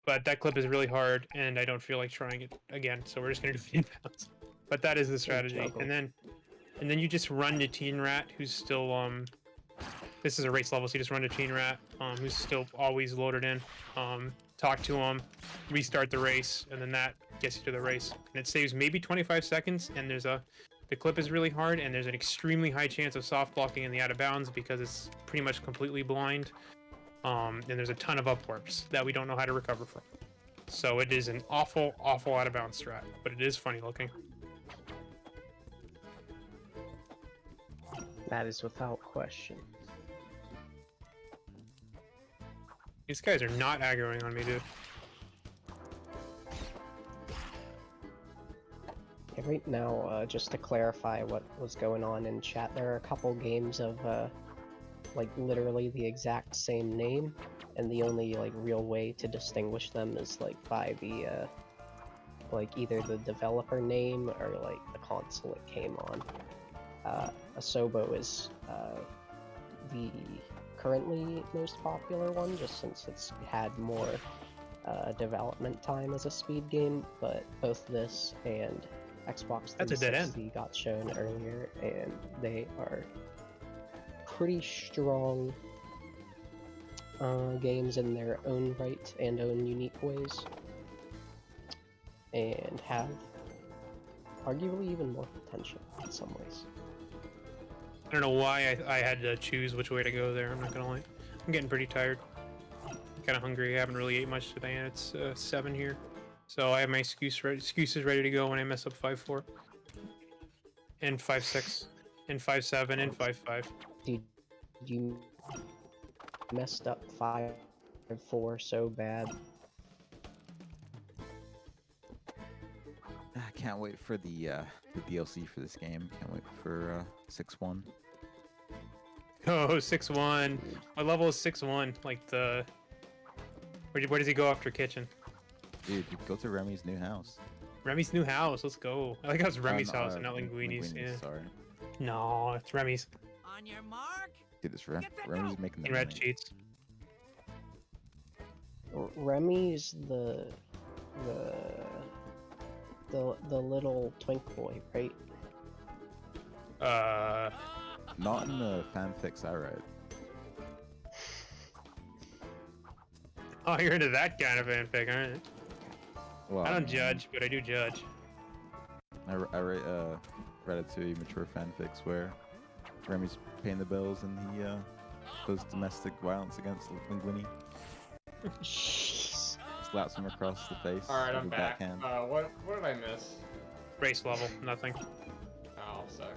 But that clip is really hard, and I don't feel like trying it again. So we're just gonna do it in bounds. But that is the strategy, juggle. and then you just run to Teen Rat, who's still this is a race level, so you just run to Teen Rat, who's still always loaded in. Talk to him, restart the race, and then that gets you to the race. And it saves maybe 25 seconds, and the clip is really hard, and there's an extremely high chance of soft blocking in the out of bounds because it's pretty much completely blind. And there's a ton of up warps that we don't know how to recover from. So it is an awful, awful out of bounds strat, but it is funny looking. That is without question. These guys are not aggroing on me, dude. Yeah, right now, just to clarify what was going on in chat, there are a couple games of like literally the exact same name, and the only like real way to distinguish them is like by the like either the developer name or like the console it came on. Asobo is the currently most popular one, just since it's had more development time as a speed game, but both this and Xbox 360 That's a dead end. got shown earlier, and they are pretty strong games in their own right and own unique ways, and have arguably even more potential in some ways. I don't know why I had to choose which way to go there, I'm not gonna lie. I'm getting pretty tired. Kind of hungry, I haven't really ate much today, and it's 7 here. So I have my excuses ready to go when I mess up 5-4. And 5-6. And 5-7 and 5-5. Dude, you messed up 5-4 so bad. I can't wait for the DLC for this game. Can't wait for 6-1. Oh, 6-1. My level is 6-1. Like where does he go after kitchen? Dude, you go to Remy's new house. Remy's new house. Let's go. I like how it's Remy's no, house and not Linguini's. Yeah. Sorry. No, it's Remy's. On your mark. Dude, it's Get set, Remy's go. making the In red money. sheets. Remy's the little twink boy, right? Not in the fanfics I read. Oh, you're into that kind of fanfic, aren't you? Well, I don't judge, but I do judge. I write Ratatouille mature fanfics where Remy's paying the bills and he does domestic violence against Linguini. Jeez. Slaps him across the face. Alright, with I'm a back. backhand. What did I miss? Race level, nothing. Oh, sorry.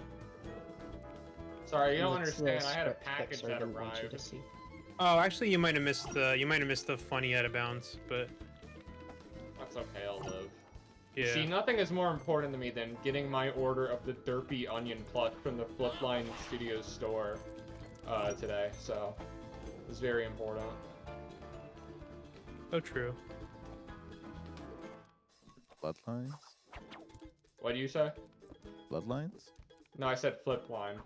Sorry, you don't It's the understand. I had a script package fixer that didn't want you arrived. to see. Oh, actually, you might have missed the funny out of bounds, but That's okay, I'll live. yeah. See, nothing is more important to me than getting my order of the Derpy Onion Pluck from the Flipline Studios store today, so it's very important. So true. Bloodlines? What do you say? Bloodlines? No, I said Flipline.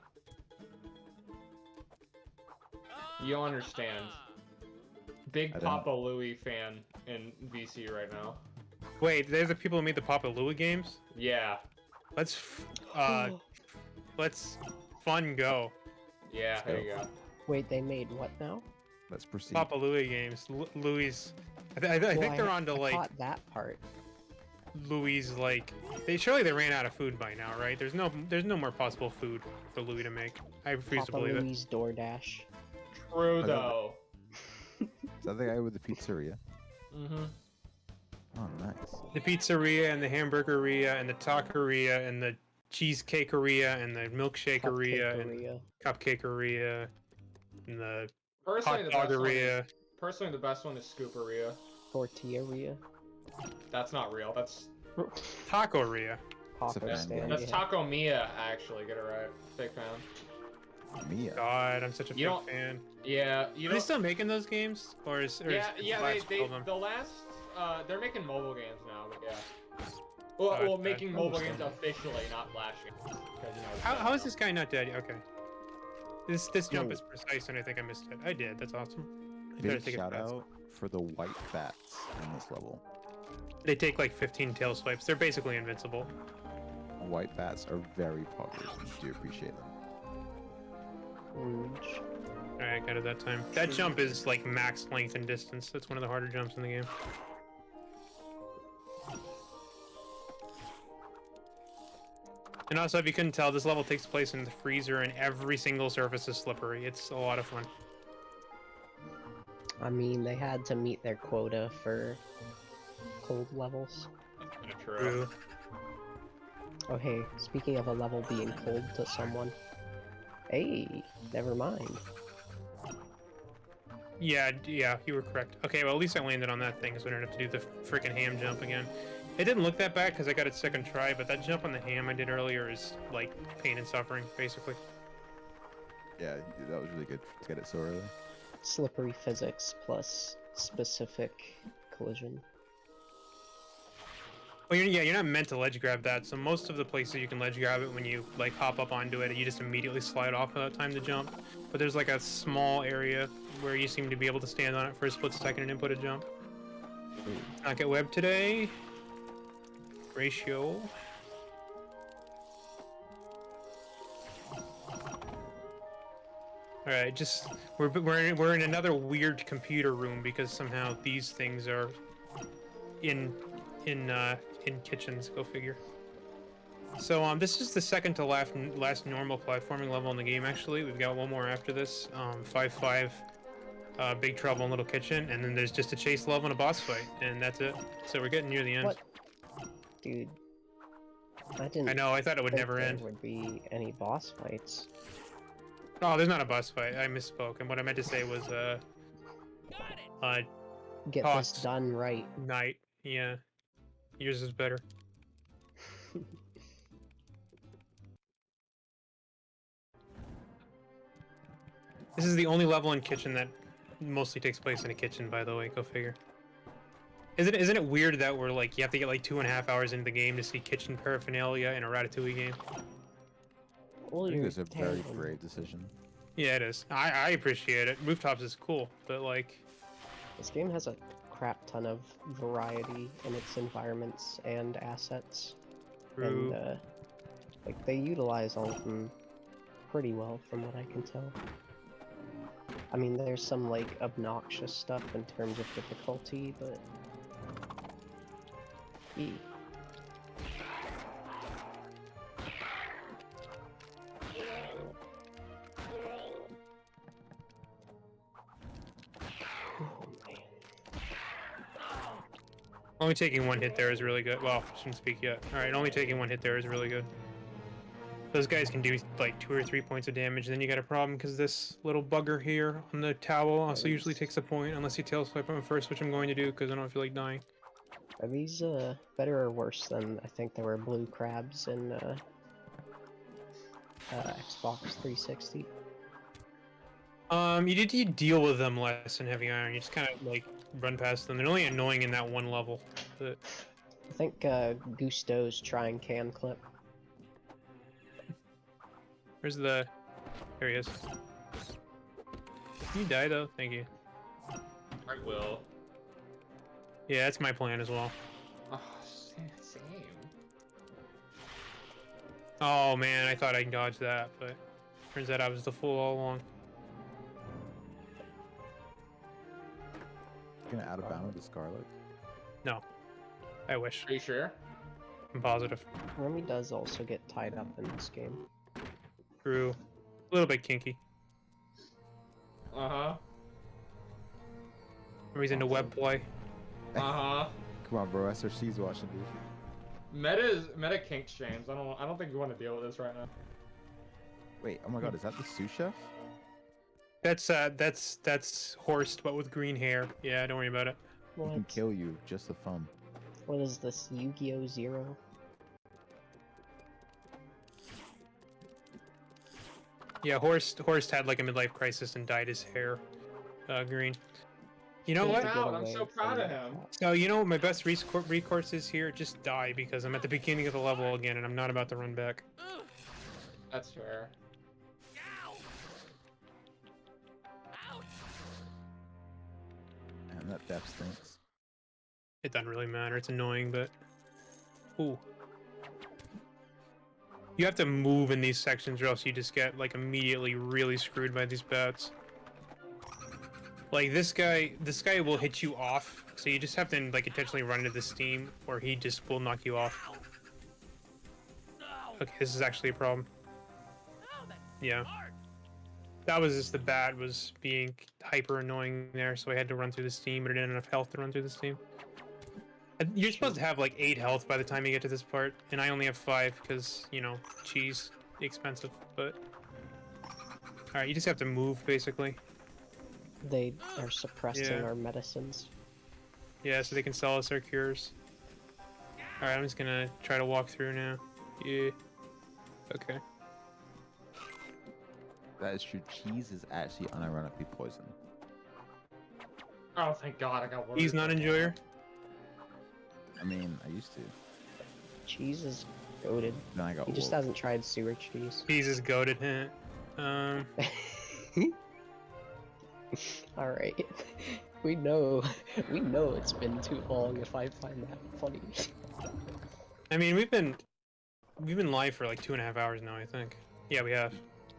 You don't understand. Big I don't. Papa Louie fan in VC right now. Wait, there's the people who made the Papa Louie games. Yeah, Let's let's fun go. yeah, Let's there go. you go. Wait, they made what now? Let's proceed. Papa Louie games. Louis. I Well, think they're on to I like caught that part. Louis like surely they ran out of food by now, right? There's no more possible food for Louis to make. I refuse to Papa believe it. Louie's DoorDash. True I got though. Is that the guy with the pizzeria? Mm-hmm. Oh, nice. The pizzeria and the hamburgeria and the taqueria and the cheesecakeria and the milkshakeria and Cupcakeria. cupcakeria and the Personally, hot doggeria. Personally, the best one is Scooperia. Tortilleria. That's not real. That's Tacoria. Taco fan, stand. that's yeah. Taco Mia, actually. Get it right. Big fan. Mia. God, I'm such a You big don't- fan. Yeah, you Are they know. still making those games, or is Yeah, Flash they killed them? the last they're making mobile games now, but yeah. Well, Oh, well, okay. making mobile games Understandable. officially, not Flash games. 'cause, you know, it's How is this guy not dead? Okay. This jump No. is precise, and I think I missed it. I did. That's awesome. I better Big take it shout fast. out for the white bats in this level. They take like 15 tail swipes. They're basically invincible. White bats are very popular, and do appreciate them. Rouge. Alright, got it that time. That jump is like max length and distance. That's one of the harder jumps in the game. And also, if you couldn't tell, this level takes place in the freezer and every single surface is slippery. It's a lot of fun. I mean, they had to meet their quota for cold levels. That's kinda true. True. Oh hey, speaking of a level being cold to someone. Hey, never mind. Yeah, you were correct. Okay, well, at least I landed on that thing, so I don't have to do the freaking ham jump again. It didn't look that bad because I got it second try, but that jump on the ham I did earlier is like pain and suffering, basically. Yeah, that was really good to get it so early. Slippery physics plus specific collision. Well, you're not meant to ledge grab that, so most of the places you can ledge grab it when you like hop up onto it, you just immediately slide off without time to jump. But there's like a small area where you seem to be able to stand on it for a split second and input a jump. Not get webbed today. Ratio. All right, just we're in another weird computer room because somehow these things are in kitchens. Go figure. So this is the second to last normal platforming level in the game. Actually, we've got one more after this. 5-5, Big Trouble in Little Kitchen, and then there's just a chase level and a boss fight, and that's it. So we're getting near the end. What? Dude. I didn't I know. I thought it would think never there end. would be any boss fights. Oh, there's not a boss fight. I misspoke, and what I meant to say was Get Toss. this done right. night. Yeah, yours is better. This is the only level in kitchen that mostly takes place in a kitchen, by the way. Go figure. Isn't it weird that we're like you have to get like 2.5 hours into the game to see kitchen paraphernalia in a Ratatouille game? Well, I think you're it's a very tandem. brave decision. Yeah, it is. I appreciate it. Rooftops is cool, but like, This game has a crap ton of variety in its environments and assets, true. and like they utilize all of them pretty well, from what I can tell. I mean, there's some like obnoxious stuff in terms of difficulty, but oh man. Only taking one hit there is really good. Well, shouldn't speak yet. All right, only taking one hit there is really good. Those guys can do like 2 or 3 points of damage. Then you got a problem because this little bugger here on the towel also usually takes a point unless you tail swipe him first, which I'm going to do because I don't feel like dying. Are these better or worse than I think there were blue crabs in Xbox 360? You deal with them less in Heavy Iron. You just kind of like run past them. They're only annoying in that one level. But I think Gusto's trying can clip. where's the? There he is. Can you die though? Thank you. I will. Yeah, that's my plan as well. Oh, same. Oh man, I thought I dodged that, but turns out I was the fool all along. Gonna out of bound with the Scarlet. No, I wish. Are you sure? I'm positive. Remy does also get tied up in this game. True. A little bit kinky. Uh-huh. He's into web play. Uh-huh. Come on, bro. SRC's watching, dude. Meta kink streams. I don't think you want to deal with this right now. Wait, oh my god, is that the sous chef? That's Horst, but with green hair. Yeah, don't worry about it. He can What? kill you just for fun. What is this, Yu-Gi-Oh! Zero? Yeah, Horst had like a midlife crisis and dyed his hair green. You know Get what? to get Proud, I'm away so proud from of that. him. So you know what my best recourse is here? Just die because I'm at the beginning of the level again and I'm not about to run back. That's fair. And that depth stinks. It doesn't really matter. It's annoying, but ooh. You have to move in these sections or else you just get like immediately really screwed by these bats. Like this guy will hit you off, so you just have to like intentionally run into the steam or he just will knock you off. Okay, this is actually a problem. Yeah. That was just the bat was being hyper annoying there, so I had to run through the steam, but it didn't have enough health to run through the steam. You're supposed to have like 8 health by the time you get to this part, and I only have 5 because, you know, cheese, expensive, but... Alright, you just have to move, basically. They are suppressing Yeah. our medicines. Yeah, so they can sell us our cures. Alright, I'm just gonna try to walk through now. Yeah. Okay. That is true. Cheese is actually unironically poison. Oh, thank God, I got one. He's not enjoyer. I mean, I used to. Cheese is goated. Then I got He just woke. hasn't tried sewer cheese. He's as goated. Alright. We know it's been too long if I find that funny. I mean, we've been live for like 2.5 hours now, I think. Yeah, we have.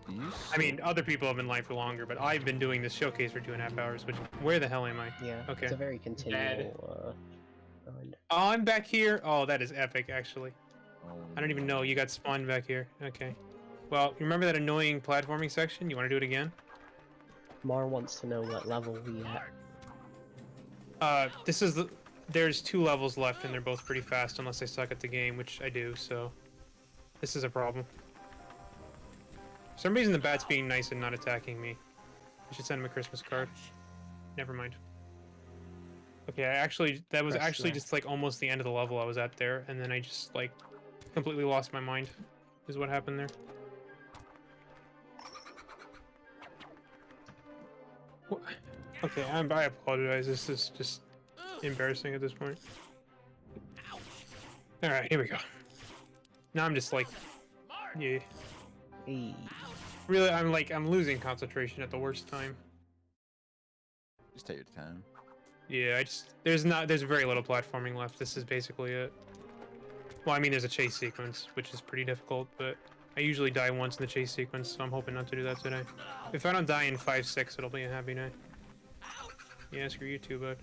Do you I mean, other people have been live for longer, but I've been doing this showcase for 2.5 hours, which, where the hell am I? Yeah, Okay. it's a very continual grind. Oh, I'm back here. Oh, that is epic, actually. Oh, I don't even know you got spawned back here. Okay. Well, you remember that annoying platforming section? You want to do it again? Mar wants to know what level we at. This is the... There's 2 levels left, and they're both pretty fast, unless I suck at the game, which I do, so... This is a problem. For some reason, the bat's being nice and not attacking me. I should send him a Christmas card. Never mind. Okay, that was Press actually left. just like almost the end of the level I was at there, and then I just like completely lost my mind, is what happened there. Okay, I apologize. This is just embarrassing at this point. All right, here we go. Now I'm just like, yeah. Hey. Really, I'm losing concentration at the worst time. Just take your time. Yeah, there's very little platforming left. This is basically it. Well, I mean, there's a chase sequence, which is pretty difficult, but I usually die once in the chase sequence, so I'm hoping not to do that today. If I don't die in 5-6, it'll be a happy night. Yeah, screw you too, bud.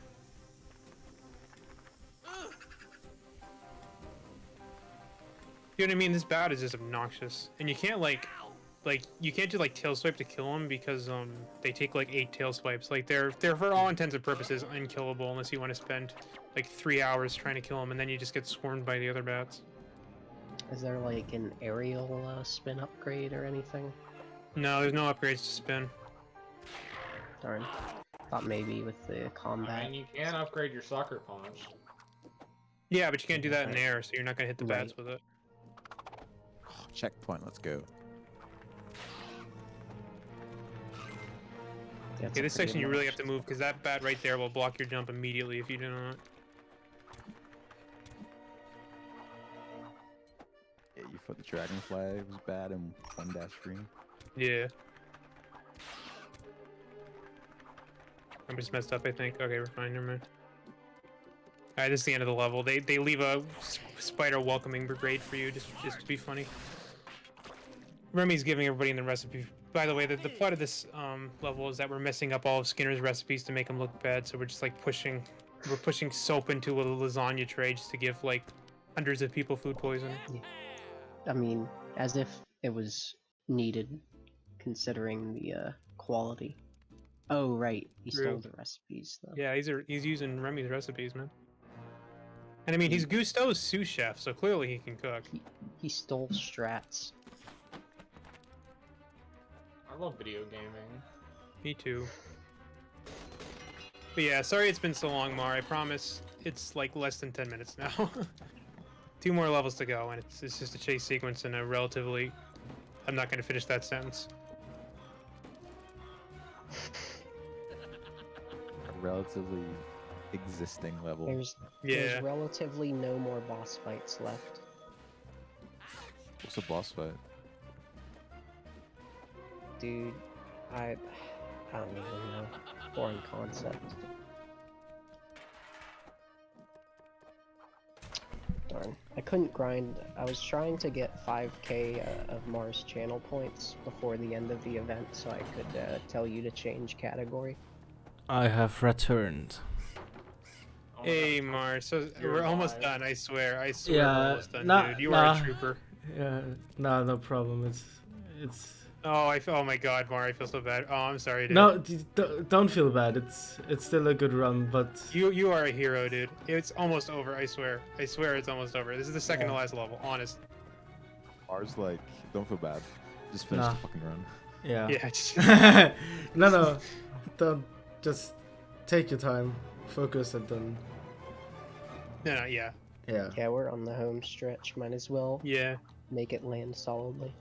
You know what I mean? This bat is just obnoxious, and you can't you can't do like tail swipe to kill them because they take like 8 tail swipes. Like they're for all intents and purposes unkillable unless you want to spend like 3 hours trying to kill them, and then you just get swarmed by the other bats. Is there like an aerial spin upgrade or anything? No, there's no upgrades to spin. Darn. Thought maybe with the combat. And you can upgrade your sucker punch. Yeah, but you can't do that in air, so you're not gonna hit the bats with it. Oh, checkpoint, let's go. That's Okay, this a pretty section you really have to obnoxious- move because that bat right there will block your jump immediately if you do not. Yeah, you thought the dragonfly was bad in 1-3. Yeah. I'm just messed up, I think. Okay, we're fine. Never mind. Alright, this is the end of the level. They leave a spider welcoming brigade for you just to be funny. Remy's giving everybody in the recipe. By the way, the plot of this level is that we're messing up all of Skinner's recipes to make them look bad. So we're just like pushing soap into a lasagna tray just to give like hundreds of people food poisoning. I mean, as if it was needed, considering the quality. Oh right, he True. stole the recipes though. Yeah, he's using Remy's recipes, man. And I mean, he's Gusteau's sous chef, so clearly he can cook. He stole strats. I love video gaming. Me too. But yeah, sorry it's been so long, Mar. I promise it's like less than 10 minutes now. 2 more levels to go, and it's just a chase sequence and a relatively... I'm not going to finish that sentence. A relatively existing level. There's relatively no more boss fights left. What's a boss fight? Dude, I don't even know. Foreign concept. Darn. I couldn't grind. I was trying to get 5k of Mars channel points before the end of the event so I could tell you to change category. I have returned. Oh my Hey, God. Mar. So You're we're almost alive. done, I swear. I swear Yeah, we're almost done, nah, dude. You are nah. a trooper. Yeah, no problem. It's Oh, oh my god, Mar. I feel so bad. Oh, I'm sorry, dude. no, don't feel bad. It's still a good run, but You are a hero, dude. It's almost over, I swear. I swear it's almost over. This is the second to last level, honest. Ours, like, don't feel bad. Just finish Nah. the fucking run. yeah. Yeah, just... no, don't just take your time, focus, and then No, yeah. yeah. Yeah, we're on the home stretch. Might as well Yeah. make it land solidly.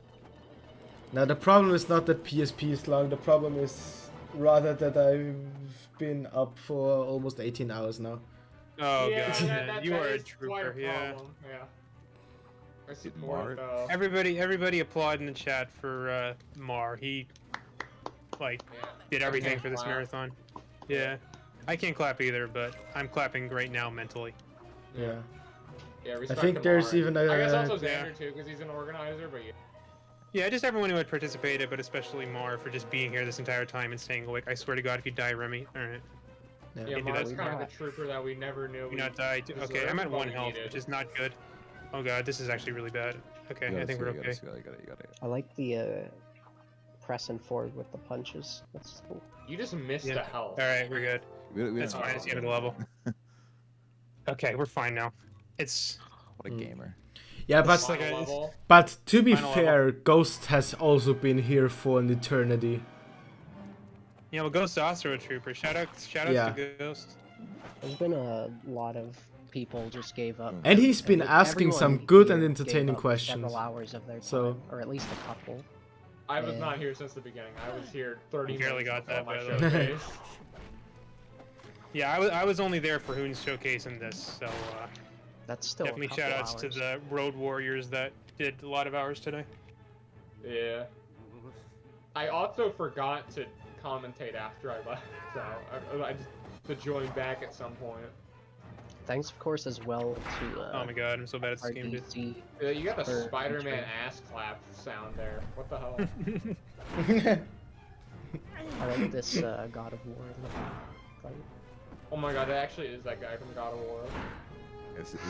Now the problem is not that PSP is long. The problem is rather that I've been up for almost 18 hours now. Oh Yeah, god, man. You that are a is quite trooper, yeah. problem, yeah. I see Mar- though. Everybody applaud in the chat for Mar. He like did everything for this clap. marathon. Yeah. I can't clap either, but I'm clapping right now mentally. Yeah. Yeah, I respect think to there's Mar. even I guess a also yeah. Xander too, because he's an organizer, but yeah. Yeah, just everyone who had participated, but especially Mar for just being here this entire time and staying awake. I swear to God, if you die, Remy. Alright. Yeah, Can't do Mar's that. kind of the trooper that we never knew. You not die. Okay, I'm at 1 health, which is not good. Oh god, this is actually really bad. Okay, I think we're okay. You got it. I like the pressing forward with the punches. That's cool. You just missed Yeah. the health. Alright, we're good. That's don't- fine, it's the end of the level. Okay, we're fine now. It's... What a gamer. yeah, but like Final a- level. but to be Final fair, Ghost has also been here for an eternity. Yeah, well, Ghost is also a trooper. Shoutouts Yeah. to Ghost. There's been a lot of people just gave up. And he's been asking some Everyone good here and gave entertaining up questions. Several hours of their time, So- or at least a couple. I was Yeah. not here since the beginning. I was here 30 You barely minutes got that, before by my the way. showcase. Yeah, I was only there for Hoon's showcase in this, so That's still definitely a couple shout outs hours. to the road warriors that did a lot of hours today. Yeah. I also forgot to commentate after I left, so I just to join back at some point. Thanks, of course, as well to Oh my god, I'm so bad at this game, dude. RDC. You got the For Spider-Man featuring. ass clap sound there. What the hell? I like this God of War looking fight. Oh my god, that actually is that guy from God of War. This is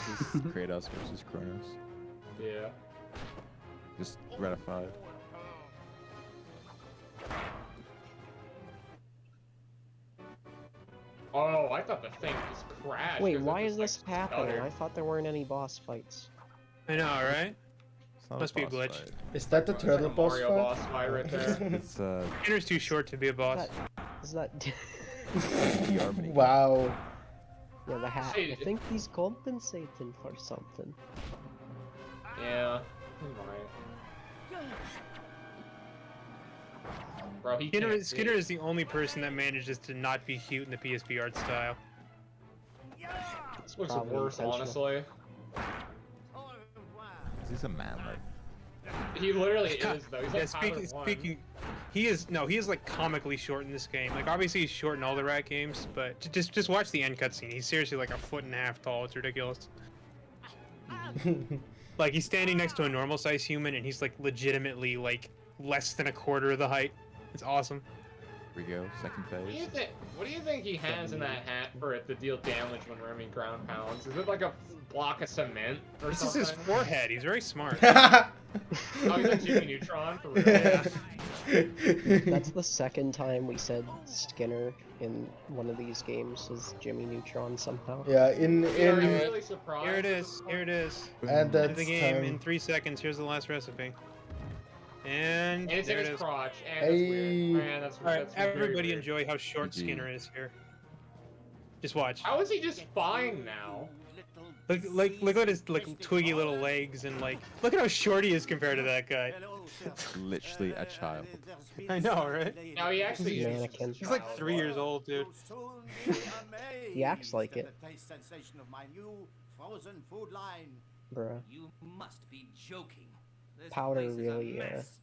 Kratos versus Kronos. Yeah. Just ratified. Oh, I thought the thing just crashed. Wait, 'cause it why just, is this like, happening? stuttered. I thought there weren't any boss fights. I know, right? It's not Must be a boss glitch. fight. Is that the It's like a turtle boss Mario fight? boss fight right there. It's Skinner's too short to be a boss. Is that? BtR mini. Wow. Yeah, the hat. See, I think he's compensating for something. Yeah. He might. Bro, he Skinner, can't Skinner see. is the only person that manages to not be cute in the PSP art style. It's Looks probably worse, intentional. honestly. He's a man, like. He literally is, though. He's Yeah, like speaking, he is like comically short in this game. Like obviously he's short in all the Rat games, but just watch the end cutscene. He's seriously like 1.5 feet tall. It's ridiculous. Like he's standing next to a normal size human, and he's like legitimately like less than 1/4 of the height. It's awesome. Here we go, second phase. What do you think he has in that hat for it to deal damage when ramming ground pounds? Is it like a block of cement or This is something? his forehead. He's very smart. Oh, he's a Jimmy Neutron for real. Yeah. That's the second time we said Skinner in one of these games is Jimmy Neutron somehow. Yeah, Are you in really surprised? Here it is. Here it is. and End of that's the game time. in 3 seconds. Here's the last recipe. And And it's in there it his is. crotch, and that's weird. Hey. Man, that's Alright, very everybody weird. enjoy how short GG. Skinner is here. Just watch. How is he just fine now? Look at his like twiggy little legs and like look at how short he is compared to that guy. Literally a child. I know, right? Now he actually He's a is. mannequin. He's like 3 years old, dude. He acts like it. Bruh. You must be joking. This Powder place is a really mess.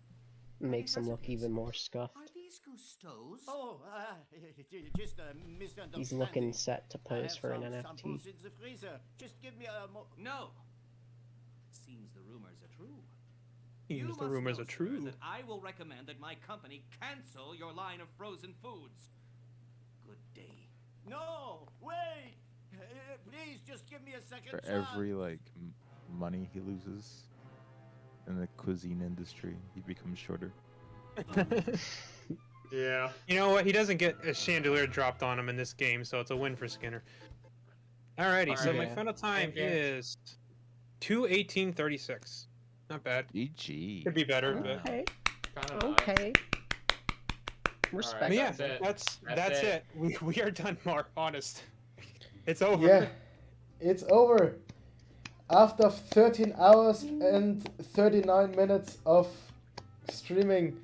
makes him look even more scuffed. Are these Cousteau's? Oh, just a misunderstanding. He's looking set to I pose have for an some NFT. samples in the freezer. Just give me a No. It seems the rumors are true. Seems the must rumors know, are sir, true. that I will recommend that my company cancel your line of frozen foods. Good day. No, wait! Please, just give me a second For chance. every like money he loses in the cuisine industry, he becomes shorter. Yeah. You know what? He doesn't get a chandelier dropped on him in this game, so it's a win for Skinner. Alrighty, so my Alright. final time Okay. is 2:18:36. Not bad. GG. Could be better, but Okay. Kind of Okay. Respect. but yeah, That's it. that's it. We are done, Mar. Honest. It's over. Yeah, it's over. After 13 hours and 39 minutes of streaming.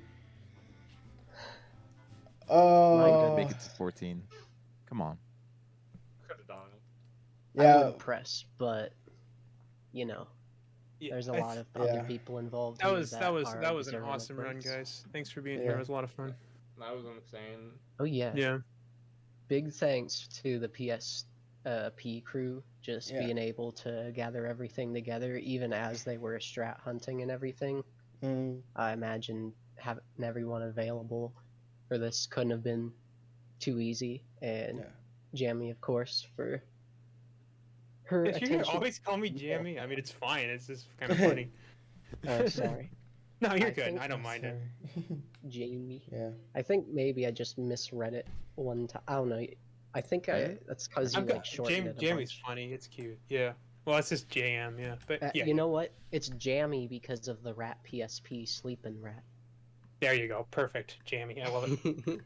Make it to 14. Come on. Could have done it. I Yeah, would press, but you know, Yeah, there's a I lot of yeah. other people involved. That here was are that was an deserving of awesome run, praise. guys. Thanks for being Yeah. here. It was a lot of fun. That was insane. Oh yeah. Yeah. Big thanks to the PSP crew just Yeah. being able to gather everything together, even as they were strat hunting and everything. Mm, I imagine having everyone available for this couldn't have been too easy. And Yeah. Jamie, of course, for her If you're gonna attention. always call me Jamie, I mean it's fine. It's just kind of funny. Oh, sorry, No, you're I good. think I don't mind it. sorry. Jamie. Yeah. I think maybe I just misread it one time. I don't know. I think Really? that's because you I've like got, shortened it a Jamie's bunch. funny. It's cute. Yeah. Well, it's just JM. Yeah. But yeah. You know what? It's Jammy because of the rat PSP sleeping rat. There you go. Perfect. Jamie. I love it.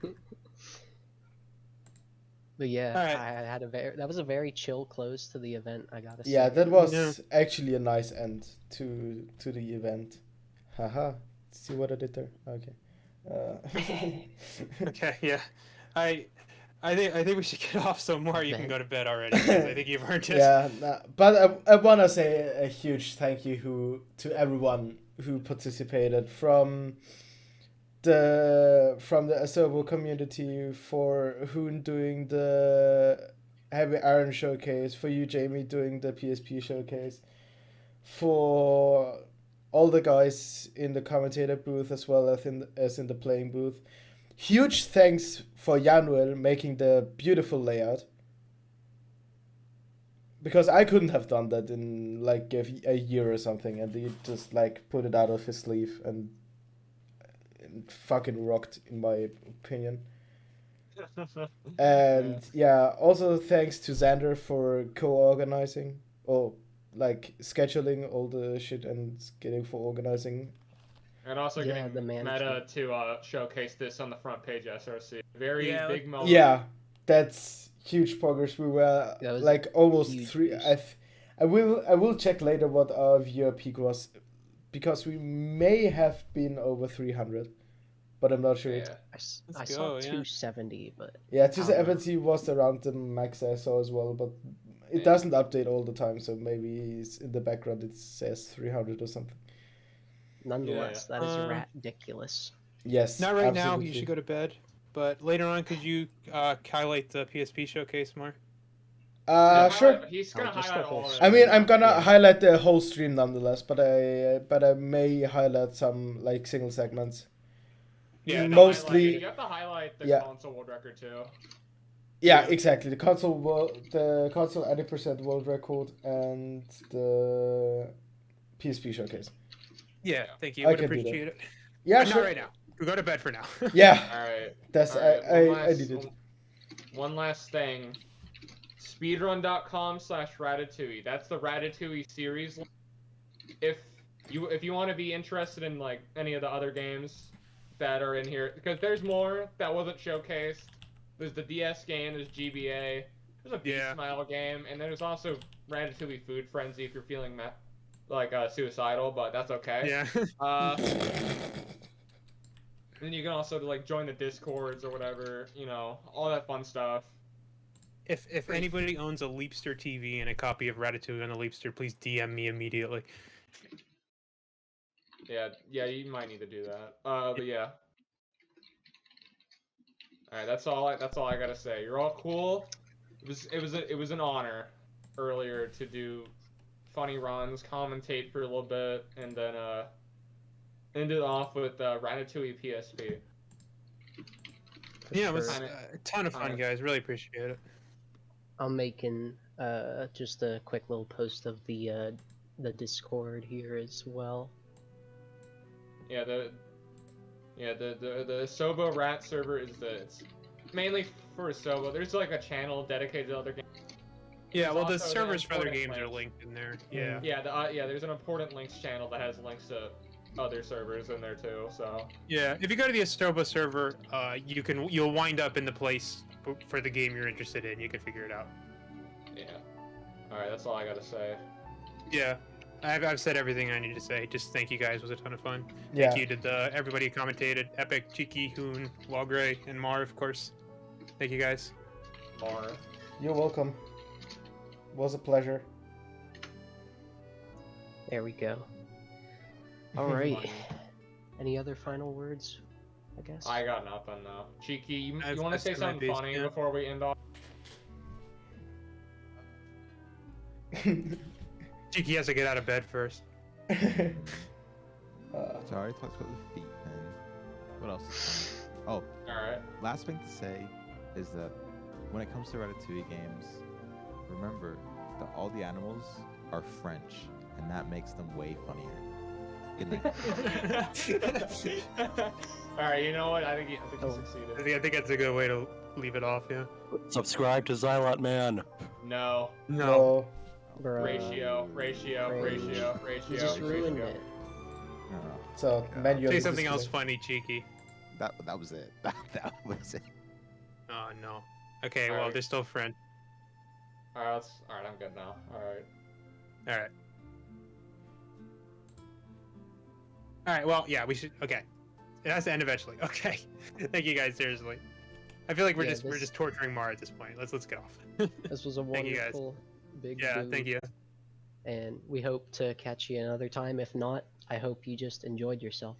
But yeah, Alright. I had that was a very chill close to the event. I gotta say. Yeah, that was Yeah. actually a nice end to the event. Haha. See what I did there? Okay. Okay. Yeah. I think we should get off so more. You can go to bed already. 'Cause I think you've earned it. Yeah, nah, but I want to say a huge thank you to everyone who participated from the Asobo community, for Hoon doing the Heavy Iron showcase, for you Jamie doing the PSP showcase, for all the guys in the commentator booth as well as in the playing booth. Huge thanks for Januel making the beautiful layout. Because I couldn't have done that in like a year or something, and he just like put it out of his sleeve and fucking rocked, in my opinion. And yeah, also thanks to Xander for co-organizing, or like scheduling all the shit and getting for organizing. And also Yeah, getting the Meta management. to showcase this on the front page SRC. Very Yeah, big moment. Yeah, that's huge progress. We were That was like almost huge three. boost. I will check later what our viewer peak was, because we may have been over 300, but I'm not sure. Yeah. I Let's saw go, yeah. 270, but Yeah, I don't know. 270 was around the max I saw as well, but it Yeah. doesn't update all the time, so maybe it's in the background it says 300 or something. Nonetheless, that is Uh, ridiculous. Yes, Not right now. absolutely. You should go to bed. But later on, could you highlight the PSP showcase more? Sure. He's gonna Just highlight the whole all of it. I mean, I'm gonna Yeah. highlight the whole stream nonetheless, but I may highlight some like single segments. Yeah, Mostly- you have to highlight the Yeah. console world record too. Yeah, Yeah. exactly. The console 80% world record and the PSP showcase. Yeah, thank you. I Would can do that. appreciate it. Yeah, But sure. not right now. We go to bed for now. Yeah, Alright. that's Alright, I did it. One last thing. Speedrun.com/Ratatouille. That's the Ratatouille series. If you want to be interested in like any of the other games that are in here, because there's more that wasn't showcased. There's the DS game, there's GBA, there's a Yeah. Smile game, and there's also Ratatouille Food Frenzy if you're feeling suicidal, but that's okay. Yeah. Then you can also like join the Discords or whatever, all that fun stuff. If anybody owns a Leapster TV and a copy of Ratatouille on the Leapster, please DM me immediately. Yeah, you might need to do that. But yeah. All right, that's all I gotta say. You're all cool. It was an honor earlier to do funny runs, commentate for a little bit, and then end it off with Ratatouille PSP. Yeah, it was Sure. a ton of fun, guys. Really appreciate it. I'm making just a quick little post of the Discord here as well. Yeah, the Sobo Rat server it's mainly for Sobo. There's like a channel dedicated to other games. Yeah, There's well, the also the servers for other important games are links. linked in there. Yeah. Yeah, there's an important links channel that has links to other servers in there too. So Yeah, if you go to the Astoba server, you'll wind up in the place for the game you're interested in. You can figure it out. yeah. All right, that's all I gotta say. Yeah, I've said everything I need to say. Just thank you guys. It was a ton of fun. Yeah. Thank you to everybody who commentated. Epic, Cheeky, Hoon, Walgrey, and Mar, of course. Thank you guys. Or You're welcome. Was a pleasure. There we go. All right. Any other final words? I guess. I got nothing though. Cheeky, you I've want to say said my something piece, funny yeah. before we end off? Cheeky has to get out of bed first. Uh, So I already talked about the feet, and what else is funny? Oh, All right. last thing to say is that when it comes to Ratatouille games, remember that all the animals are French, and that makes them way funnier. Good night. All right. You know what? I think you succeeded. I think that's a good way to leave it off. Yeah. Subscribe to Xylot Man. No. no. Bruh. Ratio. You just ruined it. So manual. Say something else funny, Cheeky. That was it. That was it. Oh no. Okay, well Alright. they're still friends. All right. All right. I'm good now. All right. All right. All right. Well, yeah, we should. Okay, it has to end eventually. Okay. Thank you guys. Seriously. I feel like we're Yeah, just torturing Mar at this point. Let's get off. This was a Thank you, guys. wonderful big Yeah, boom, thank you. and we hope to catch you another time. If not, I hope you just enjoyed yourself.